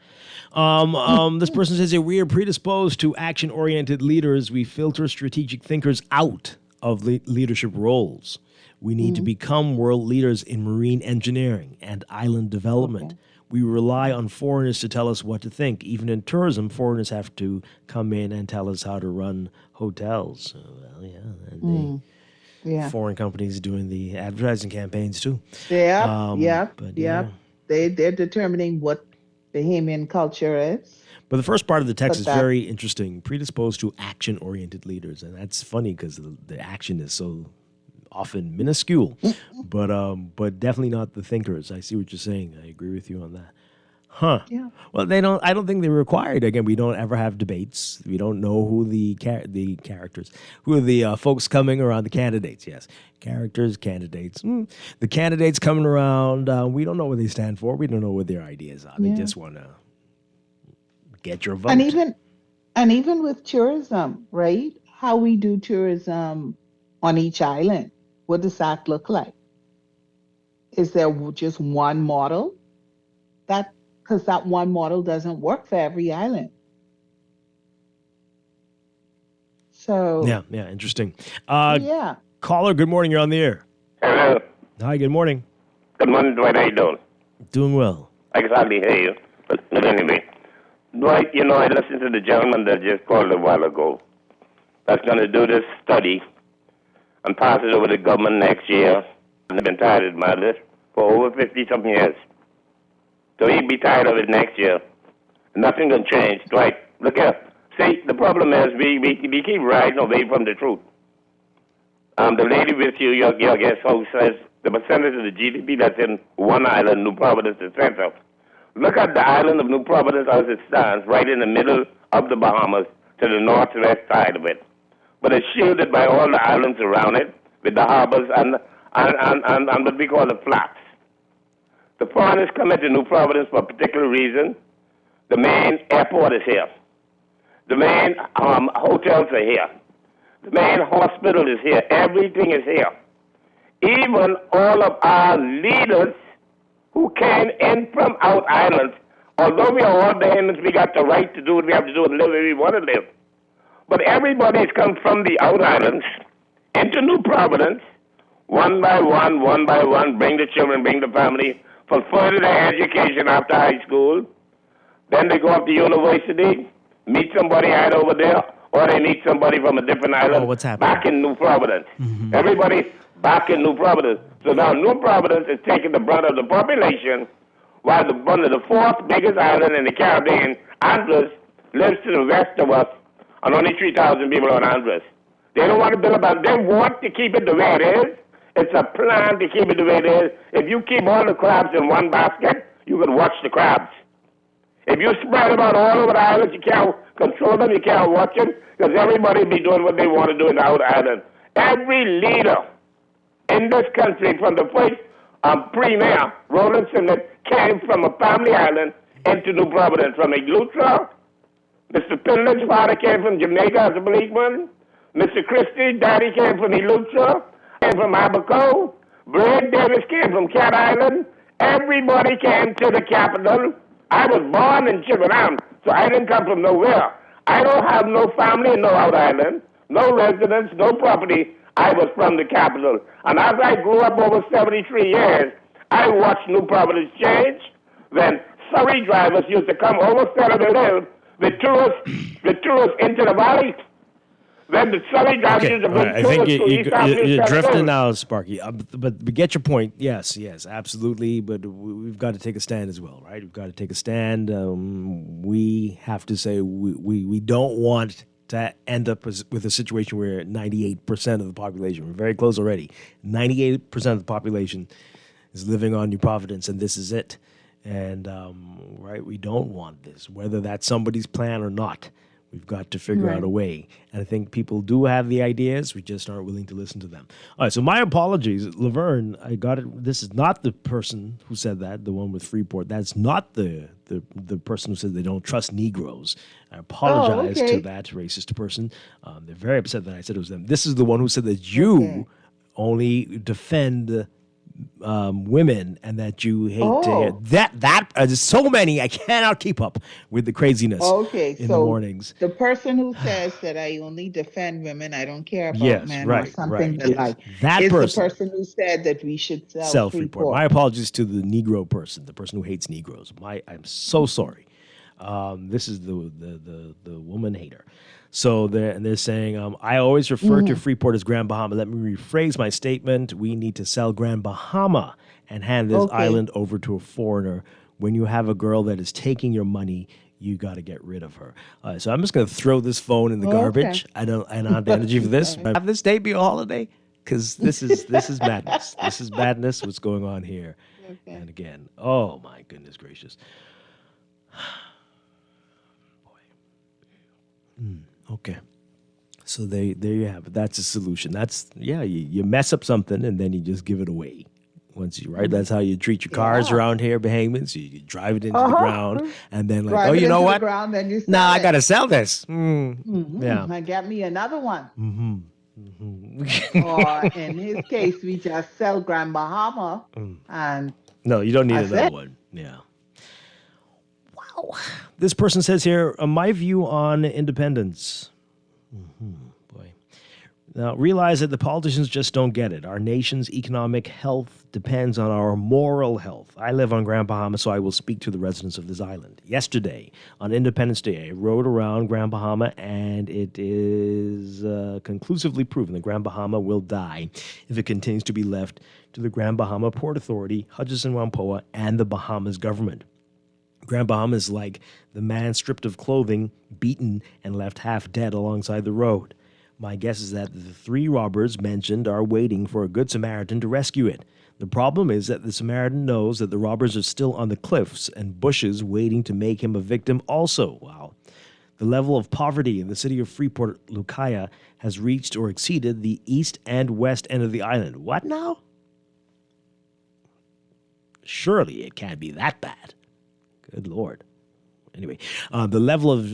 This person says, we are predisposed to action-oriented leaders. We filter strategic thinkers out of leadership roles. We need to become world leaders in marine engineering and island development. We rely on foreigners to tell us what to think. Even in tourism, foreigners have to come in and tell us how to run hotels. Foreign companies doing the advertising campaigns too.
They're determining what Bahamian culture is.
But the first part of the text is very interesting. Predisposed to action-oriented leaders, and that's funny because the action is so often minuscule, but definitely not the thinkers. I see what you're saying. I agree with you on that. Huh. Yeah. Well, I don't think they're required. Again, we don't ever have debates. We don't know who the characters, who are the folks coming around, the candidates. Yes, characters, candidates. The candidates coming around, we don't know what they stand for. We don't know what their ideas are. They just want to get your vote.
And even with tourism, right? How we do tourism on each island. What does that look like? Is there just one model? Because that one model doesn't work for every island. So
yeah, interesting. Caller, good morning. You're on the air.
Hello.
Hi, good morning.
Good morning, Dwight. How you doing?
Doing well.
I can hardly hear you, but anyway. Dwight, I listened to the gentleman that just called a while ago that's going to do this study and pass it over to the government next year. And they've been tired about this for over 50-something years. So he'd be tired of it next year. Nothing can change. Dwight, look here. See, the problem is we keep riding away from the truth. The lady with you, your guest host, says the percentage of the GDP that's in one island, New Providence, is central. Look at the island of New Providence as it stands, right in the middle of the Bahamas, to the northwest side of it. But it's shielded by all the islands around it, with the harbors and what we call the flats. The foreigners come into New Providence for a particular reason. The main airport is here. The main hotels are here. The main hospital is here. Everything is here. Even all of our leaders who came in from out islands, although we are all Bahamians, we got the right to do what we have to do and live where we want to live. But everybody's come from the out islands into New Providence, one by one, bring the children, bring the family, fulfill their education after high school. Then they go up to university, meet somebody right over there, or they meet somebody from a different island back in New Providence. Mm-hmm. Everybody back in New Providence. So now New Providence is taking the brunt of the population, while one of the fourth biggest island in the Caribbean, Andros, lives to the west of us, and only 3,000 people on Andros. They don't want to build about it. They want to keep it the way it is. It's a plan to keep it the way it is. If you keep all the crabs in one basket, you can watch the crabs. If you spread them out all over the island, you can't control them, you can't watch them, because everybody be doing what they want to do in the outer island. Every leader in this country, from the first premier, Roland Simnett, came from a family island into New Providence, from Eleuthera Mr. Finland's father came from Jamaica as a policeman. Mr. Christie, daddy came from Eleuthera, came from Abaco. Brad Davis came from Cat Island. Everybody came to the capital. I was born in Chittenden, so I didn't come from nowhere. I don't have no family in no Rhode Island, no residence, no property. I was from the capital. And as I grew up over 73 years, I watched New Providence change. Then Surrey drivers used to come over Federal Hill, the tourists into the valley. Then the Surrey drivers used to bring
I think
tourists
you're drifting now, Sparky. But we get your point. Yes, absolutely. But we've got to take a stand as well, right? We've got to take a stand. We have to say we don't want to end up with a situation where 98% of the population, we're very close already, 98% of the population is living on New Providence, and this is it. And, right, we don't want this, whether that's somebody's plan or not. We've got to figure out a way. And I think people do have the ideas. We just aren't willing to listen to them. All right, so my apologies. Laverne, I got it. This is not the person who said that, the one with Freeport. That's not the person who said they don't trust Negroes. I apologize to that racist person. They're very upset that I said it was them. This is the one who said that you only defend women and that you hate to hear that there's so many I cannot keep up with the craziness in the mornings.
The person who says that I only defend women, I don't care about men or something like
that
is
person,
the person who said that we should sell Freeport.
My apologies to the Negro person, the person who hates Negroes. I'm so sorry. This is the woman hater. So they're saying, I always refer to Freeport as Grand Bahama. Let me rephrase my statement. We need to sell Grand Bahama and hand this island over to a foreigner. When you have a girl that is taking your money, you got to get rid of her. So I'm just going to throw this phone in the garbage. I don't have the energy for this. Have this day be a holiday, because this is madness. This is madness. What's going on here? And again, oh my goodness gracious. Okay. So there you have it. That's a solution. That's, you mess up something and then you just give it away. Once you, right? That's how you treat your cars around here, Bahamians. You drive it into the ground and then like, you know what? Now I got to sell this. Yeah.
I got me another one. Or in his case, we just sell Grand Bahama and
no, you don't need another one. Yeah. Wow. This person says here, my view on independence. Boy. Now, realize that the politicians just don't get it. Our nation's economic health depends on our moral health. I live on Grand Bahama, so I will speak to the residents of this island. Yesterday, on Independence Day, I rode around Grand Bahama, and it is conclusively proven that Grand Bahama will die if it continues to be left to the Grand Bahama Port Authority, Hutchison-Whampoa, and the Bahamas government. Grand Bahama is like the man stripped of clothing, beaten, and left half dead alongside the road. My guess is that the 3 robbers mentioned are waiting for a good Samaritan to rescue it. The problem is that the Samaritan knows that the robbers are still on the cliffs and bushes waiting to make him a victim also. Wow. The level of poverty in the city of Freeport, Lucaya, has reached or exceeded the east and west end of the island. What now? Surely it can't be that bad. Good Lord. Anyway, the level of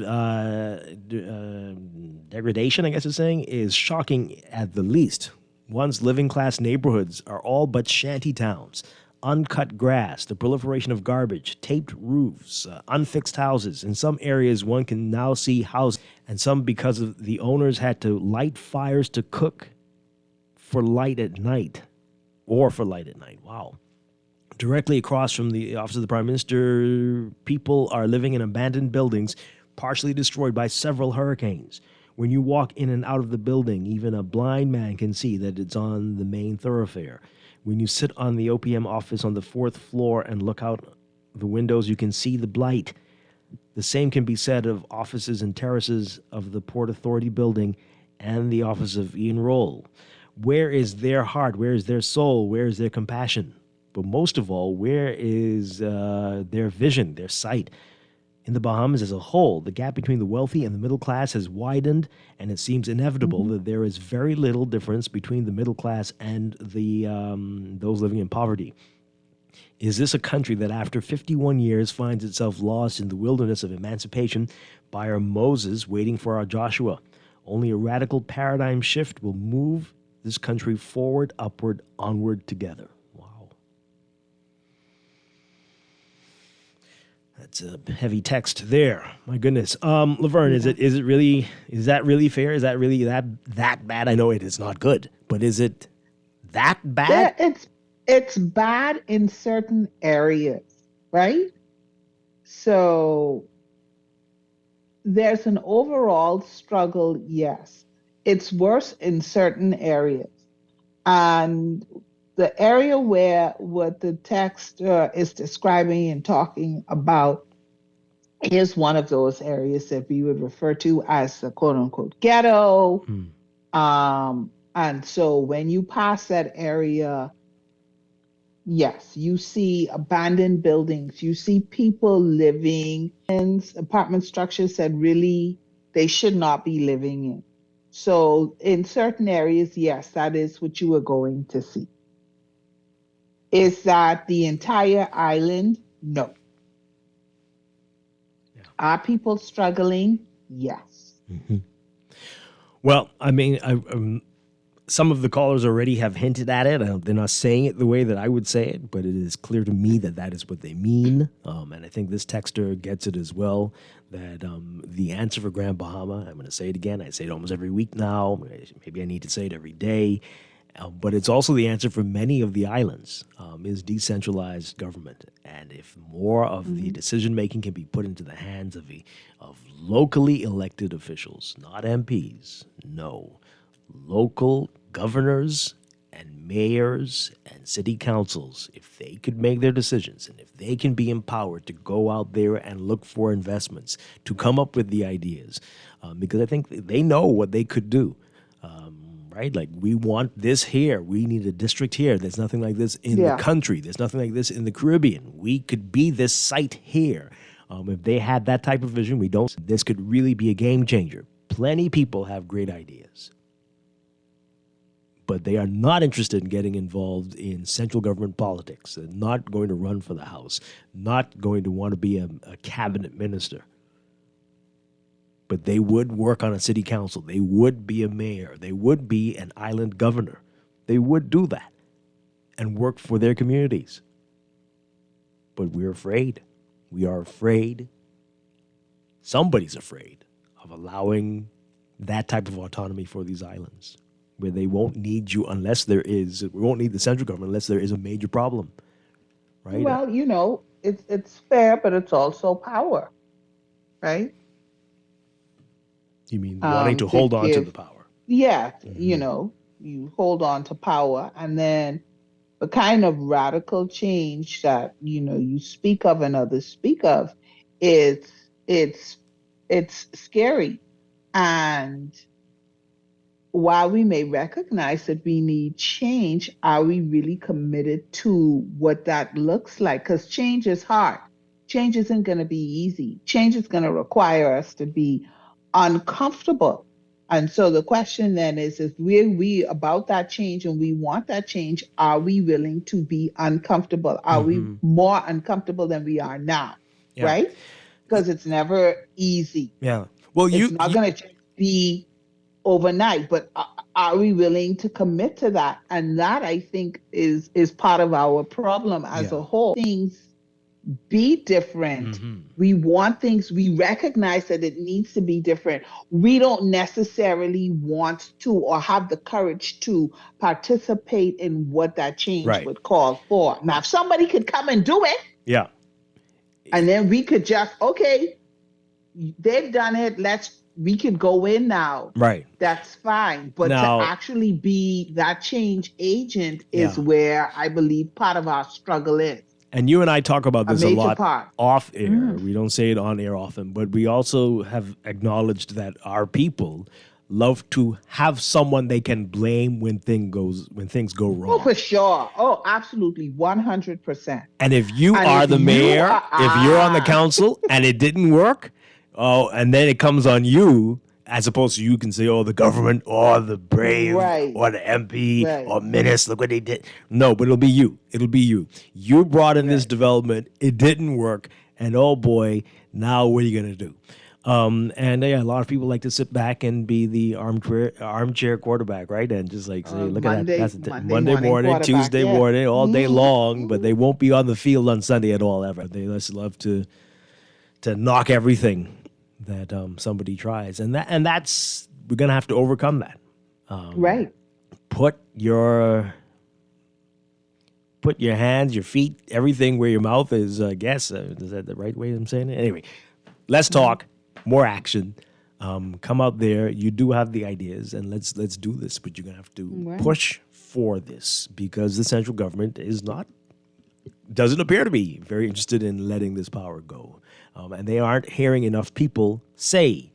degradation, I guess it's saying, is shocking at the least. Once living-class neighborhoods are all but shanty towns. Uncut grass, the proliferation of garbage, taped roofs, unfixed houses. In some areas, one can now see houses, and some because of the owners had to light fires to cook for light at night. Wow. Directly across from the office of the Prime Minister, people are living in abandoned buildings, partially destroyed by several hurricanes. When you walk in and out of the building, even a blind man can see that it's on the main thoroughfare. When you sit on the OPM office on the 4th floor and look out the windows, you can see the blight. The same can be said of offices and terraces of the Port Authority building and the office of Ian Roll. Where is their heart? Where is their soul? Where is their compassion? But most of all, where is their vision, their sight? In the Bahamas as a whole, the gap between the wealthy and the middle class has widened, and it seems inevitable that there is very little difference between the middle class and the those living in poverty. Is this a country that after 51 years finds itself lost in the wilderness of emancipation by our Moses waiting for our Joshua? Only a radical paradigm shift will move this country forward, upward, onward together. Wow. That's a heavy text there. My goodness. Laverne, is that really fair? Is that really that bad? I know it is not good, but is it that bad?
Yeah, it's bad in certain areas, right? So there's an overall struggle, yes. It's worse in certain areas. And the area where what the text is describing and talking about is one of those areas that we would refer to as the quote unquote ghetto. And so when you pass that area, yes, you see abandoned buildings, you see people living in apartment structures that really they should not be living in. So in certain areas, yes, that is what you are going to see. Is that the entire island? No. Yeah. Are people struggling? Yes.
Mm-hmm. Well, I mean, some of the callers already have hinted at it. They're not saying it the way that I would say it, but it is clear to me that that is what they mean. And I think this texter gets it as well, that the answer for Grand Bahama, I'm going to say it again, I say it almost every week now, maybe I need to say it every day, but it's also the answer for many of the islands, is decentralized government. And if more of the decision-making can be put into the hands of locally elected officials, not MPs, no, local governors and mayors and city councils, if they could make their decisions and if they can be empowered to go out there and look for investments, to come up with the ideas, because I think they know what they could do, right? Like, we want this here. We need a district here. There's nothing like this in the country. There's nothing like this in the Caribbean. We could be this site here. If they had that type of vision, this could really be a game changer. Plenty of people have great ideas, but they are not interested in getting involved in central government politics. They're not going to run for the House, not going to want to be a cabinet minister. But they would work on a city council. They would be a mayor. They would be an island governor. They would do that and work for their communities. But we're afraid. We are afraid. Somebody's afraid of allowing that type of autonomy for these islands, where they won't need you we won't need the central government unless there is a major problem, right?
Well, it's fair, but it's also power, right?
You mean wanting to hold on to the power?
Yeah, you hold on to power, and then the kind of radical change that, you speak of and others speak of, it's scary. And while we may recognize that we need change, are we really committed to what that looks like? Because change is hard. Change isn't going to be easy. Change is going to require us to be uncomfortable. And so the question then is we about that change and we want that change, are we willing to be uncomfortable? Are we more uncomfortable than we are now? Yeah. Right? Because it's never easy.
Yeah. Well,
it's not going to just be overnight, but are we willing to commit to that? And that, I think, is part of our problem as a whole. Things be different. We want things, we recognize that it needs to be different. We don't necessarily want to or have the courage to participate in what that change would call for. Now, if somebody could come and do it, and then we could just, okay, they've done it, we could go in now.
Right.
That's fine. But now, to actually be that change agent is where I believe part of our struggle is.
And you and I talk about this a lot off air. We don't say it on air often, but we also have acknowledged that our people love to have someone they can blame when things go wrong.
Oh, for sure. Oh, absolutely. 100%.
And if you are the mayor, if you're on the council and it didn't work, and then it comes on you As opposed to you can say, oh, the government or the brave
Right.
or the MP
Right.
or minister, look what they did. No, but it'll be you. It'll be you. You brought in this development. It didn't work. And oh boy, now what are you going to do? And yeah, a lot of people like to sit back and be the armchair quarterback, right? And just like say, look at that. That's Monday morning, Tuesday morning, all day long, but they won't be on the field on Sunday at all ever. They just love to knock everything that somebody tries, and that's we're gonna have to overcome that.
Right.
Put your hands, your feet, everything where your mouth is. I guess is that the right way I'm saying it? Anyway, let's talk. More action. Come out there. You do have the ideas, and let's do this. But you're gonna have to push for this because the central government doesn't appear to be very interested in letting this power go. And they aren't hearing enough people say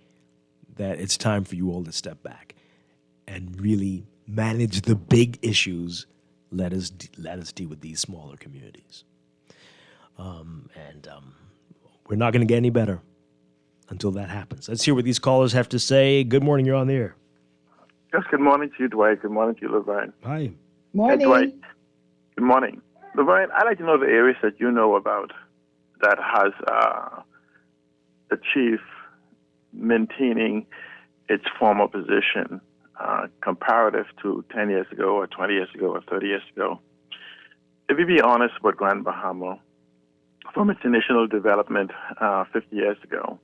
that it's time for you all to step back and really manage the big issues. Let us deal with these smaller communities. We're not going to get any better until that happens. Let's hear what these callers have to say. Good morning. You're on the air.
Yes, good morning to you, Dwight. Good morning to you, Levine.
Hi.
Morning.
Hey, Dwight. Good morning. Levine, I'd like to know the areas that you know about that has achieved maintaining its former position comparative to 10 years ago or 20 years ago or 30 years ago. If you be honest about Grand Bahama, from its initial development 50 years ago,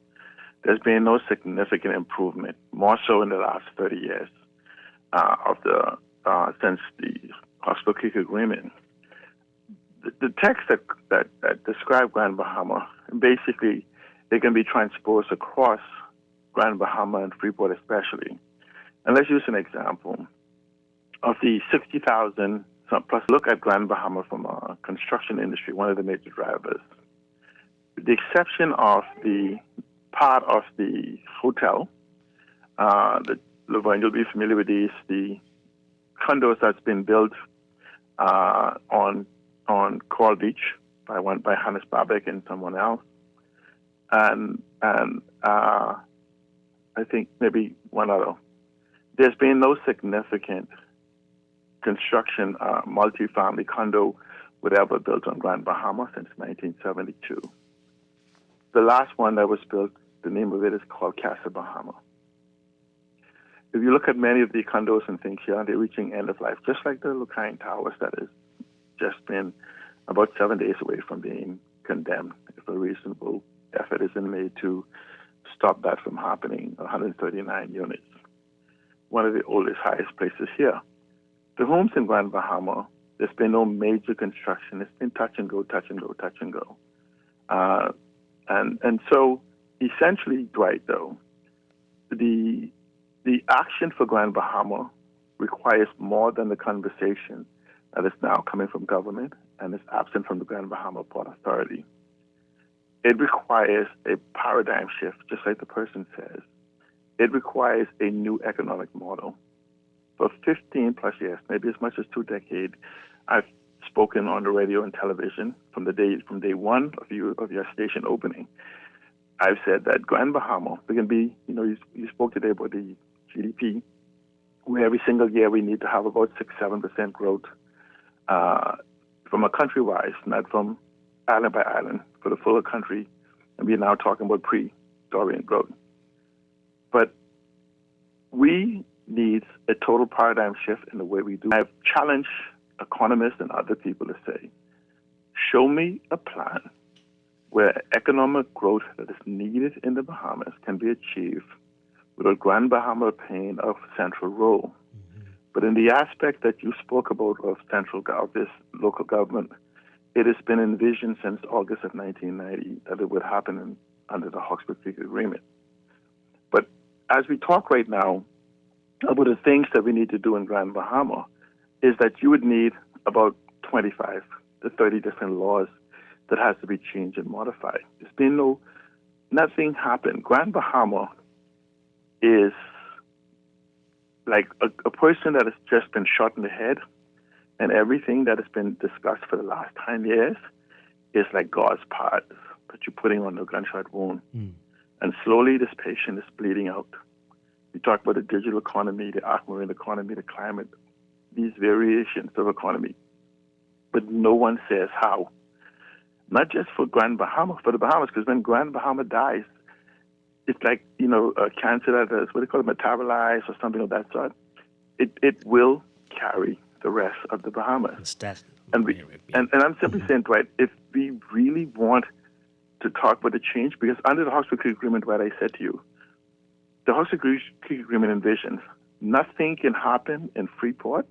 there's been no significant improvement, more so in the last 30 years since the Hospital Creek Agreement. The text that describe Grand Bahama, basically, they can be transposed across Grand Bahama and Freeport especially. And let's use an example. Of the 60,000 plus, look at Grand Bahama from a construction industry, one of the major drivers. With the exception of the part of the hotel, Laverne, you'll be familiar with these, the condos that's been built on Coral Beach by Hannes Babek and someone else, and I think maybe one other. There's been no significant construction multi-family condo whatever built on Grand Bahama since 1972. The last one that was built, the name of it is called Casa Bahama. If you look at many of the condos and things here, they're reaching end of life, just like the Lucine Towers that has just been about 7 days away from being condemned if a reasonable effort isn't made to stop that from happening. 139 units. One of the oldest, highest places here. The homes in Grand Bahama, there's been no major construction. It's been touch and go, touch and go, touch and go. And so essentially, Dwight, though, the action for Grand Bahama requires more than the conversation that is now coming from government and is absent from the Grand Bahama Port Authority. It requires a paradigm shift, just like the person says. It requires a new economic model. For 15 plus years, maybe as much as 2 decades, I've spoken on the radio and television from day one of your station opening. I've said that Grand Bahama, we can be, you spoke today about the GDP, where every single year we need to have about 6-7% growth from a country-wise, not from island by island, for the fuller country. And we're now talking about pre-Dorian growth. But we need a total paradigm shift in the way we do. I've challenged economists and other people to say, show me a plan where economic growth that is needed in the Bahamas can be achieved without Grand Bahama playing a central role. But in the aspect that you spoke about of this local government, it has been envisioned since August of 1990 that it would happen under the Hawkesbury Creek Agreement. But as we talk right now about the things that we need to do in Grand Bahama, is that you would need about 25 to 30 different laws that has to be changed and modified. There's been nothing happened. Grand Bahama is like a person that has just been shot in the head, and everything that has been discussed for the last 10 years is like God's part that you're putting on the gunshot wound. And slowly this patient is bleeding out. You talk about the digital economy, the aquamarine economy, the climate, these variations of economy. But no one says how. Not just for Grand Bahama, for the Bahamas, because when Grand Bahama dies, it's like, cancer that is, what do they call it, metabolized or something of that sort. It will carry the rest of the Bahamas. And I'm simply saying, Dwight, if we really want to talk about the change, because under the Hawkesbury Creek Agreement, what I said to you, the Hawkesbury Creek Agreement envisions nothing can happen in Freeport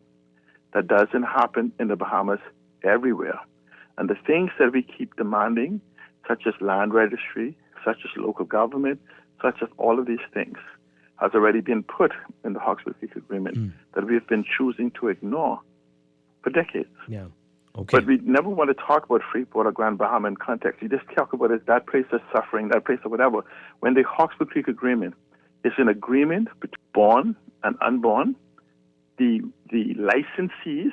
that doesn't happen in the Bahamas everywhere. And the things that we keep demanding, such as land registry, such as local government, such as all of these things, has already been put in the Hawkesbury Creek Agreement that we have been choosing to ignore for decades.
Yeah. Okay.
But we never want to talk about Freeport or Grand Bahama in context. You just talk about it, that place is suffering, that place or whatever. When the Hawkesbury Creek Agreement is an agreement between born and unborn, the licensees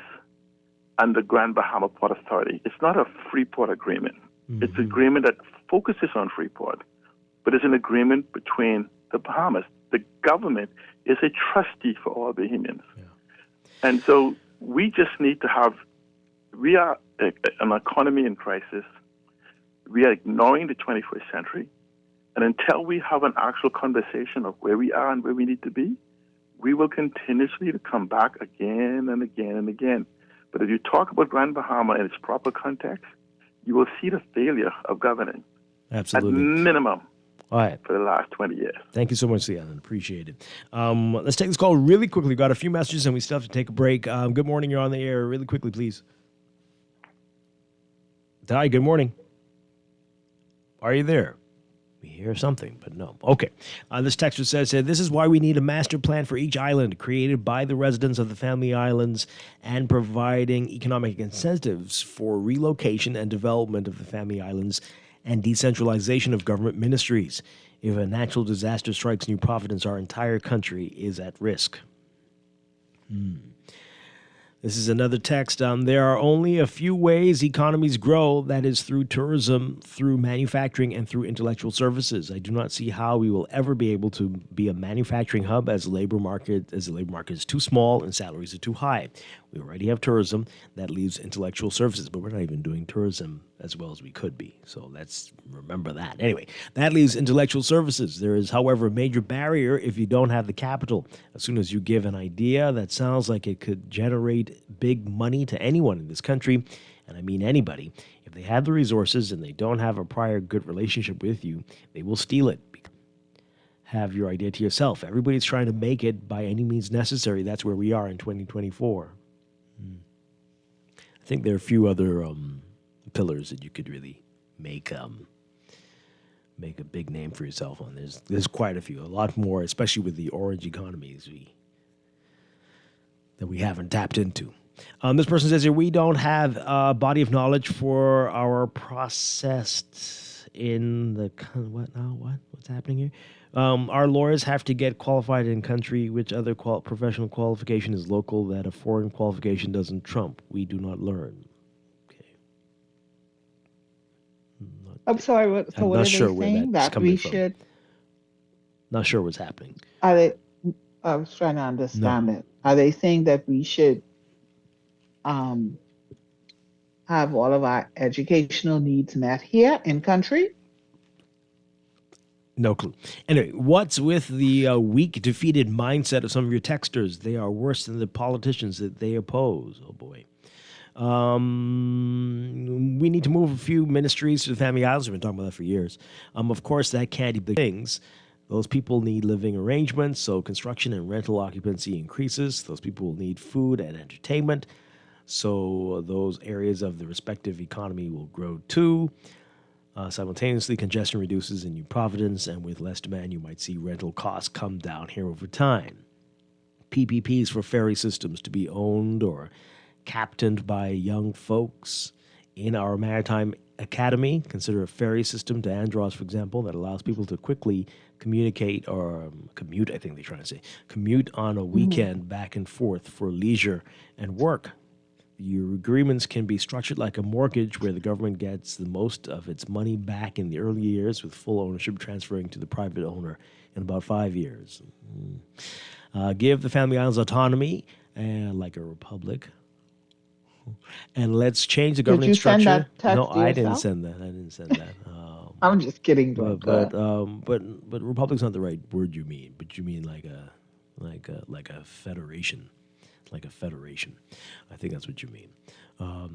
and the Grand Bahama Port Authority. It's not a Freeport agreement. It's an agreement that focuses on Freeport, but it's an agreement between the Bahamas. The government is a trustee for all Bahamians. Yeah. And so we just need to have, we are an economy in crisis. We are ignoring the 21st century. And until we have an actual conversation of where we are and where we need to be, we will continuously come back again and again and again. But if you talk about Grand Bahama in its proper context, you will see the failure of governing.
Absolutely.
At minimum.
All right.
For the last 20 years.
Thank you so much, Leon. Appreciate it. Let's take this call really quickly. Got a few messages and we still have to take a break. Good morning. You're on the air. Really quickly, please. Hi, good morning. Are you there? We hear something, but no. Okay. This texter says, this is why we need a master plan for each island created by the residents of the Family Islands and providing economic incentives for relocation and development of the Family Islands and decentralization of government ministries. If a natural disaster strikes New Providence, our entire country is at risk. This is another text. There are only a few ways economies grow, that is through tourism, through manufacturing, and through intellectual services. I do not see how we will ever be able to be a manufacturing hub as the labor market is too small and salaries are too high. We already have tourism. That leaves intellectual services, but we're not even doing tourism as well as we could be. So let's remember that. Anyway, that leaves intellectual services. There is, however, a major barrier if you don't have the capital. As soon as you give an idea that sounds like it could generate big money to anyone in this country, and I mean anybody, if they have the resources and they don't have a prior good relationship with you, they will steal it. Have your idea to yourself. Everybody's trying to make it by any means necessary. That's where we are in 2024. I think there are a few other pillars that you could really make a big name for yourself on. There's quite a few, a lot more, especially with the orange economies that we haven't tapped into. This person says here, we don't have a body of knowledge for our processed in the what now? What's happening here? Our lawyers have to get qualified in country. Which other professional qualification is local that a foreign qualification doesn't trump? We do not learn.
I'm sorry. What are they saying? That we should?
Not sure what's happening.
Are they? I was trying to understand it. Are they saying that we should have all of our educational needs met here in country?
No clue. Anyway, what's with the weak, defeated mindset of some of your texters? They are worse than the politicians that they oppose. Oh, boy. We need to move a few ministries to the Family Islands. We've been talking about that for years. Of course, that can't be things. Those people need living arrangements, so construction and rental occupancy increases. Those people will need food and entertainment, so those areas of the respective economy will grow too. Simultaneously, congestion reduces in New Providence, and with less demand, you might see rental costs come down here over time. PPPs for ferry systems to be owned or captained by young folks in our maritime academy. Consider a ferry system to Andros, for example, that allows people to quickly communicate or commute, I think they're trying to say, commute on a weekend back and forth for leisure and work. your agreements can be structured like a mortgage where the government gets the most of its money back in the early years with full ownership transferring to the private owner in about 5 years. Give the family islands autonomy like a republic. And let's change the governing structure.
Did you send that text
No, I didn't
yourself?
send that. I didn't send that.
I'm just kidding,
But
Dwight.
but republic's not the right word you mean. But you mean like a federation, like a federation. I think that's what you mean.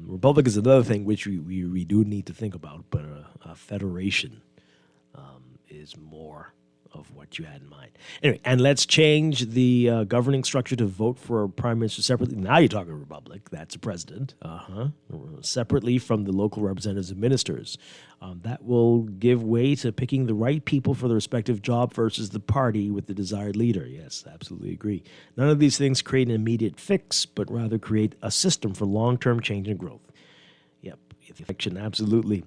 Republic is another thing which we do need to think about. But a federation is more of what you had in mind. Anyway, and let's change the governing structure to vote for a prime minister separately. Now you're talking republic. That's a president. Separately from the local representatives and ministers. That will give way to picking the right people for the respective job versus the party with the desired leader. Yes, absolutely agree. None of these things create an immediate fix, but rather create a system for long-term change and growth. Yep, fiction, absolutely.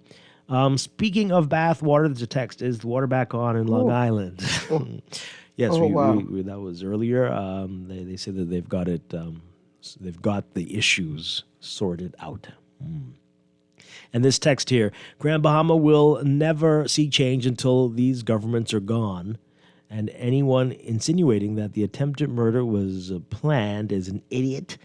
Speaking of bath water, there's a text. Is the water back on in Long Island? Yes,
wow.
that was earlier. They say that they've got it. They've got the issues sorted out. And this text here: Grand Bahama will never see change until these governments are gone. And anyone insinuating that the attempted murder was planned is an idiot.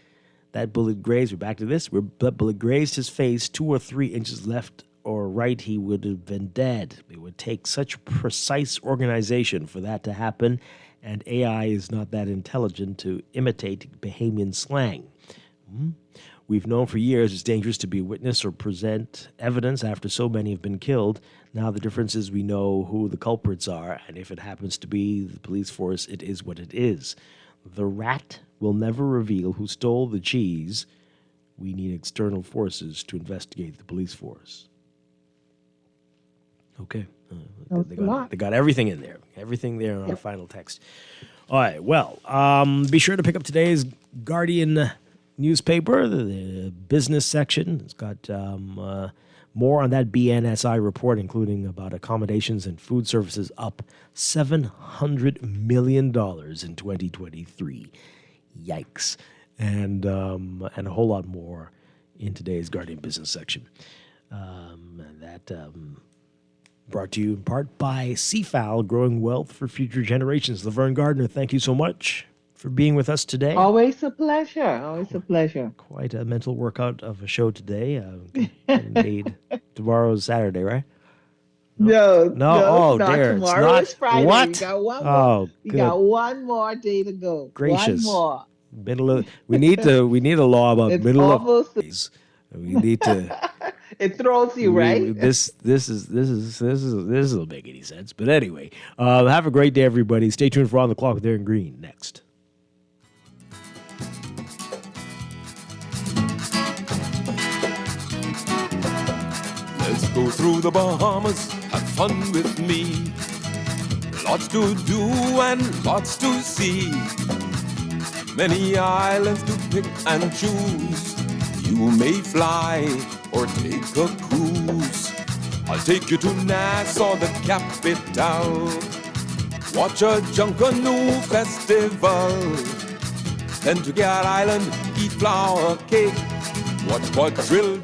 That bullet grazed. We're back to this. That bullet grazed his face 2 or 3 inches left or right, he would have been dead. It would take such precise organization for that to happen, and AI is not that intelligent to imitate Bahamian slang. We've known for years it's dangerous to be a witness or present evidence after so many have been killed. Now the difference is we know who the culprits are, and if it happens to be the police force, it is what it is. The rat will never reveal who stole the cheese. We need external forces to investigate the police force. Okay. They got everything in there. Everything there in our final text. All right. Well, be sure to pick up today's Guardian newspaper, the business section. It's got more on that BNSI report, including about accommodations and food services up $700 million in 2023. Yikes. And a whole lot more in today's Guardian business section. Brought to you in part by Seafowl, growing wealth for future generations. Laverne Gardner, thank you so much for being with us today.
Always a pleasure. Always a pleasure.
Quite a mental workout of a show today. Made tomorrow's Saturday, right?
No.
Oh,
it's not
dear.
tomorrow. It's Friday.
What?
We got one more.
Oh,
we
good.
got one more day to go.
Gracious.
One more.
We need a law about
It's
middle
almost
of days. We need to.
It throws you, right?
This doesn't make any sense. But anyway, have a great day, everybody. Stay tuned for On the Clock with Aaron Green next.
Let's go through the Bahamas, have fun with me. Lots to do and lots to see. Many islands to pick and choose. You may fly or take a cruise. I'll take you to Nassau, the capital. Watch a Junkanoo festival. Then to Gat Island, eat flour cake. Watch quadrille.